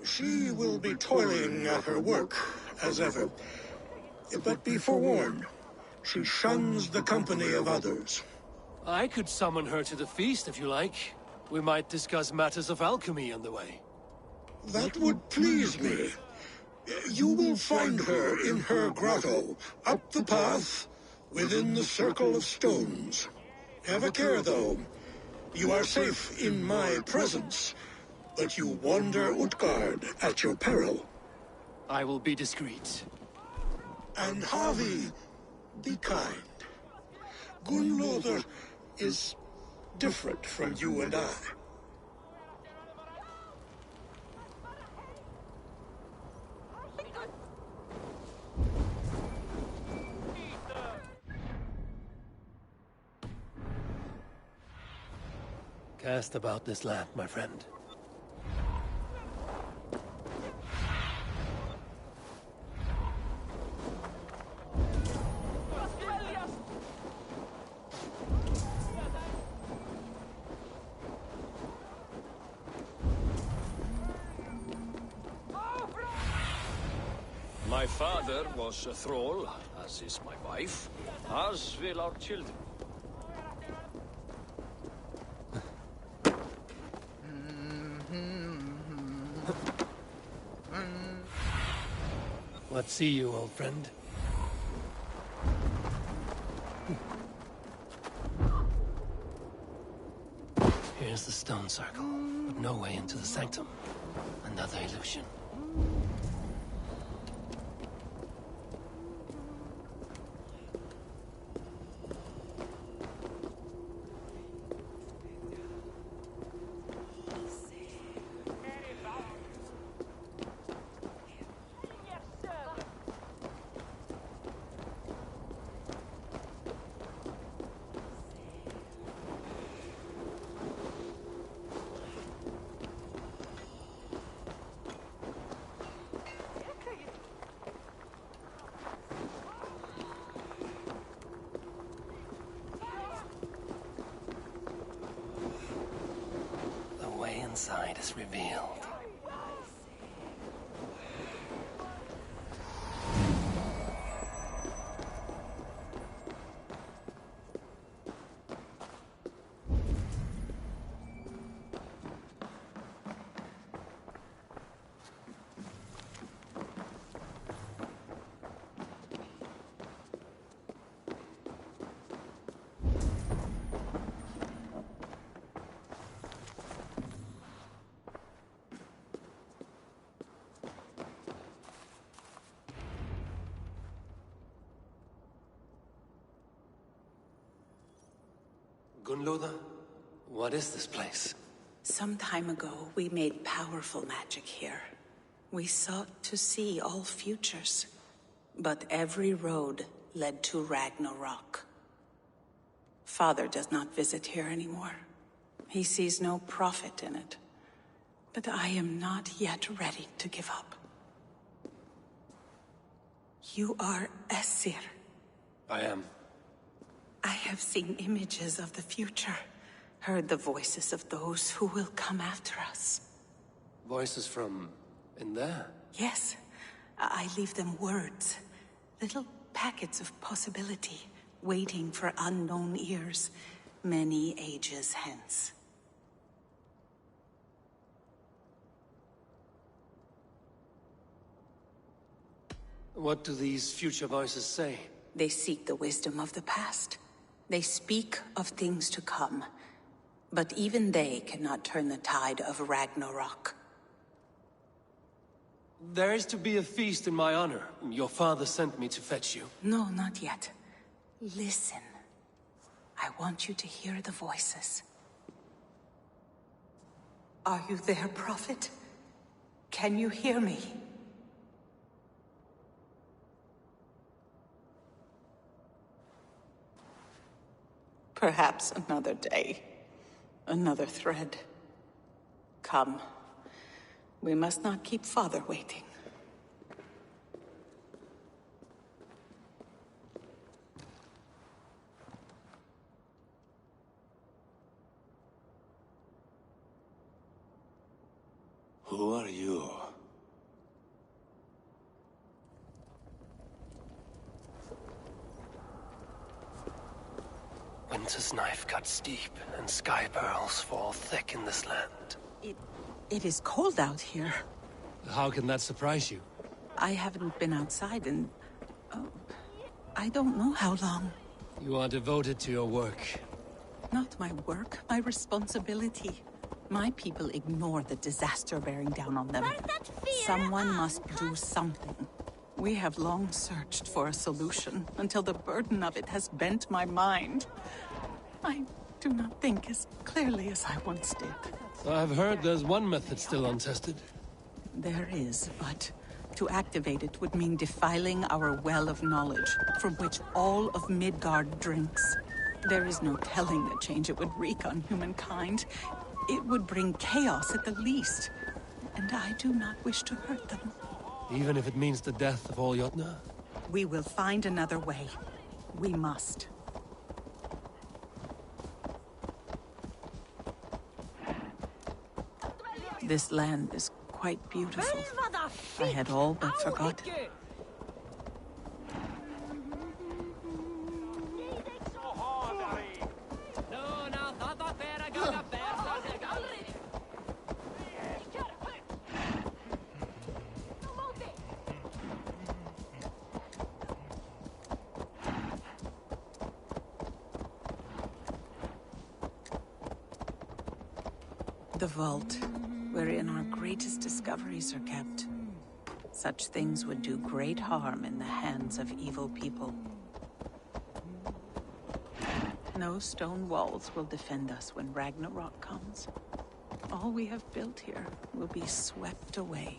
She will be toiling at her work, as ever. But be forewarned, she shuns the company of others. I could summon her to the feast if you like. We might discuss matters of alchemy on the way. That would please me. You will find her in her grotto, up the path, within the circle of stones. Have a care, though. You are safe in my presence, but you wander Utgard at your peril. I will be discreet. And Havi, be kind. Gunnlóður is different from you and I. Cast about this land, my friend. My father was a thrall, as is my wife, as will our children. What see you, old friend? Here's the stone circle, but no way into the sanctum. Another illusion. Inside is revealed. Gunnlóða, what is this place? Some time ago, we made powerful magic here. We sought to see all futures, but every road led to Ragnarok. Father does not visit here anymore. He sees no profit in it. But I am not yet ready to give up. You are Esir. I am. I have seen images of the future, heard the voices of those who will come after us. Voices from in there? Yes, I leave them words. Little packets of possibility, waiting for unknown ears, many ages hence. What do these future voices say? They seek the wisdom of the past. They speak of things to come. But even they cannot turn the tide of Ragnarok. There is to be a feast in my honor. Your father sent me to fetch you. No, not yet. Listen. I want you to hear the voices. Are you there, Prophet? Can you hear me? Perhaps another day. Another thread. Come. We must not keep Father waiting. Who are you? Winter's knife cuts deep, and sky pearls fall thick in this land. It is cold out here. How can that surprise you? I haven't been outside in... I don't know how long. You are devoted to your work. Not my work, my responsibility. My people ignore the disaster bearing down on them. Someone must do something. We have long searched for a solution, until the burden of it has bent my mind. I do not think as clearly as I once did. I've heard there's one method still untested. There is, but to activate it would mean defiling our well of knowledge, from which all of Midgard drinks. There is no telling the change it would wreak on humankind. It would bring chaos at the least, and I do not wish to hurt them. Even if it means the death of all Jotnar? We will find another way. We must. This land is quite beautiful. I had all but forgotten. The vault, wherein our greatest discoveries are kept. Such things would do great harm in the hands of evil people. No stone walls will defend us when Ragnarok comes. All we have built here will be swept away.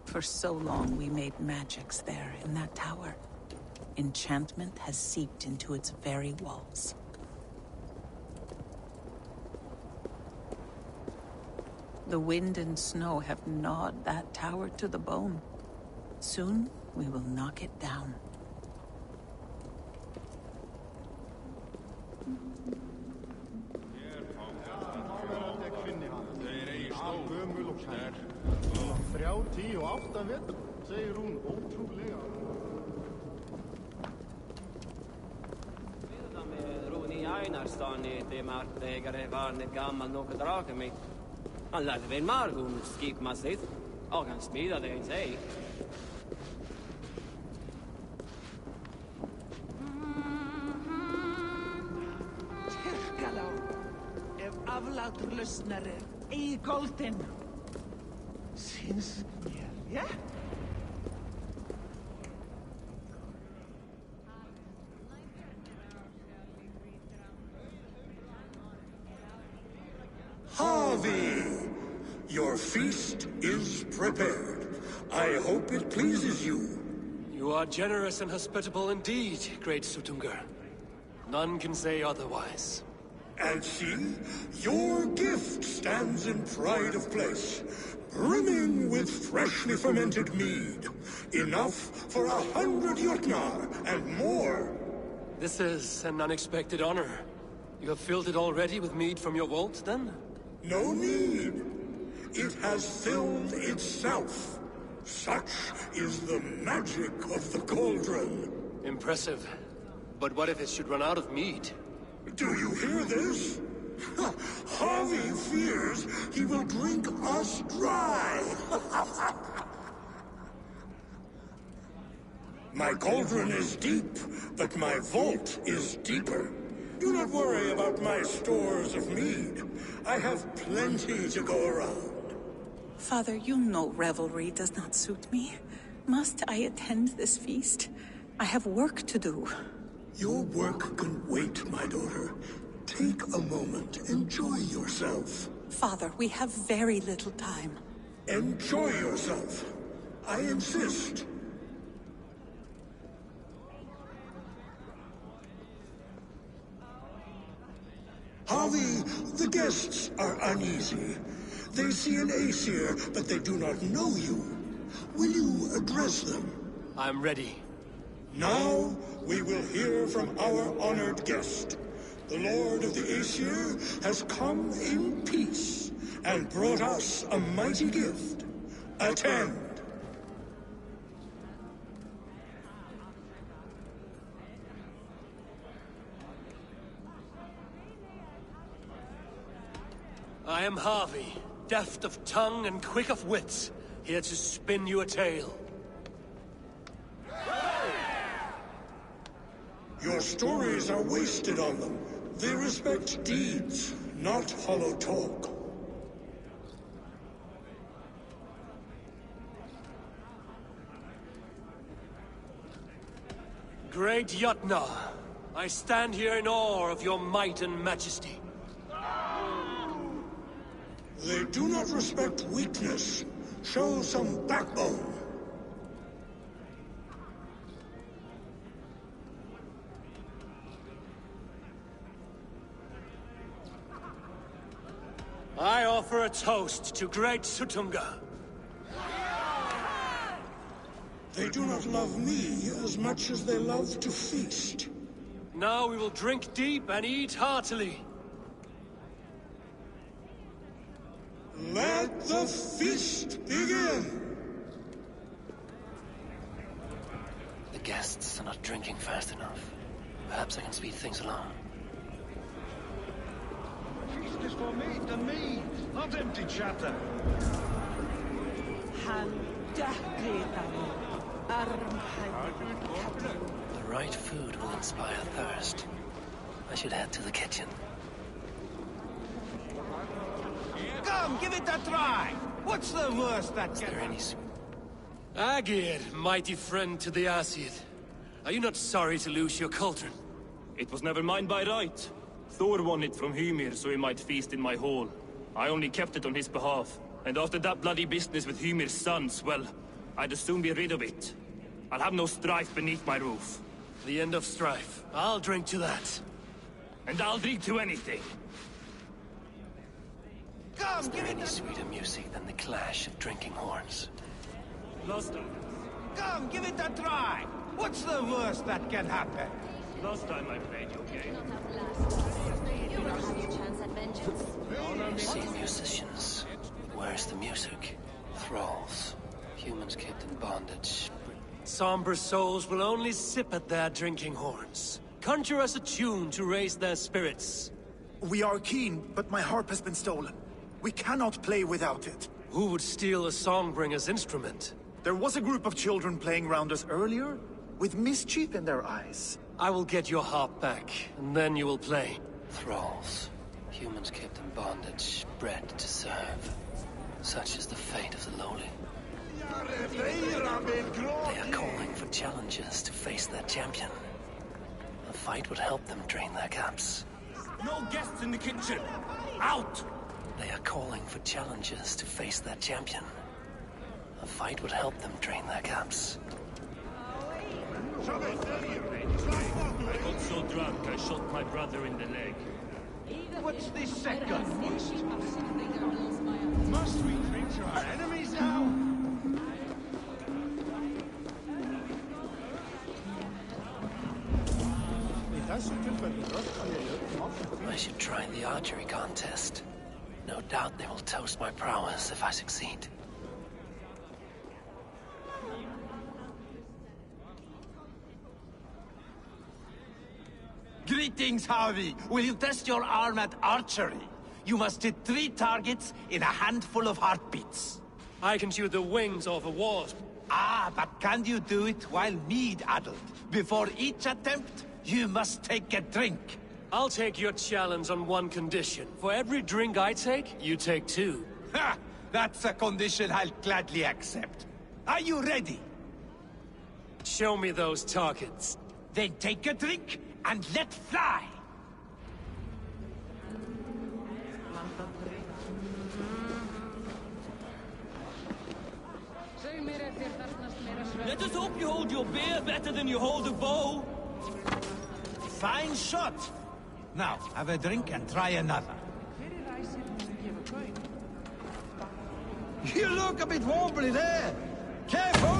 For so long we made magics there in that tower. Enchantment has seeped into its very walls. The wind and snow have gnawed that tower to the bone. Soon we will knock it down. Segir hún ótrúlega. Rúni Einarsdani, det martägare var ett gammal något drake mitt. Han lärde väl Margun skipmassigt, och han smidade en sig. Tyrkalá, ef aflátur lausnar eigi goldin. Syns mér, ja? Your feast is prepared. I hope it pleases you. You are generous and hospitable indeed, great Sutungur. None can say otherwise. And see, your gift stands in pride of place, brimming with freshly fermented mead. Enough for 100 Jotnar and more. This is an unexpected honor. You have filled it already with mead from your vault, then? No need. It has filled itself. Such is the magic of the cauldron. Impressive. But what if it should run out of mead? Do you hear this? Harvey fears he will drink us dry. My cauldron is deep, but my vault is deeper. Do not worry about my stores of mead. I have plenty to go around. Father, you know revelry does not suit me. Must I attend this feast? I have work to do. Your work can wait, my daughter. Take a moment. Enjoy yourself. Father, we have very little time. Enjoy yourself. I insist. Harvey, the guests are uneasy. They see an Aesir, but they do not know you. Will you address them? I'm ready. Now, we will hear from our honored guest. The Lord of the Aesir has come in peace and brought us a mighty gift. Attend. I am Harvey, deft of tongue and quick of wit, here to spin you a tale. Your stories are wasted on them. They respect deeds, not hollow talk. Great Jotnar, I stand here in awe of your might and majesty. They do not respect weakness. Show some backbone. I offer a toast to great Sutunga. They do not love me as much as they love to feast. Now we will drink deep and eat heartily. Let the feast begin! The guests are not drinking fast enough. Perhaps I can speed things along. Feast is for meat and mead, not empty chatter. The right food will inspire thirst. I should head to the kitchen. Come, give it a try! What's the worst that can happen? Agir, mighty friend to the Aesir. Are you not sorry to lose your cauldron? It was never mine by right. Thor won it from Hymir so he might feast in my hall. I only kept it on his behalf. And after that bloody business with Hymir's sons, well, I'd as soon be rid of it. I'll have no strife beneath my roof. The end of strife. I'll drink to that. And I'll drink to anything. Is there any sweeter music than the clash of drinking horns? Last time. Come, give it a try! What's the worst that can happen? Last time I played your game. You will have your chance at vengeance. I see musicians. Where's the music? Thralls. Humans kept in bondage. Somber souls will only sip at their drinking horns. Conjure us a tune to raise their spirits. We are keen, but my harp has been stolen. We cannot play without it. Who would steal a songbringer's instrument? There was a group of children playing around us earlier, with mischief in their eyes. I will get your harp back, and then you will play. Thralls. Humans kept in bondage, bred to serve. Such is the fate of the lowly. They are calling for challengers to face their champion. A fight would help them drain their cups. No guests in the kitchen! Out! They are calling for challengers to face their champion. A fight would help them drain their caps. I got so drunk I shot my brother in the leg. What's this second? Must we drink to our enemies now? I should try the archery contest. No doubt they will toast my prowess if I succeed. Greetings, Harvey. Will you test your arm at archery? You must hit 3 targets in a handful of heartbeats. I can shoot the wings off a wasp. Ah, but can you do it while mead-addled? Before each attempt, you must take a drink. I'll take your challenge on one condition. For every drink I take, you take 2. Ha! That's a condition I'll gladly accept. Are you ready? Show me those targets. Then take a drink and let fly! Let us hope you hold your beer better than you hold a bow. Fine shot! Now, have a drink and try another. You look a bit wobbly there! Careful!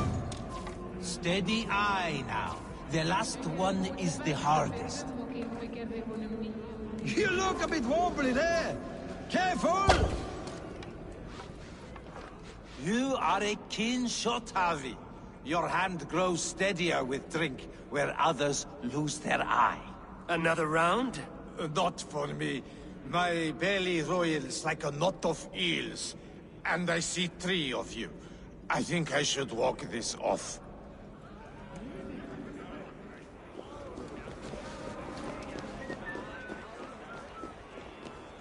Steady eye now. The last one is the hardest. You look a bit wobbly there! Careful! You are a keen shot, Harvey. Your hand grows steadier with drink, where others lose their eye. Another round? Not for me. My belly roils like a knot of eels. And I see 3 of you. I think I should walk this off.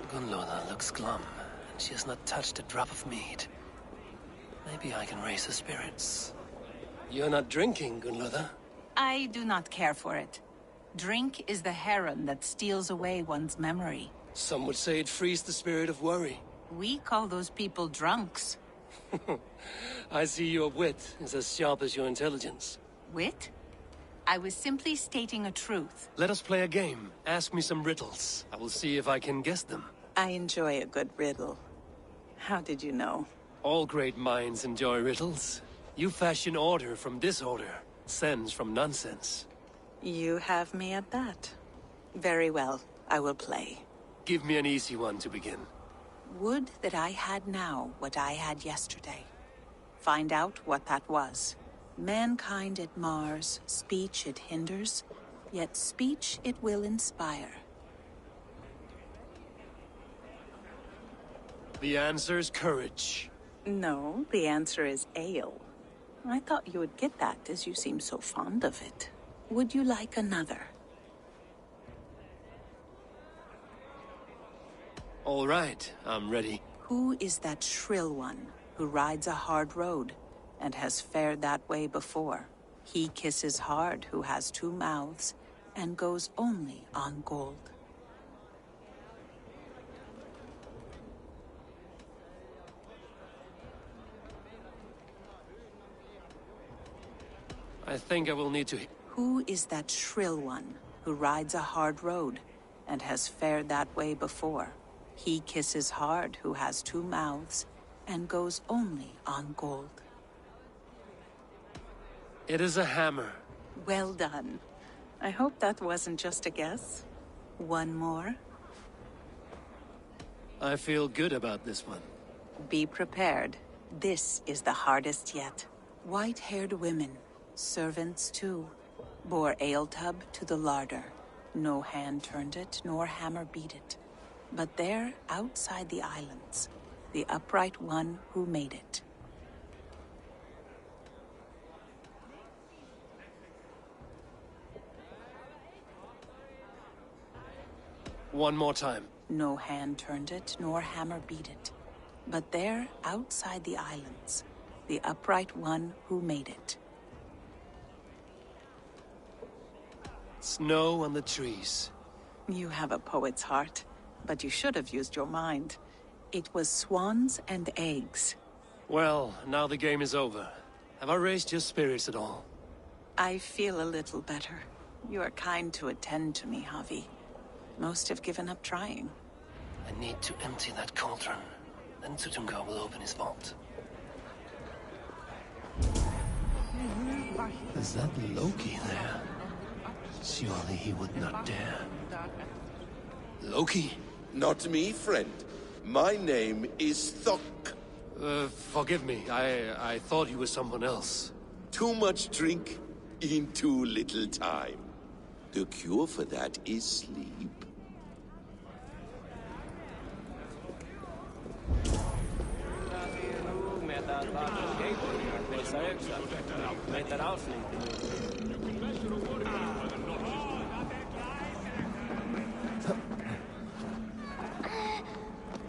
Gunloda looks glum, and she has not touched a drop of mead. Maybe I can raise her spirits. You're not drinking, Gunloda? I do not care for it. Drink is the heron that steals away one's memory. Some would say it frees the spirit of worry. We call those people drunks. I see your wit is as sharp as your intelligence. Wit? I was simply stating a truth. Let us play a game. Ask me some riddles. I will see if I can guess them. I enjoy a good riddle. How did you know? All great minds enjoy riddles. You fashion order from disorder, sense from nonsense. You have me at that. Very well, I will play. Give me an easy one to begin. Would that I had now what I had yesterday. Find out what that was. Mankind it mars, speech it hinders, yet speech it will inspire. The answer's courage. No, the answer is ale. I thought you would get that, as you seem so fond of it. Would you like another? All right, I'm ready. Who is that shrill one who rides a hard road and has fared that way before? He kisses hard who has 2 mouths and goes only on gold. I think I will need to... Who is that shrill one who rides a hard road and has fared that way before? He kisses hard who has 2 mouths and goes only on gold. It is a hammer. Well done. I hope that wasn't just a guess. One more. I feel good about this one. Be prepared. This is the hardest yet. White-haired women, servants too, bore ale tub to the larder. No hand turned it, nor hammer beat it. But there, outside the islands, the upright one who made it. One more time. No hand turned it, nor hammer beat it. But there, outside the islands, the upright one who made it. Snow on the trees. You have a poet's heart, but you should have used your mind. It was swans and eggs. Well, now the game is over. Have I raised your spirits at all? I feel a little better. You are kind to attend to me, Javi. Most have given up trying. I need to empty that cauldron. Then Sutungar will open his vault. Is that Loki there? Surely he would not dare. Loki? Not me, friend. My name is Thok. Forgive me. I thought you were someone else. Too much drink in too little time. The cure for that is sleep.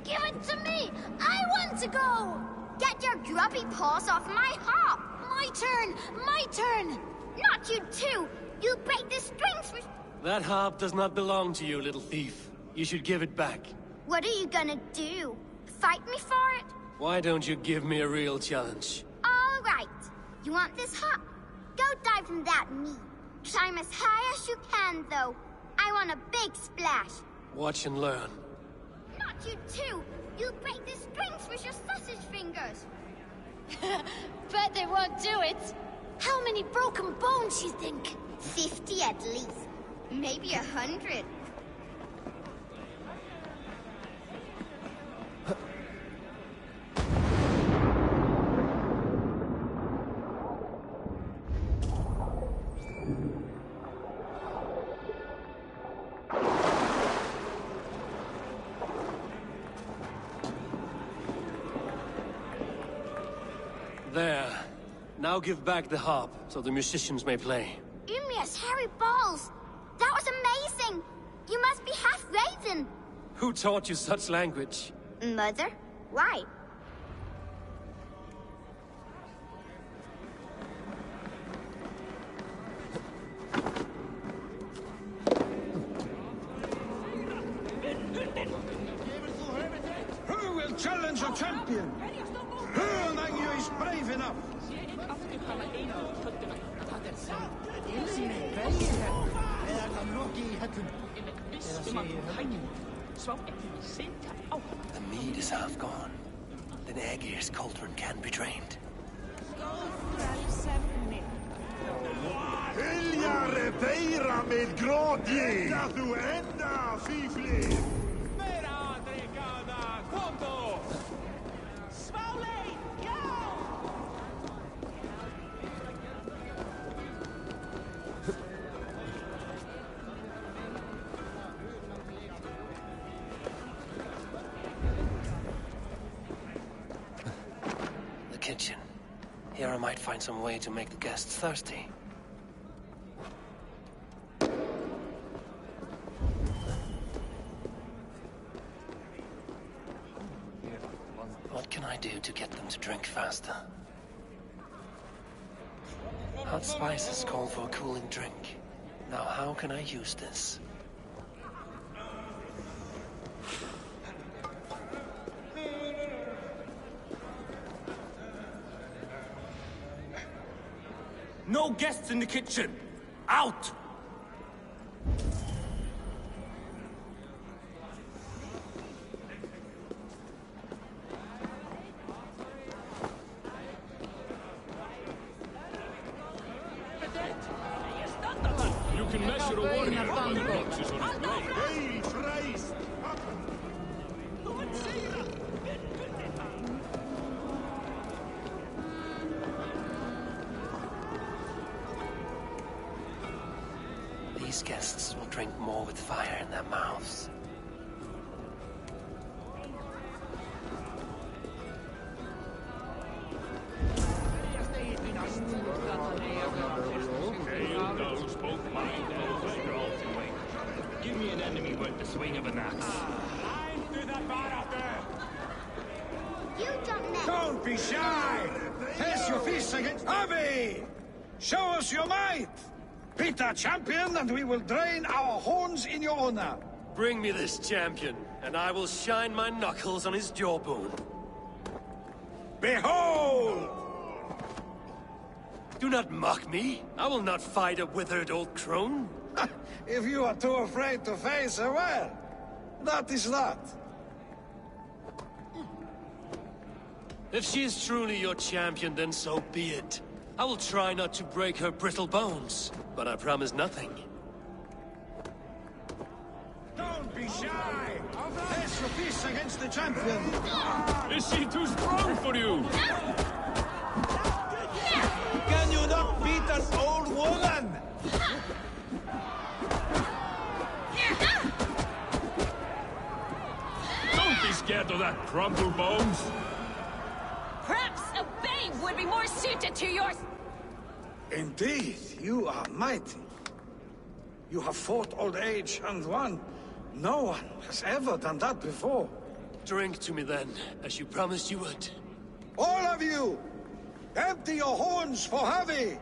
Give it to me! I want to go! Get your grubby paws off my hop! My turn! My turn! Not you too! You break the strings with... That harp does not belong to you, little thief. You should give it back. What are you gonna do? Fight me for it? Why don't you give me a real challenge? All right. You want this hop? Go dive in that mead. Climb as high as you can, though. I want a big splash. Watch and learn. Not you too! You break the strings with your sausage fingers! Bet they won't do it! How many broken bones, you think? 50 at least. Maybe 100. There. Now give back the harp, so the musicians may play. Ymir's hairy balls! That was amazing! You must be half raven! Who taught you such language? Mother? Why? Who will challenge a champion? Who among you is brave enough? The mead is half gone. Then Aegir's cauldron can be drained. Vilja repeira med grådje! Ända du ända, fifli! Kitchen. Here I might find some way to make the guests thirsty. What can I do to get them to drink faster? Hot spices call for a cooling drink. Now how can I use this? No guests in the kitchen! Out! You can measure a warrior by the notches on his blade. Hail Christ! These guests will drink more with fire in their mouths. Hail those both mine and ultimate. Give me an enemy worth the swing of an axe. You jump next! Don't be shy! Place your fists against Javi! Show us your might! Beat our champion and we will drain our horns in your honor! Bring me this champion. and I will shine my knuckles on his jawbone. Behold! Do not mock me. I will not fight a withered old crone. If you are too afraid to face her, well, that is that. If she is truly your champion, then so be it. I will try not to break her brittle bones, but I promise nothing. Don't be shy! Face your fist against the champion! Is she too strong for you? Can you not beat an old woman? Don't be scared of that crumple bones. Perhaps a babe would be more suited to your... Indeed, you are mighty. You have fought old age and won. No one has ever done that before. Drink to me then, as you promised you would. All of you! Empty your horns for Javi!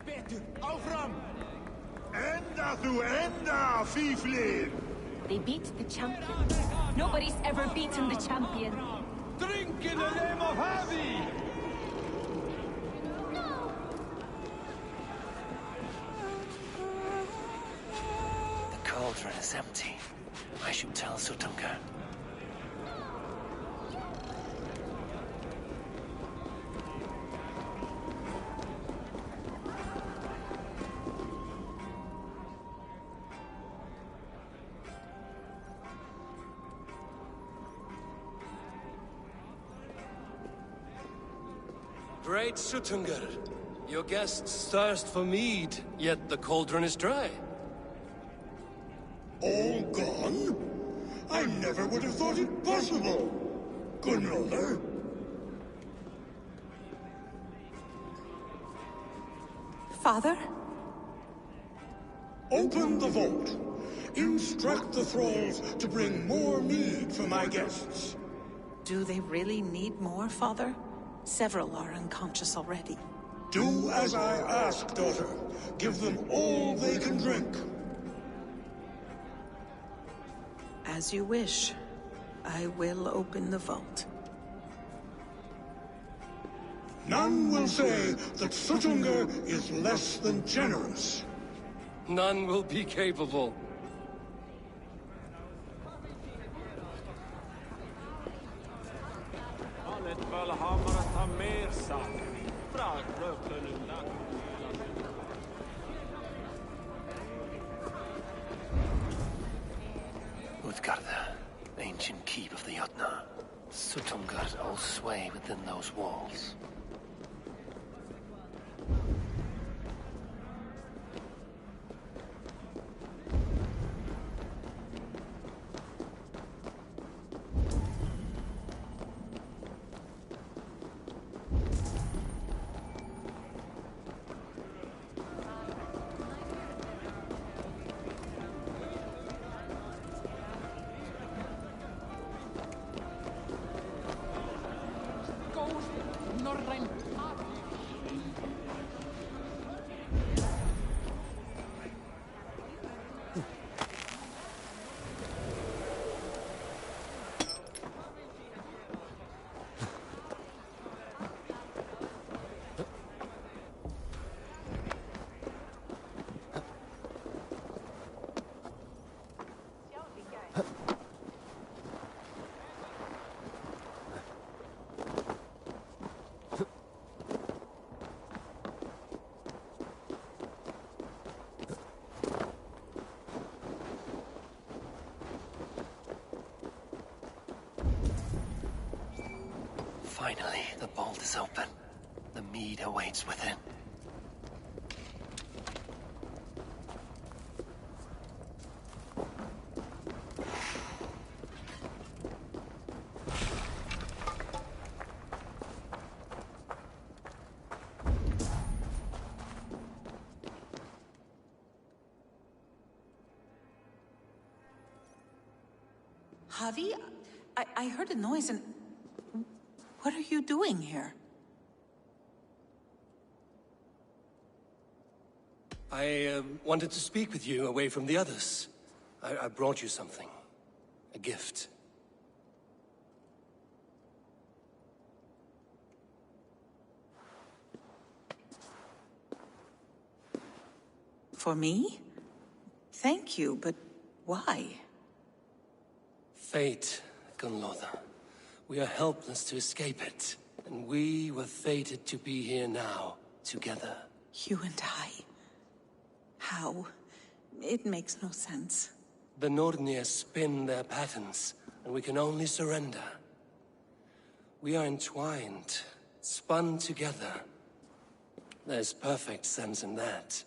Betur, áfram! Enda þú enda, fíflir! They beat the champion. Nobody's ever beaten the champion. Drink in the name of Javi! The cauldron is empty. I should tell Sutunga. Great Sutungar, your guests thirst for mead, yet the cauldron is dry. All gone? I never would have thought it possible. Gunrother? Father? Open the vault. Instruct the thralls to bring more mead for my guests. Do they really need more, Father? Several are unconscious already. Do as I ask, daughter. Give them all they can drink. As you wish. I will open the vault. None will say that Sutunga is less than generous. None will be capable. Utgarda, ancient keep of the Jotnar. Sutungar holds sway within those walls. Finally, the vault is open. The mead awaits within. Javi, I heard a noise and... What are you doing here? I wanted to speak with you away from the others. I brought you something. A gift. For me? Thank you, but why? Fate, Gunloda. We are helpless to escape it. And we were fated to be here now, together. You and I? How? It makes no sense. The Nordnir spin their patterns, and we can only surrender. We are entwined, spun together. There's perfect sense in that.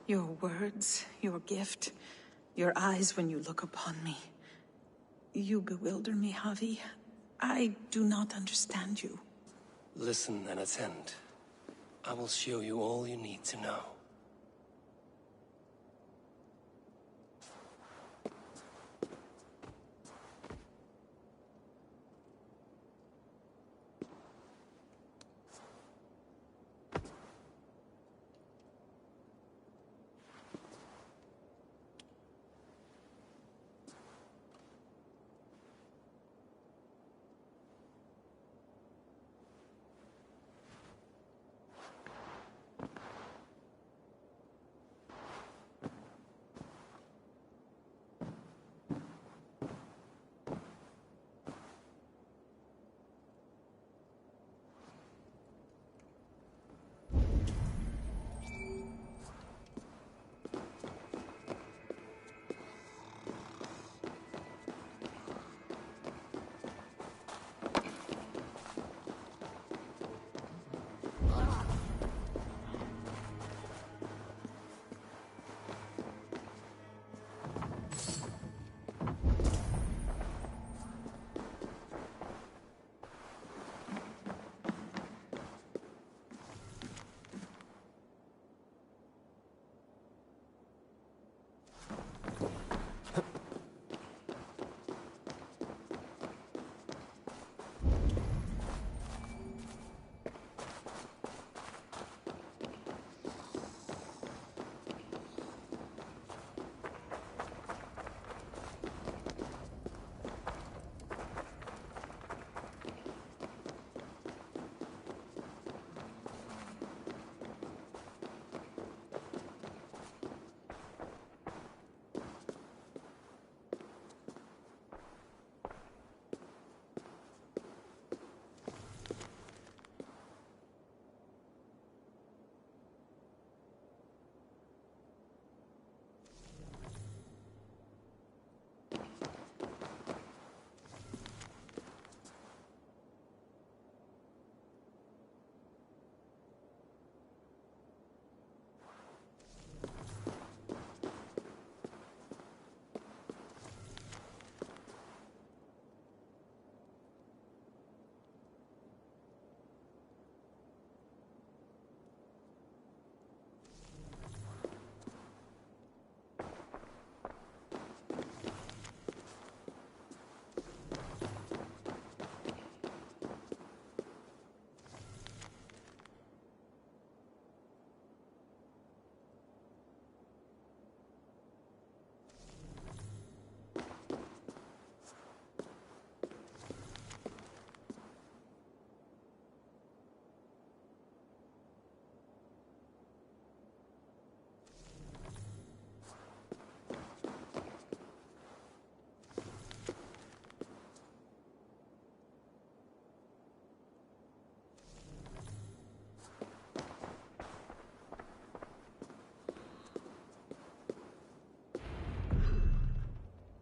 Your words, your gift, your eyes when you look upon me. You bewilder me, Javi. I do not understand you. Listen and attend. I will show you all you need to know.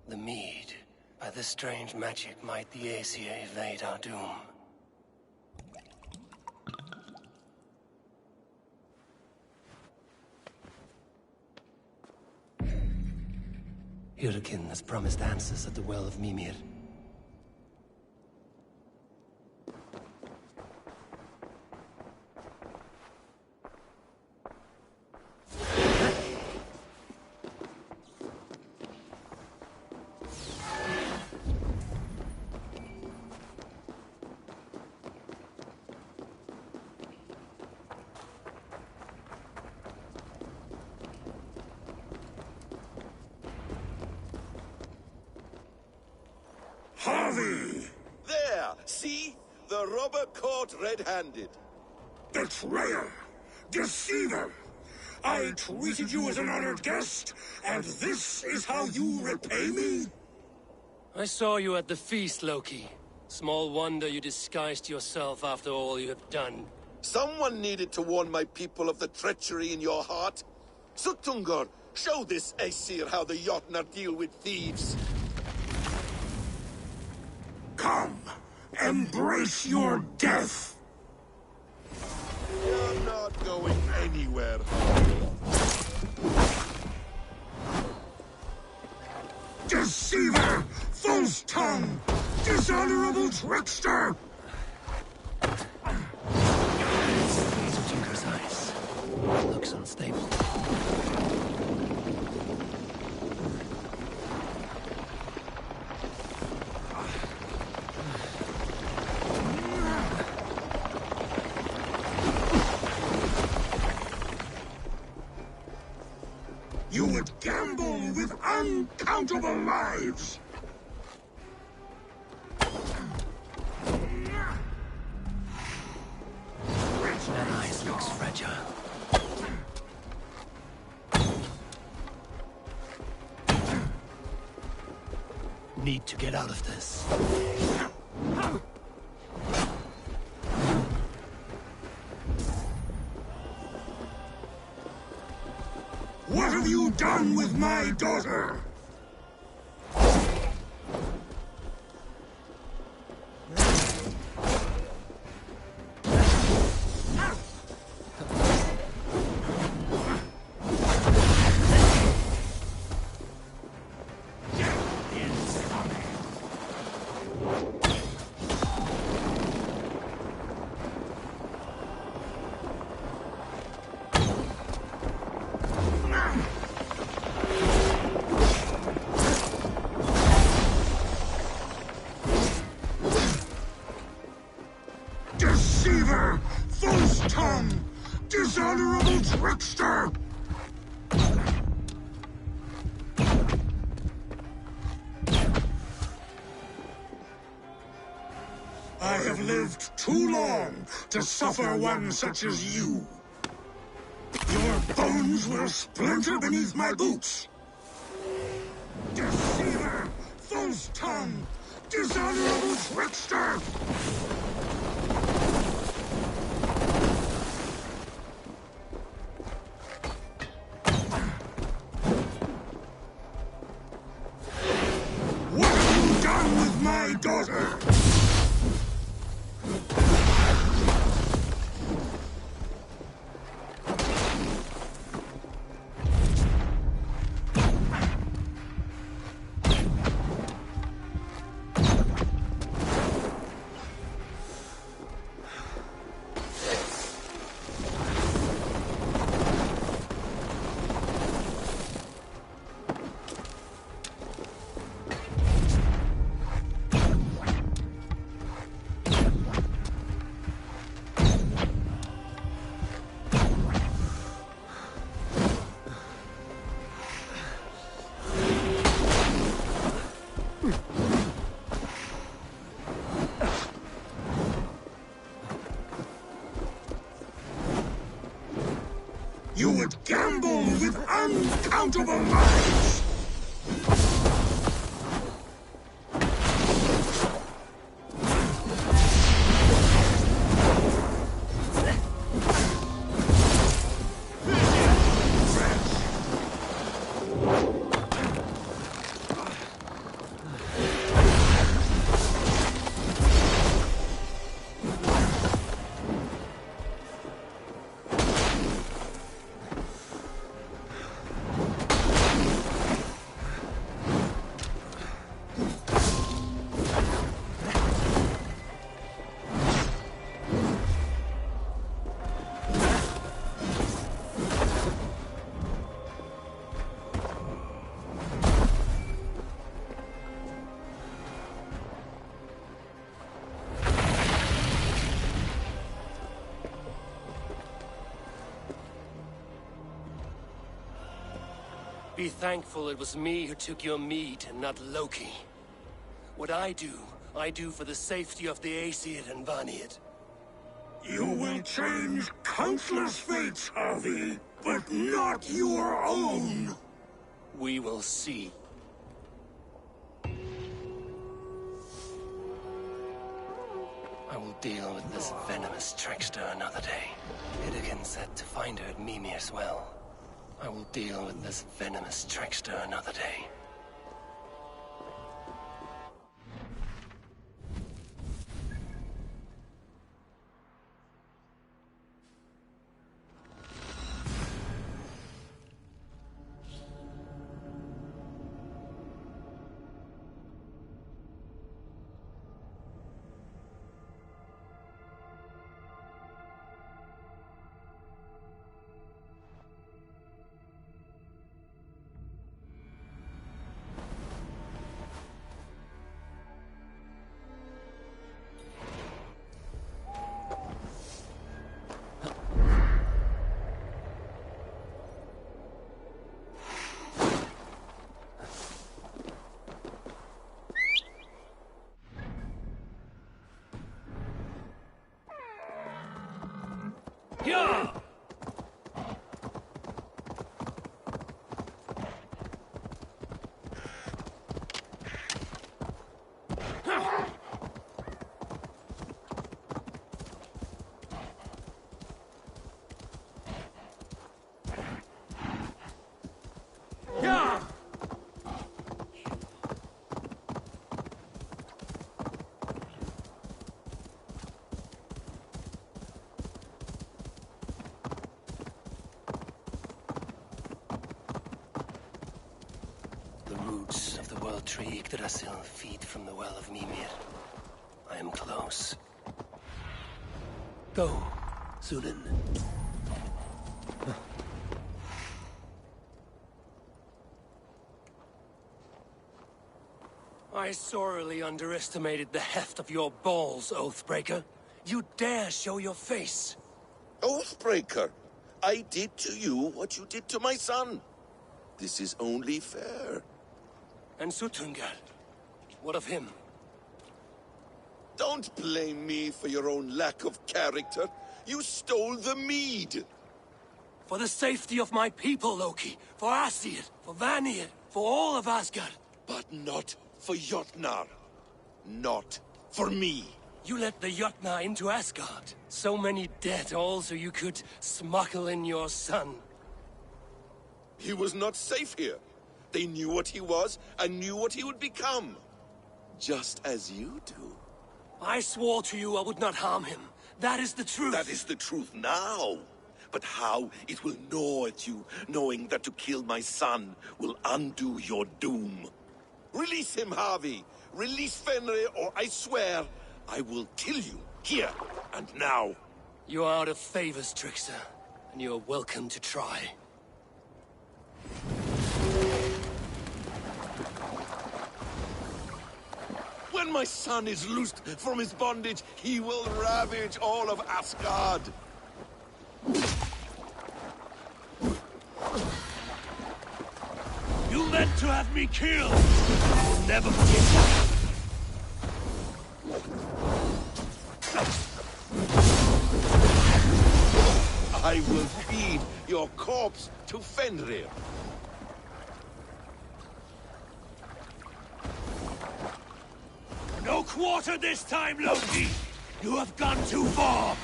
The mead. By this strange magic might the Aesir evade our doom. Hyrkin has promised answers at the Well of Mimir. Harvey! There! See? The robber caught red-handed. Betrayer! Deceiver! I treated you as an honored guest, and this is how you repay me? I saw you at the feast, Loki. Small wonder you disguised yourself after all you have done. Someone needed to warn my people of the treachery in your heart. Suttungr, show this Aesir how the Jotnar deal with thieves. Come, embrace your death! You're not going anywhere. Deceiver! False tongue! Dishonorable trickster! Suttungr's eyes. Looks unstable. You would gamble with uncountable lives! That eyes looks fragile. Need to get out of this. What have you done with my daughter? Deceiver! False tongue! Dishonorable trickster! I have lived too long to suffer one such as you. Your bones will splinter beneath my boots. Deceiver! False tongue! Dishonorable trickster! What have you done with my daughter? You would gamble with uncountable lives! Be thankful it was me who took your meat and not Loki. What I do for the safety of the Aesir and Vanir. You will change countless fates, Harvey, but not your own. We will see. I will deal with this venomous trickster another day. Hidekin said to find her at Mimir's well. I will deal with this venomous trickster another day. Yeah! Yeah! The roots of the world tree Yggdrasil feed from the well of Mimir. I am close. Go, Sunan. I sorely underestimated the heft of your balls, Oathbreaker. You dare show your face. Oathbreaker, I did to you what you did to my son. This is only fair. And Sutungar, what of him? Don't blame me for your own lack of character. You stole the mead. For the safety of my people, Loki. For Asir, for Vanir, for all of Asgard. But not for Jotnar. Not for me. You let the Jotnar into Asgard. So many dead, all so you could smuggle in your son. He was not safe here. They knew what he was and knew what he would become. Just as you do. I swore to you I would not harm him. That is the truth. That is the truth now. But how it will gnaw at you, knowing that to kill my son will undo your doom. Release him, Harvey. Release Fenrir, or I swear I will kill you, here and now. You are out of favors, trickster, and you are welcome to try. When my son is loosed from his bondage, he will ravage all of Asgard. You meant to have me killed! I'll never forget that! I will feed your corpse to Fenrir. No quarter this time, Loki! You have gone too far!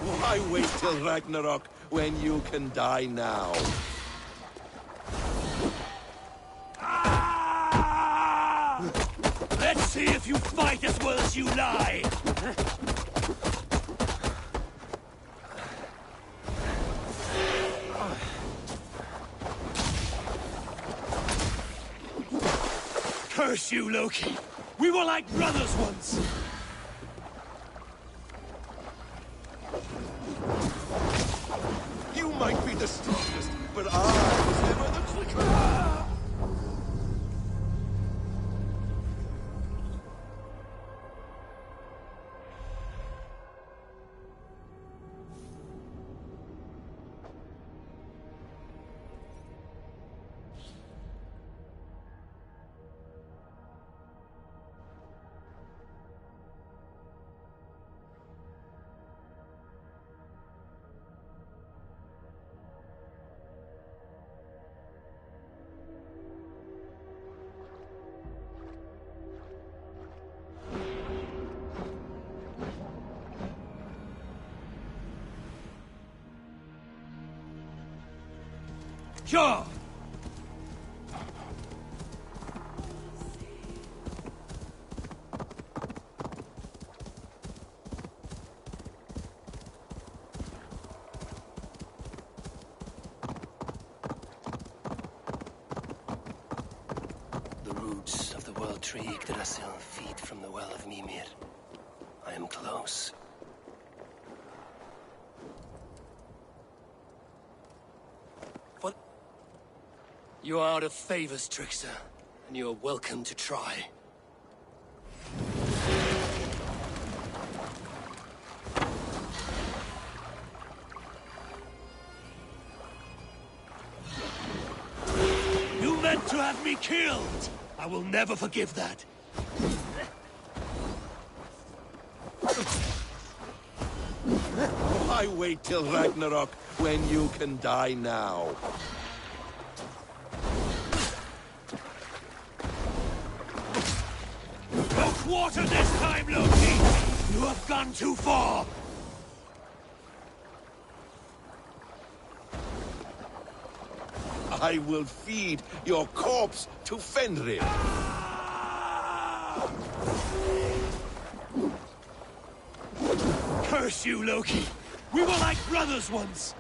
Why wait till Ragnarok when you can die now? Let's see if you fight as well as you lie! Curse you, Loki! We were like brothers once! You might be the strongest, but I was never the quicker! Sure! The roots of the world tree Yggdrasil feed from the well of Mimir. I am close. What? You are out of favors, trickster, and you are welcome to try. You meant to have me killed! I will never forgive that. Why wait till Ragnarok when you can die now? No quarter this time, Loki! You have gone too far! I will feed your corpse to Fenrir. Curse you, Loki! We were like brothers once!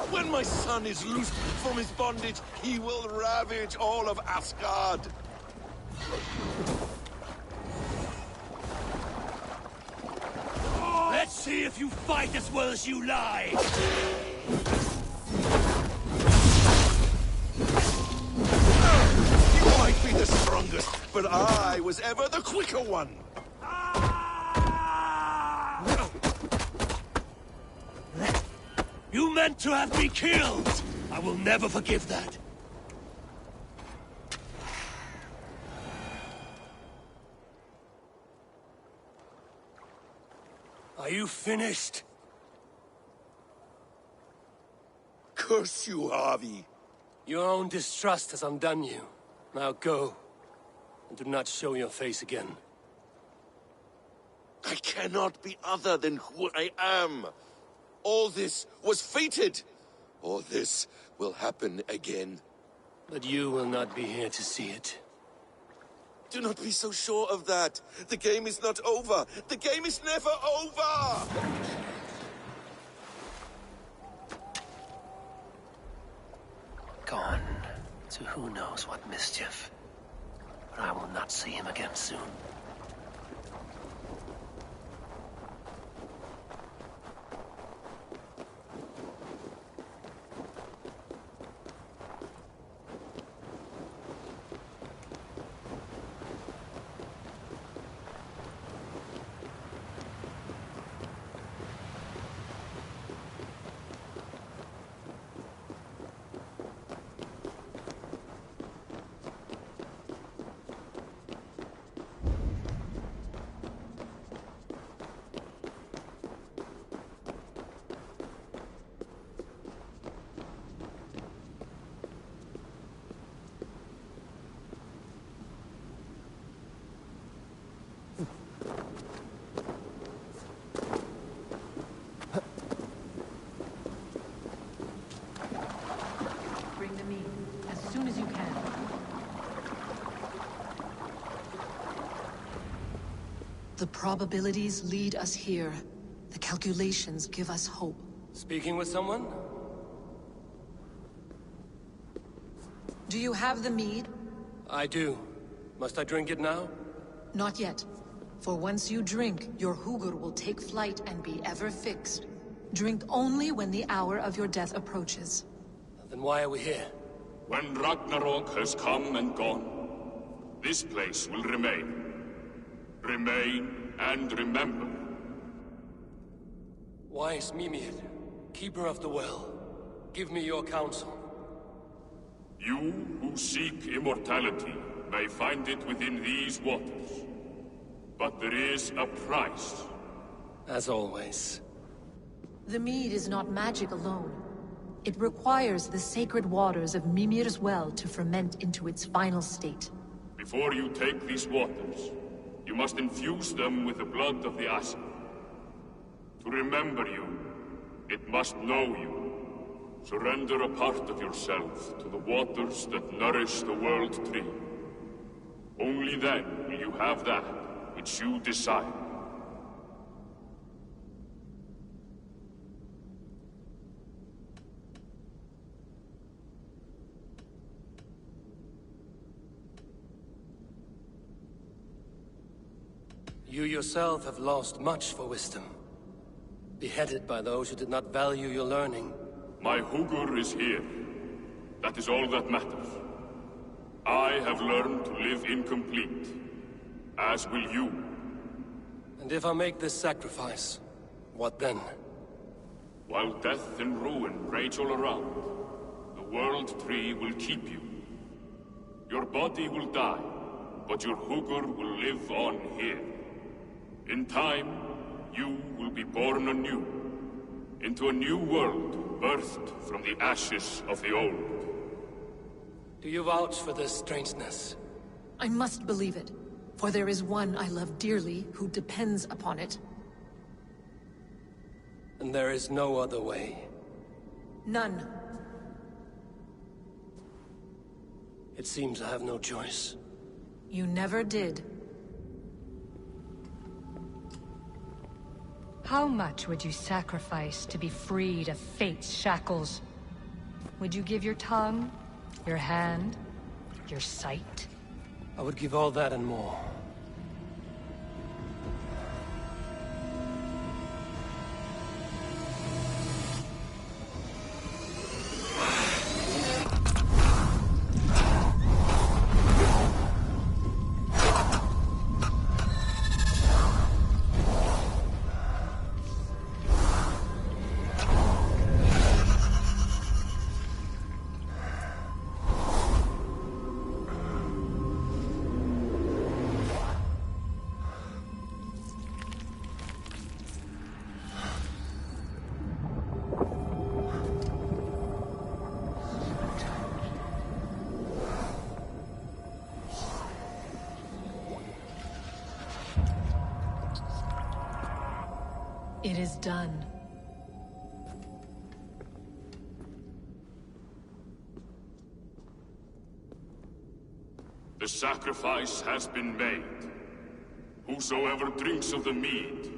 When my son is loosed from his bondage, he will ravage all of Asgard. Let's see if you fight as well as you lie! You might be the strongest, but I was ever the quicker one. You meant to have me killed! I will never forgive that. Are you finished? Curse you, Harvey. Your own distrust has undone you. Now go, and do not show your face again. I cannot be other than who I am. All this was fated. All this will happen again. But you will not be here to see it. Do not be so sure of that. The game is not over. The game is never over! Gone to who knows what mischief. But I will not see him again soon. Bring the meat as soon as you can. The probabilities lead us here. The calculations give us hope. Speaking with someone? Do you have the mead? I do. Must I drink it now? Not yet. For once you drink, your Hugur will take flight and be ever fixed. Drink only when the hour of your death approaches. Then why are we here? When Ragnarok has come and gone, this place will remain. Remain and remember. Wise Mimir, keeper of the well, give me your counsel. You who seek immortality may find it within these waters. But there is a price. As always. The mead is not magic alone. It requires the sacred waters of Mimir's well to ferment into its final state. Before you take these waters, you must infuse them with the blood of the Asa. To remember you, it must know you. Surrender a part of yourself to the waters that nourish the World Tree. Only then will you have that which you desire. You yourself have lost much for wisdom. Beheaded by those who did not value your learning. My Hugur is here. That is all that matters. I have learned to live incomplete, as will you. And if I make this sacrifice, what then? While death and ruin rage all around, the World Tree will keep you. Your body will die, but your Hugur will live on here. In time, you will be born anew, into a new world birthed from the ashes of the old. Do you vouch for this strangeness? I must believe it, for there is one I love dearly who depends upon it. And there is no other way. None. It seems I have no choice. You never did. How much would you sacrifice to be freed of fate's shackles? Would you give your tongue, your hand, your sight? I would give all that and more. It is done. The sacrifice has been made. Whosoever drinks of the mead,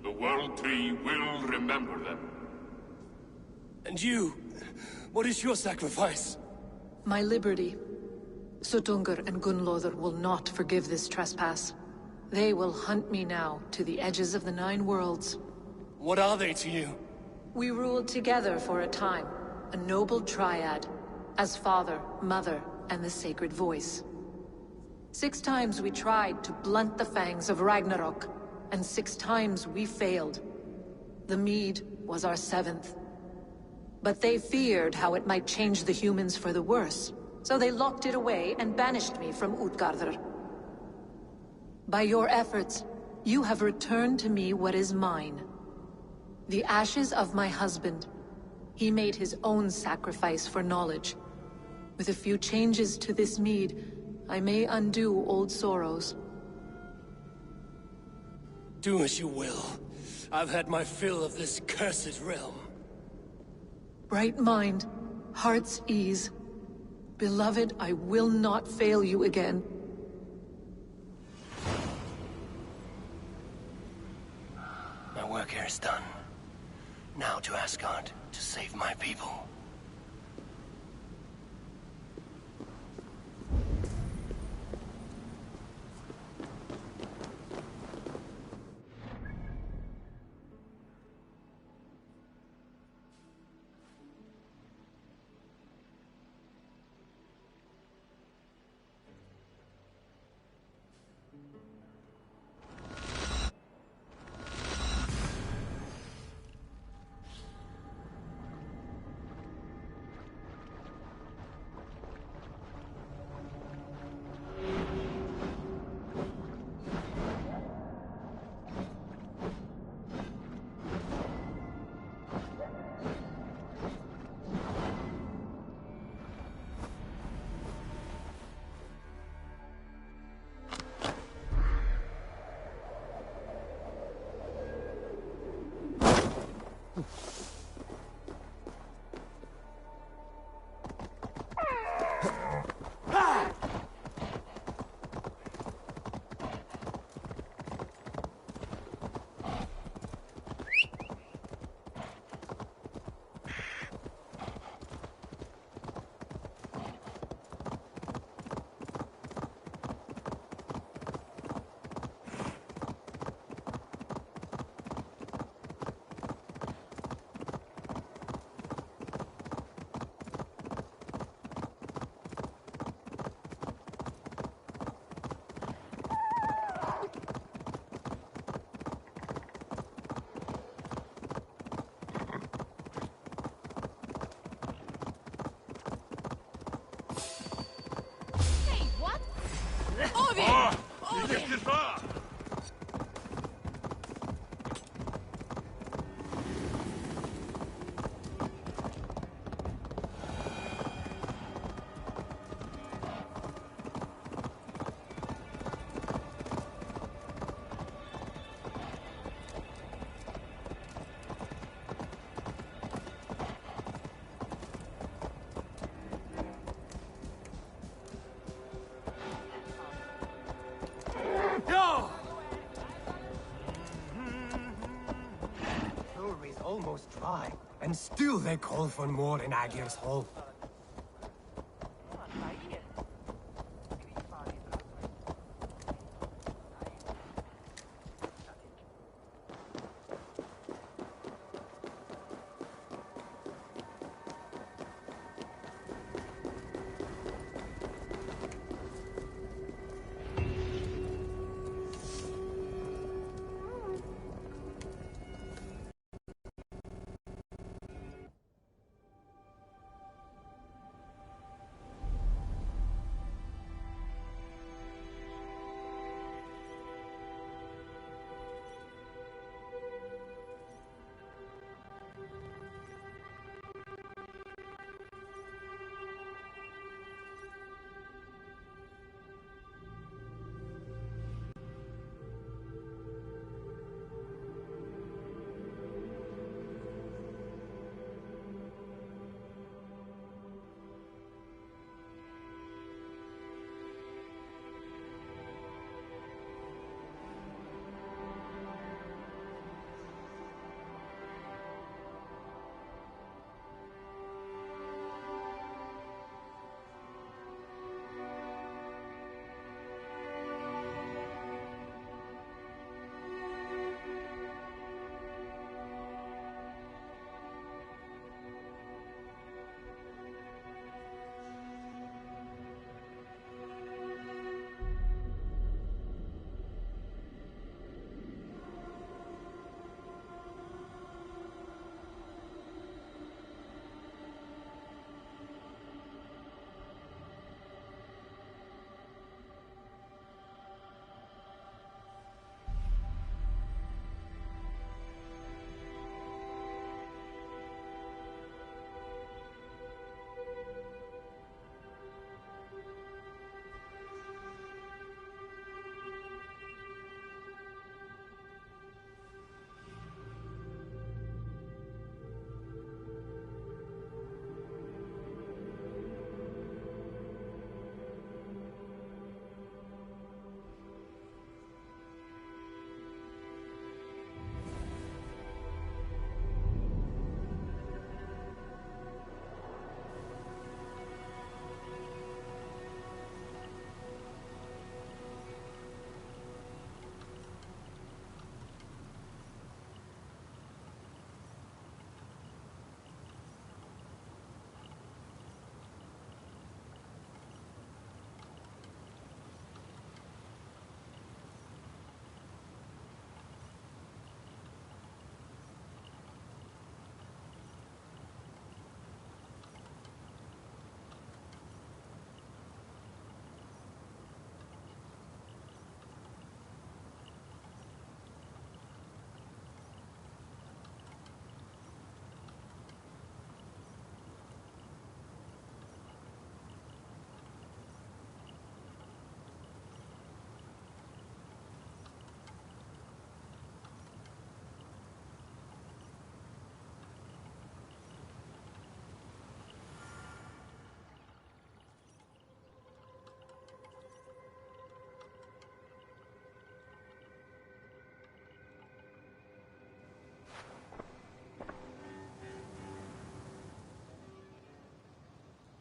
the World Tree will remember them. And you? What is your sacrifice? My liberty. Suttungr and Gunnlóðr will not forgive this trespass. They will hunt me now to the edges of the Nine Worlds. What are they to you? We ruled together for a time, a noble triad, as father, mother, and the sacred voice. 6 times we tried to blunt the fangs of Ragnarok, and 6 times we failed. The mead was our 7th. But they feared how it might change the humans for the worse, so they locked it away and banished me from Utgardr. By your efforts, you have returned to me what is mine. The ashes of my husband. He made his own sacrifice for knowledge. With a few changes to this mead, I may undo old sorrows. Do as you will. I've had my fill of this cursed realm. Bright mind, heart's ease. Beloved, I will not fail you again. My work here is done. Now to Asgard, to save my people. Yo! Brewery's almost dry, and still they call for more in Agir's Hall.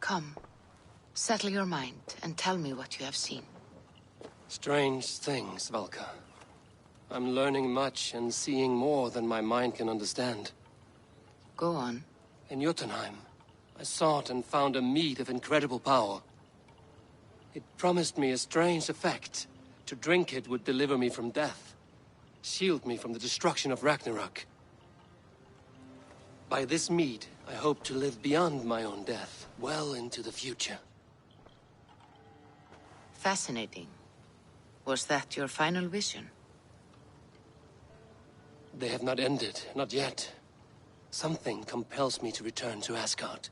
Come, settle your mind and tell me what you have seen. Strange things, Valka. I'm learning much and seeing more than my mind can understand. Go on. In Jotunheim, I sought and found a mead of incredible power. It promised me a strange effect. To drink it would deliver me from death, shield me from the destruction of Ragnarok. By this mead, I hope to live beyond my own death, well into the future. Fascinating. Was that your final vision? They have not ended, not yet. Something compels me to return to Asgard.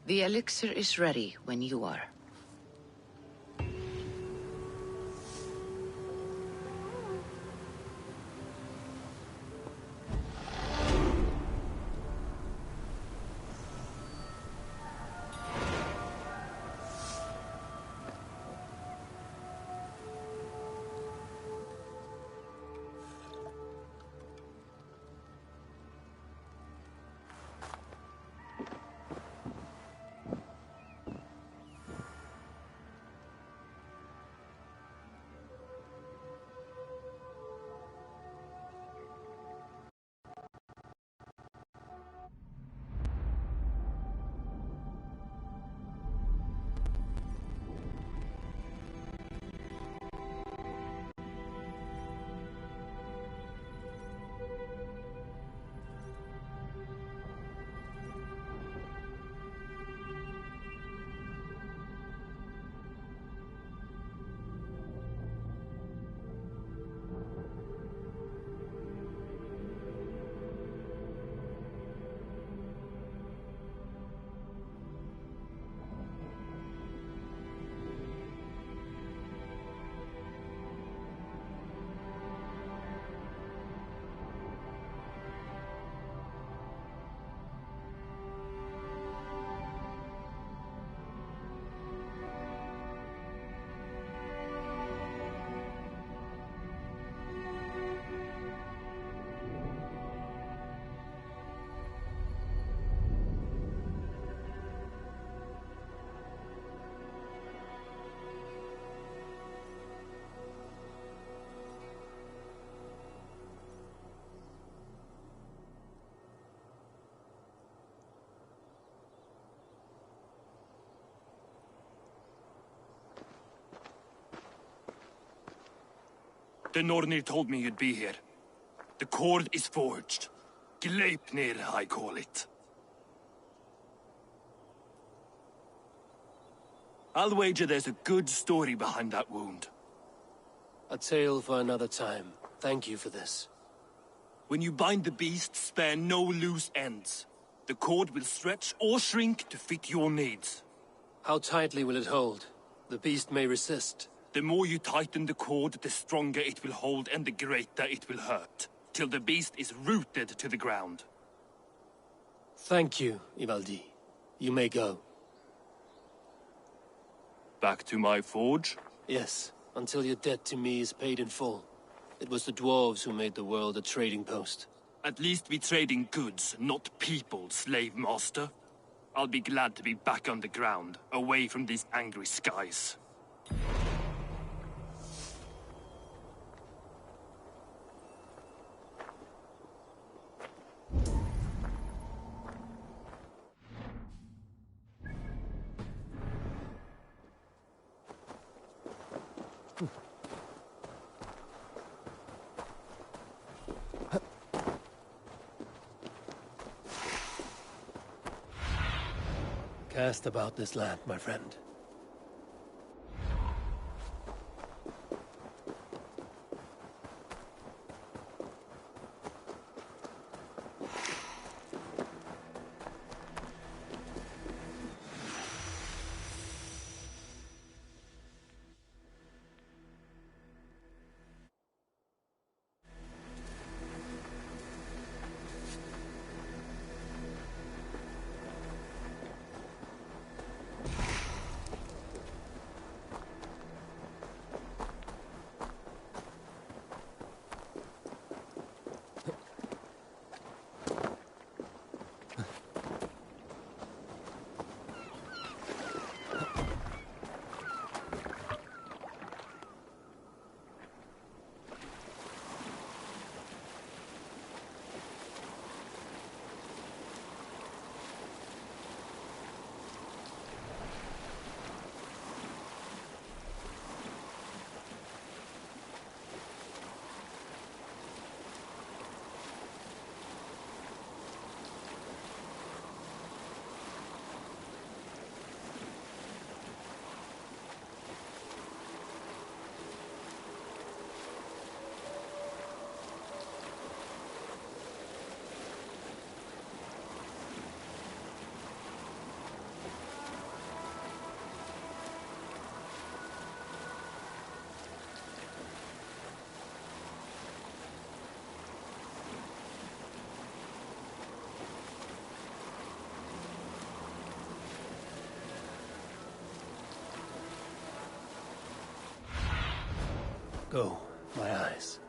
The elixir is ready when you are. The Nornir told me you'd be here. The cord is forged. Gleipnir, I call it. I'll wager there's a good story behind that wound. A tale for another time. Thank you for this. When you bind the beast, spare no loose ends. The cord will stretch or shrink to fit your needs. How tightly will it hold? The beast may resist. The more you tighten the cord, the stronger it will hold and the greater it will hurt. Till the beast is rooted to the ground. Thank you, Ivaldi. You may go. Back to my forge? Yes, until your debt to me is paid in full. It was the dwarves who made the world a trading post. At least we trade in goods, not people, slave master. I'll be glad to be back on the ground, away from these angry skies. Cast about this land, my friend. Go, my eyes.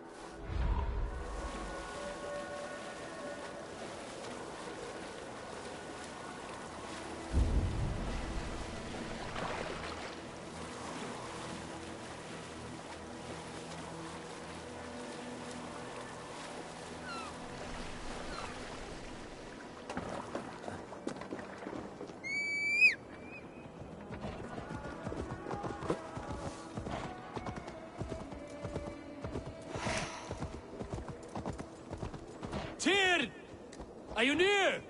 Tyr! Are you near?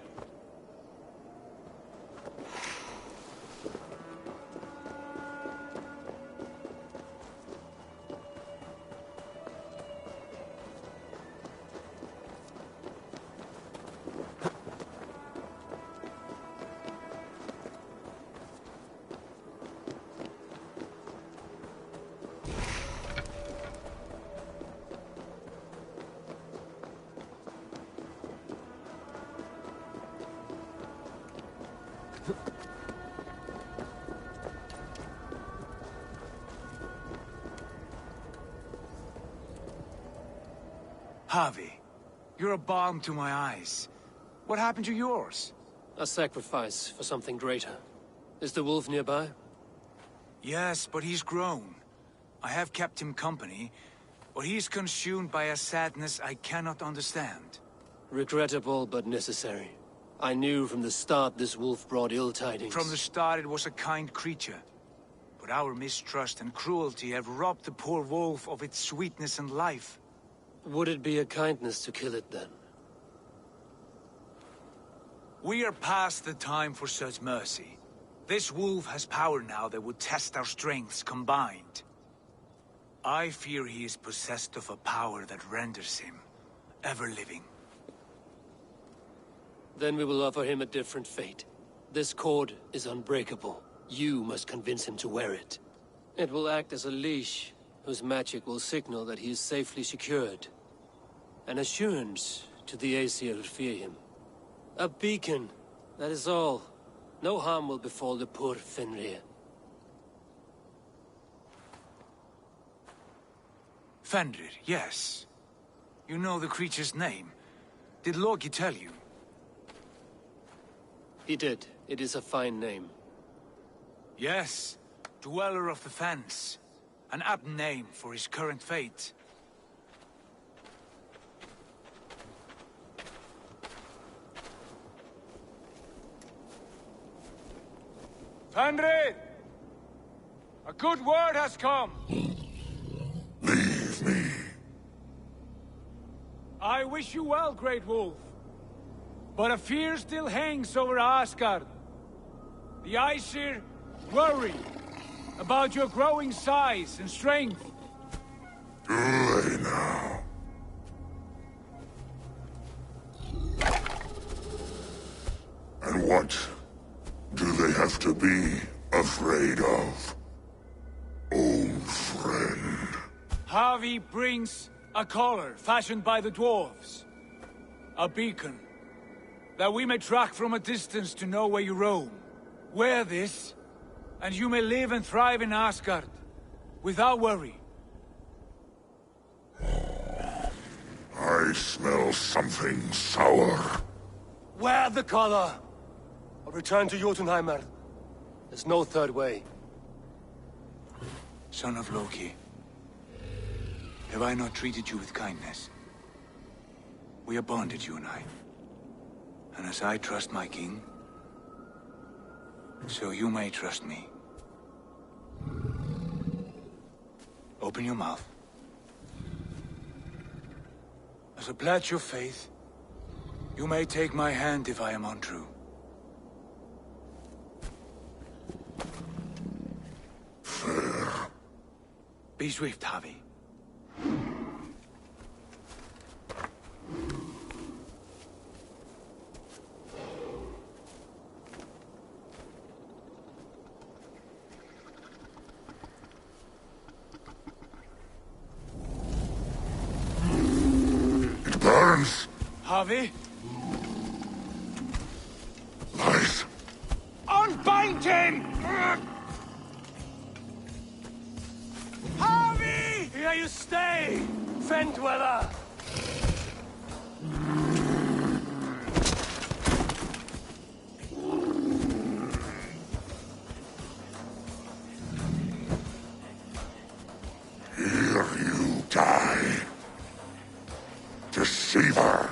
Harvey, you're a balm to my eyes. What happened to yours? A sacrifice for something greater. Is the wolf nearby? Yes, but he's grown. I have kept him company, but he's consumed by a sadness I cannot understand. Regrettable, but necessary. I knew from the start this wolf brought ill tidings. From the start it was a kind creature. But our mistrust and cruelty have robbed the poor wolf of its sweetness and life. Would it be a kindness to kill it, then? We are past the time for such mercy. This wolf has power now that would test our strengths combined. I fear he is possessed of a power that renders him ever-living. Then we will offer him a different fate. This cord is unbreakable. You must convince him to wear it. It will act as a leash, whose magic will signal that he is safely secured. An assurance to the Aesir who fear him. A beacon, that is all. No harm will befall the poor Fenrir. Fenrir, yes. You know the creature's name. Did Loki tell you? He did. It is a fine name. Yes. Dweller of the Fens. An apt name for his current fate. Fenrir! A good word has come! Leave me. I wish you well, Great Wolf. But a fear still hangs over Asgard. The Aesir worry about your growing size and strength. Do they now? And what do they have to be afraid of? Old friend. Harvey brings a collar fashioned by the dwarves. A beacon. That we may track from a distance to know where you roam. Wear this, and you may live and thrive in Asgard, without worry. I smell something sour. Wear the collar! Or return to Jotunheimer. There's no third way. Son of Loki, have I not treated you with kindness? We are bonded, you and I. And as I trust my king, so you may trust me. Open your mouth. As a pledge of faith, you may take my hand if I am untrue. Fair. Be swift, Harvey. It burns. Harvey? Lies. Unbind him! Harvey! you stay, Fen Dweller? Here you die. Deceiver.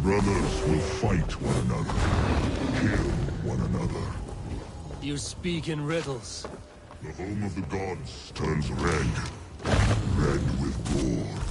Brothers will fight one another, kill one another. You speak in riddles. The home of the gods turns red. Red with gore.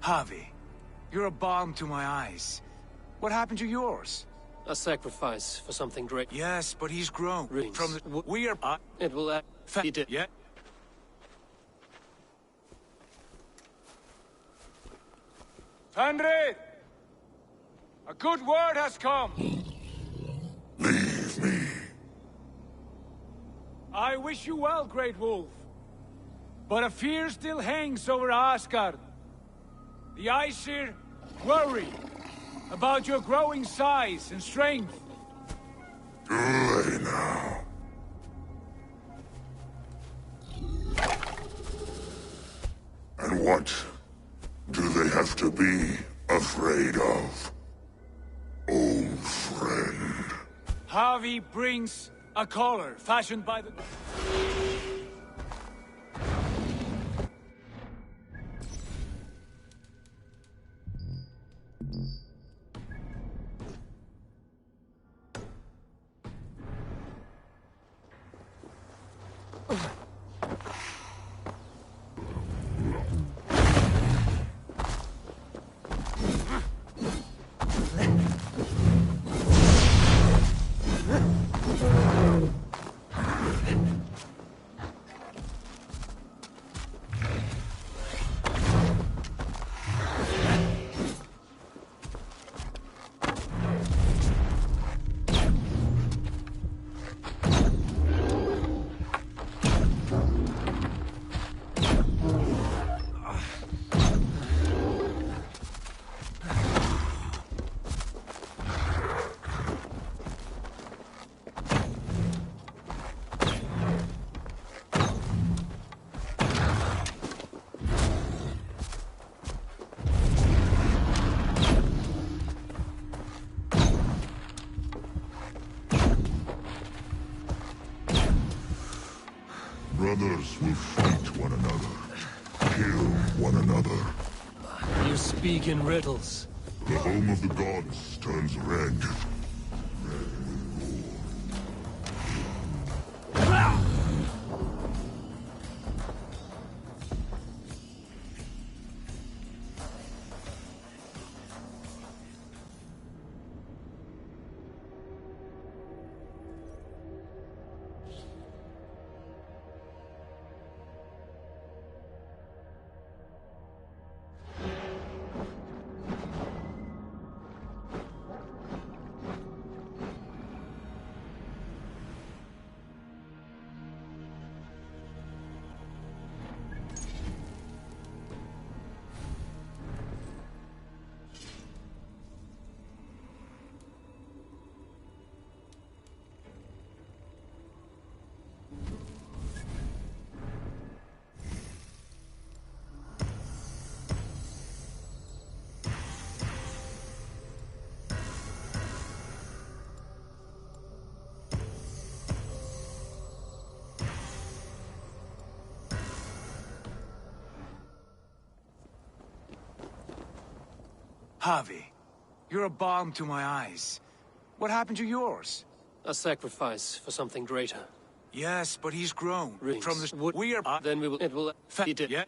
Javi, you're a balm to my eyes. What happened to yours? A sacrifice for something great. Yes, but he's grown. Rings. From the... We are... It will act... Yeah? Fenrir! A good word has come! Leave me. I wish you well, Great Wolf. But a fear still hangs over Asgard. The Aesir worry about your growing size and strength. Do they now? And what do they have to be afraid of? Old friend. Javi brings a collar fashioned by the... Brothers will fight one another, kill one another. You speak in riddles. The home of the gods turns red. Javi, you're a balm to my eyes. What happened to yours? A sacrifice for something greater. Yes, but he's grown. Rings. From the... Wood. We are... Then we will... It will... Eat it. Yeah?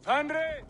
Andre!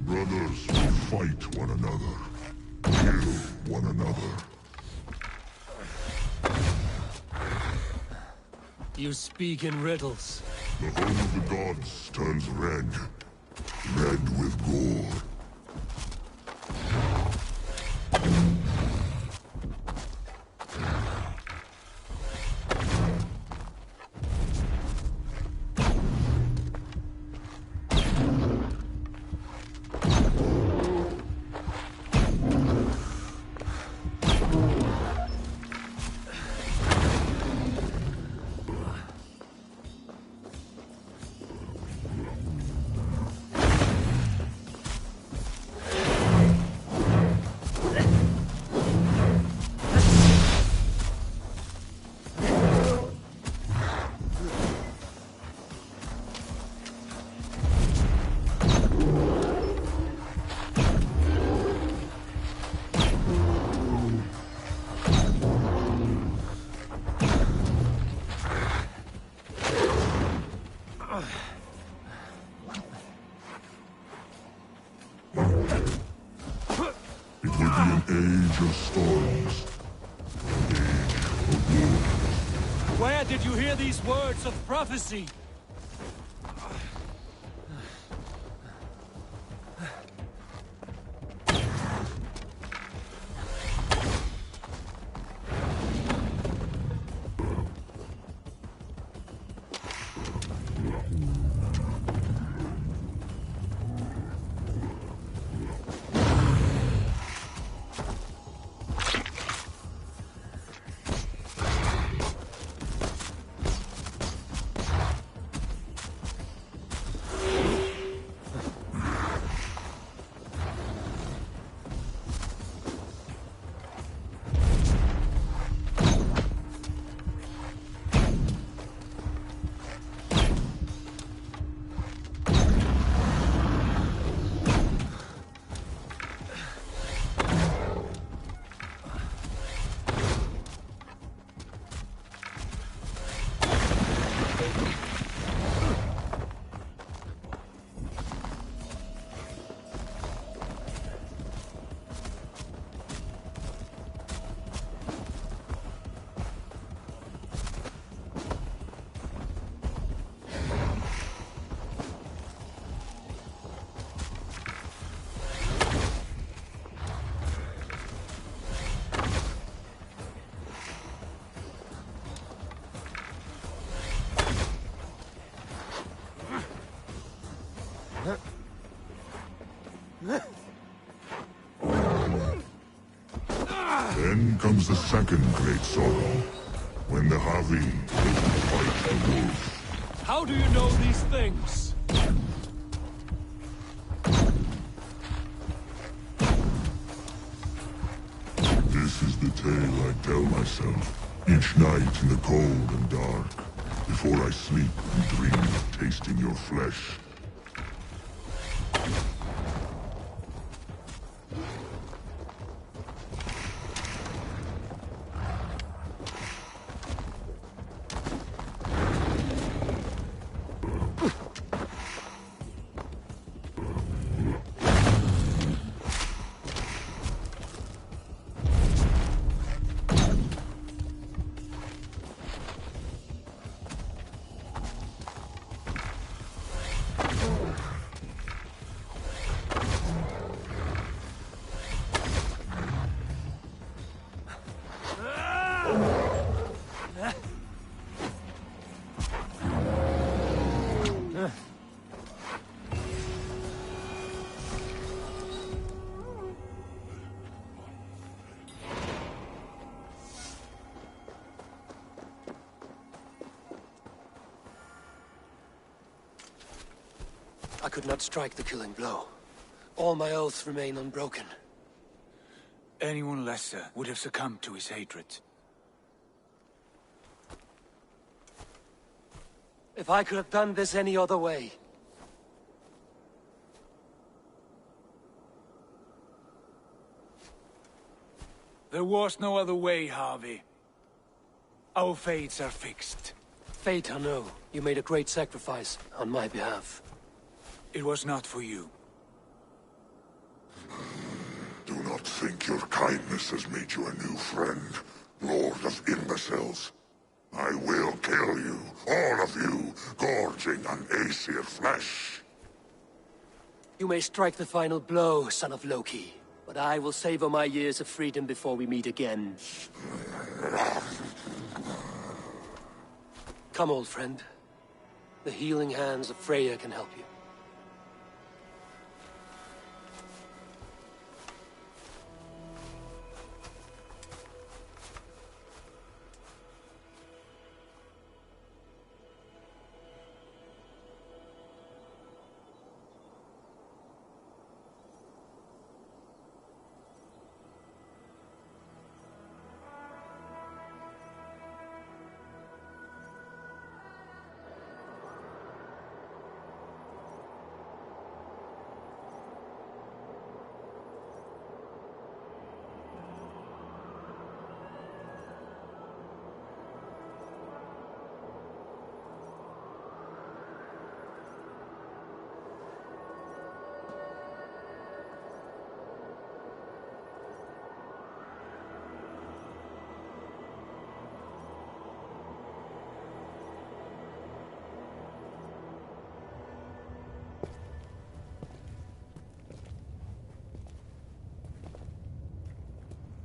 Brothers will fight one another, kill one another. You speak in riddles. The home of the gods turns red. Red with gore. Where did you hear these words of prophecy? comes the second great sorrow, when the Havi fight the wolf. How do you know these things? This is the tale I tell myself, each night in the cold and dark, before I sleep and dream of tasting your flesh. I could not strike the killing blow. All my oaths remain unbroken. Anyone lesser would have succumbed to his hatred. If I could have done this any other way. There was no other way, Harvey. Our fates are fixed. Fate or no, you made a great sacrifice on my behalf. It was not for you. Do not think your kindness has made you a new friend, Lord of Imbeciles. I will kill you, all of you, gorging on Aesir flesh. You may strike the final blow, son of Loki, but I will savor my years of freedom before we meet again. Come, old friend. The healing hands of Freya can help you.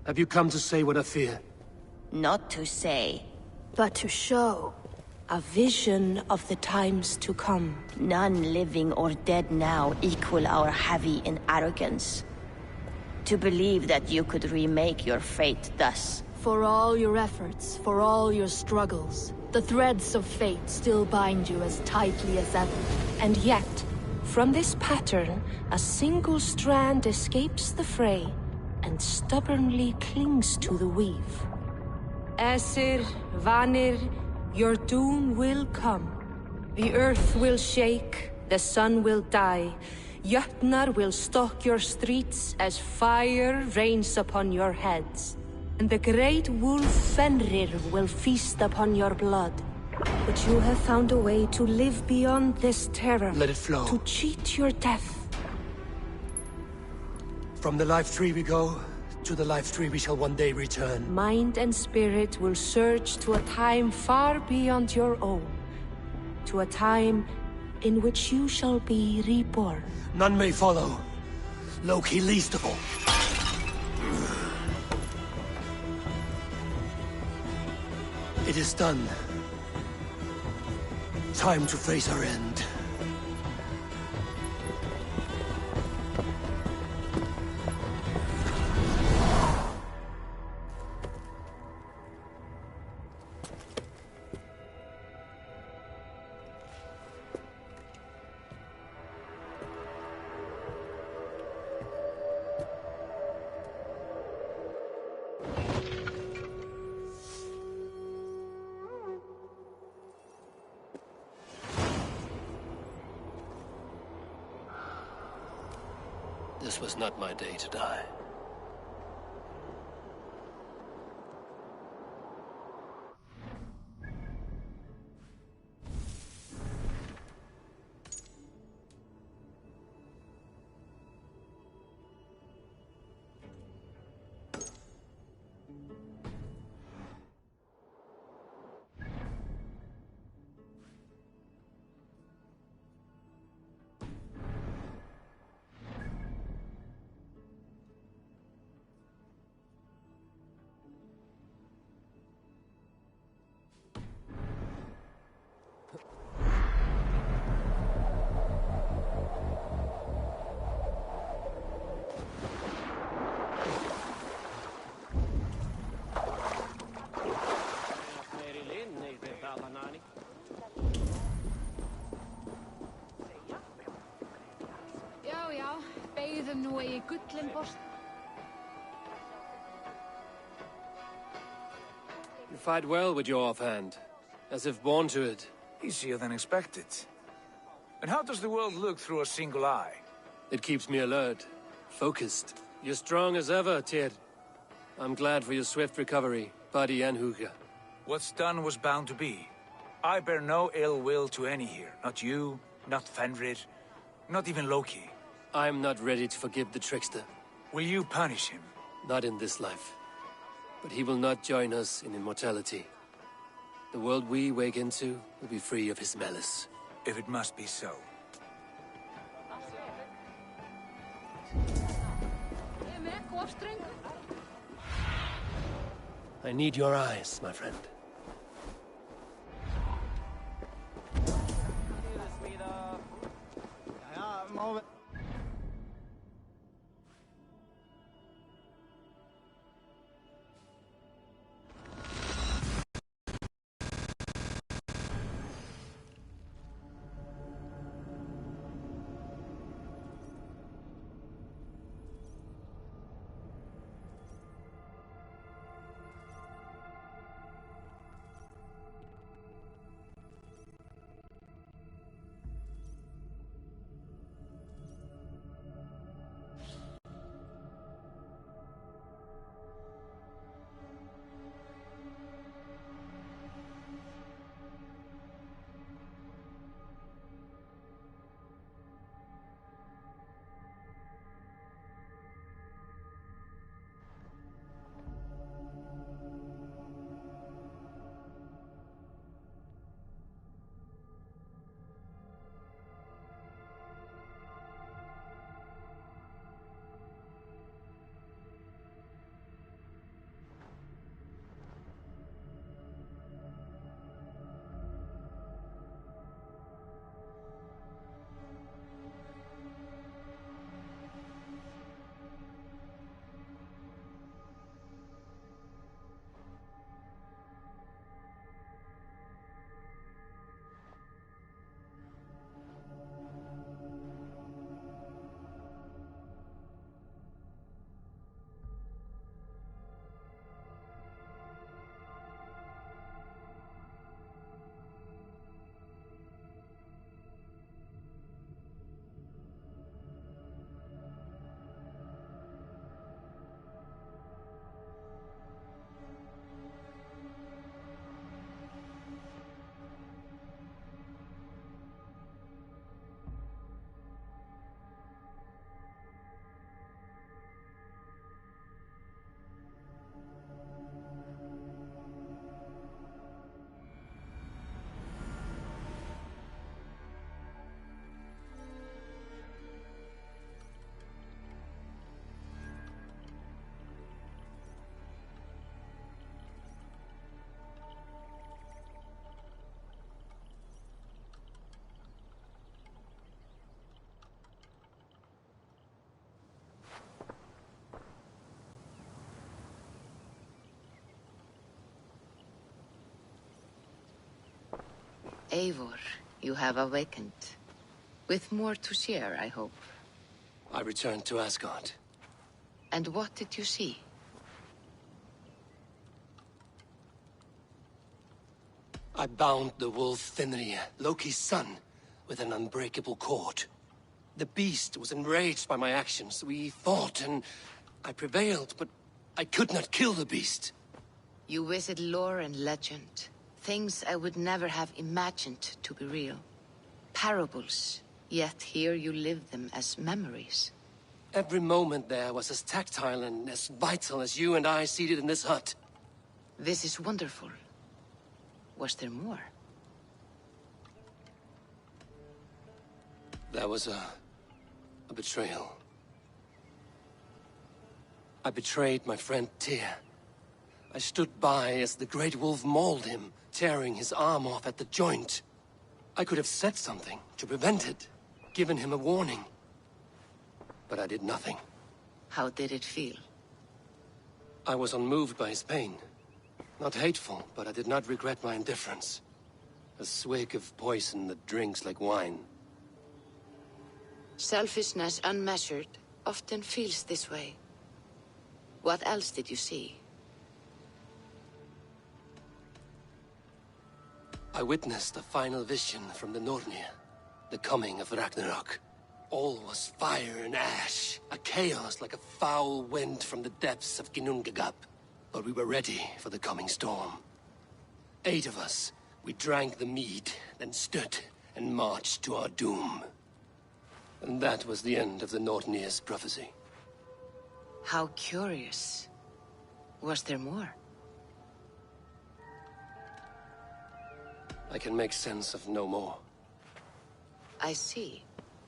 Have you come to say what I fear? Not to say, but to show. A vision of the times to come. None living or dead now equal our heavy in arrogance. To believe that you could remake your fate thus. For all your efforts, for all your struggles, the threads of fate still bind you as tightly as ever. And yet, from this pattern, a single strand escapes the fray and stubbornly clings to the weave. Aesir, Vanir, your doom will come. The earth will shake, the sun will die. Jötnar will stalk your streets as fire rains upon your heads. And the great wolf Fenrir will feast upon your blood. But you have found a way to live beyond this terror. Let it flow. To cheat your death. From the life tree we go, to the life tree we shall one day return. Mind and spirit will surge to a time far beyond your own. To a time in which you shall be reborn. None may follow. Loki least of all. It is done. Time to face our end. This was not my day to die. Já, já, beygðum nú eigi gullin borst. You fight well with your offhand, as if born to it. Easier than expected. And how does the world look through a single eye? It keeps me alert, focused. You're strong as ever, Tyr. I'm glad for your swift recovery, body and hooga. What's done was bound to be. I bear no ill will to any here. Not you, not Fenrir, not even Loki. I'm not ready to forgive the trickster. Will you punish him? Not in this life. But he will not join us in immortality. The world we wake into will be free of his malice. If it must be so. I need your eyes, my friend. Eivor, you have awakened. With more to share, I hope. I returned to Asgard. And what did you see? I bound the wolf Fenrir, Loki's son, with an unbreakable cord. The beast was enraged by my actions. We fought, and I prevailed, but I could not kill the beast. You visit lore and legend. Things I would never have imagined to be real. Parables, yet here you live them as memories. Every moment there was as tactile and as vital as you and I seated in this hut. This is wonderful. Was there more? There was a betrayal. I betrayed my friend Tyr. I stood by as the Great Wolf mauled him, tearing his arm off at the joint. I could have said something to prevent it, given him a warning. But I did nothing. How did it feel? I was unmoved by his pain. Not hateful, but I did not regret my indifference. A swig of poison that drinks like wine. Selfishness unmeasured often feels this way. What else did you see? I witnessed a final vision from the Nornir. The coming of Ragnarok. All was fire and ash. A chaos like a foul wind from the depths of Ginnungagap. But we were ready for the coming storm. 8 of us. We drank the mead, then stood and marched to our doom. And that was the end of the Nornir's prophecy. How curious. Was there more? I can make sense of no more. I see.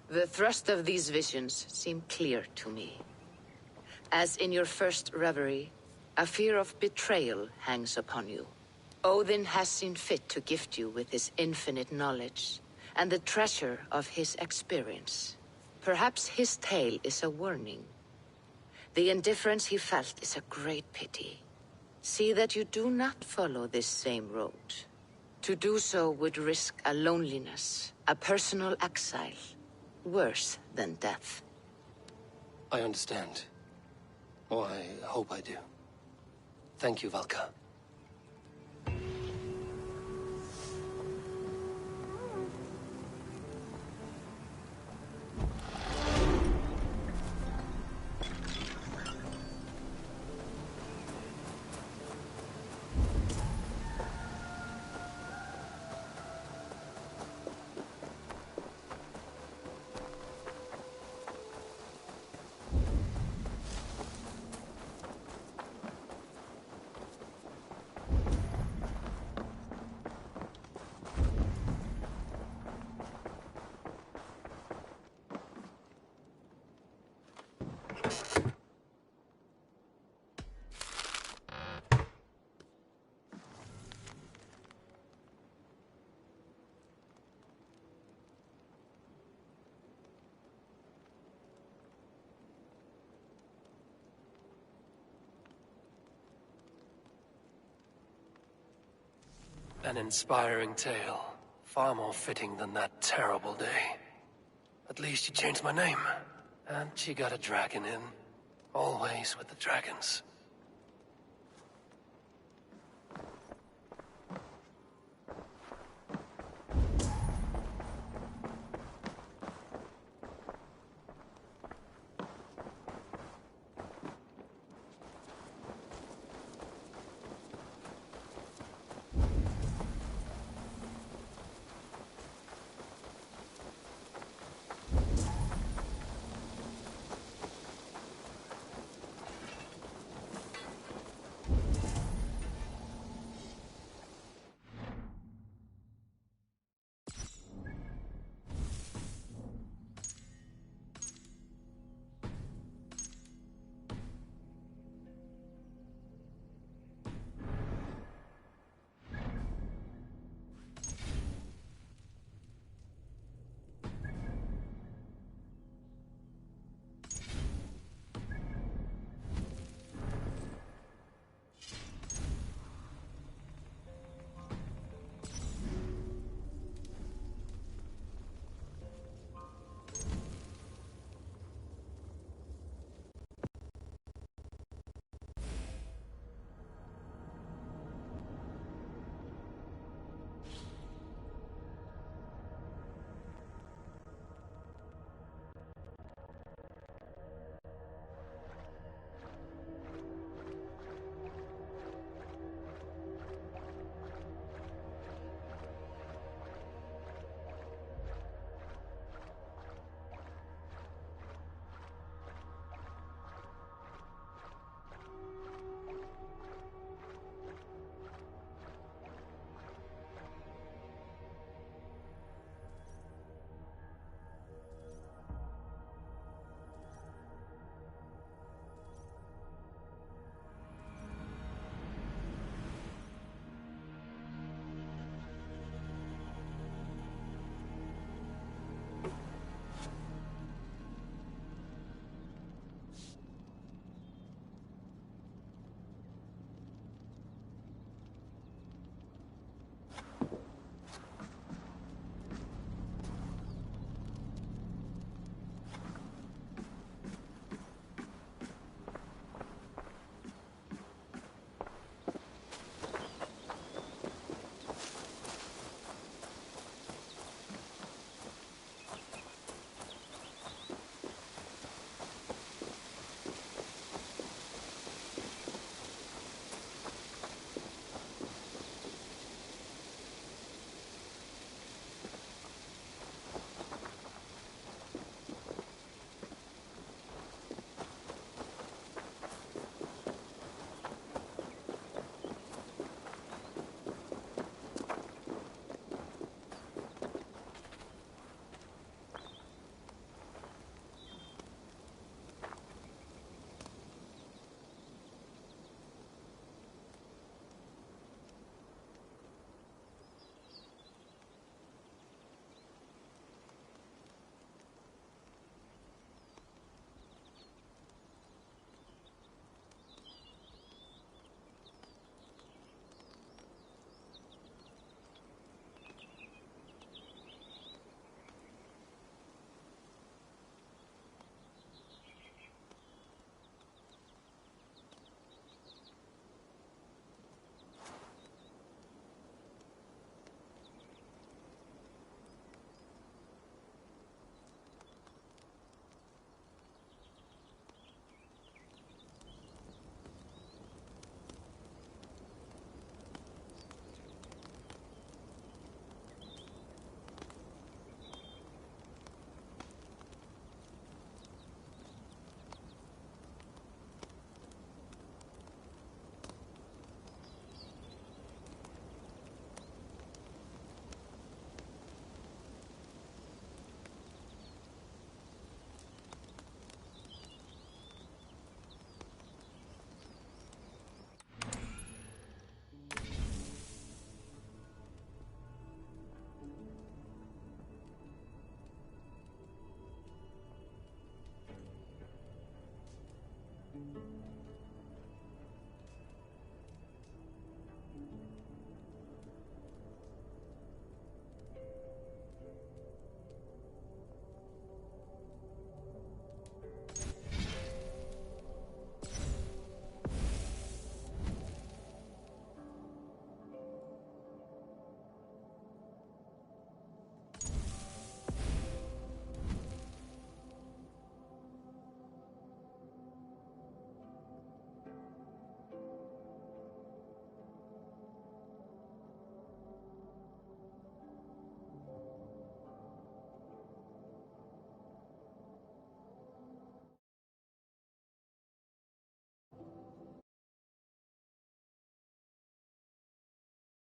The thrust of these visions seem clear to me. As in your first reverie, a fear of betrayal hangs upon you. Odin has seen fit to gift you with his infinite knowledge, and the treasure of his experience. Perhaps his tale is a warning. The indifference he felt is a great pity. See that you do not follow this same road. To do so would risk a loneliness, a personal exile, worse than death. I understand. Or I hope I do. Thank you, Valka. An inspiring tale. Far more fitting than that terrible day. At least you changed my name. And she got a dragon in. Always with the dragons.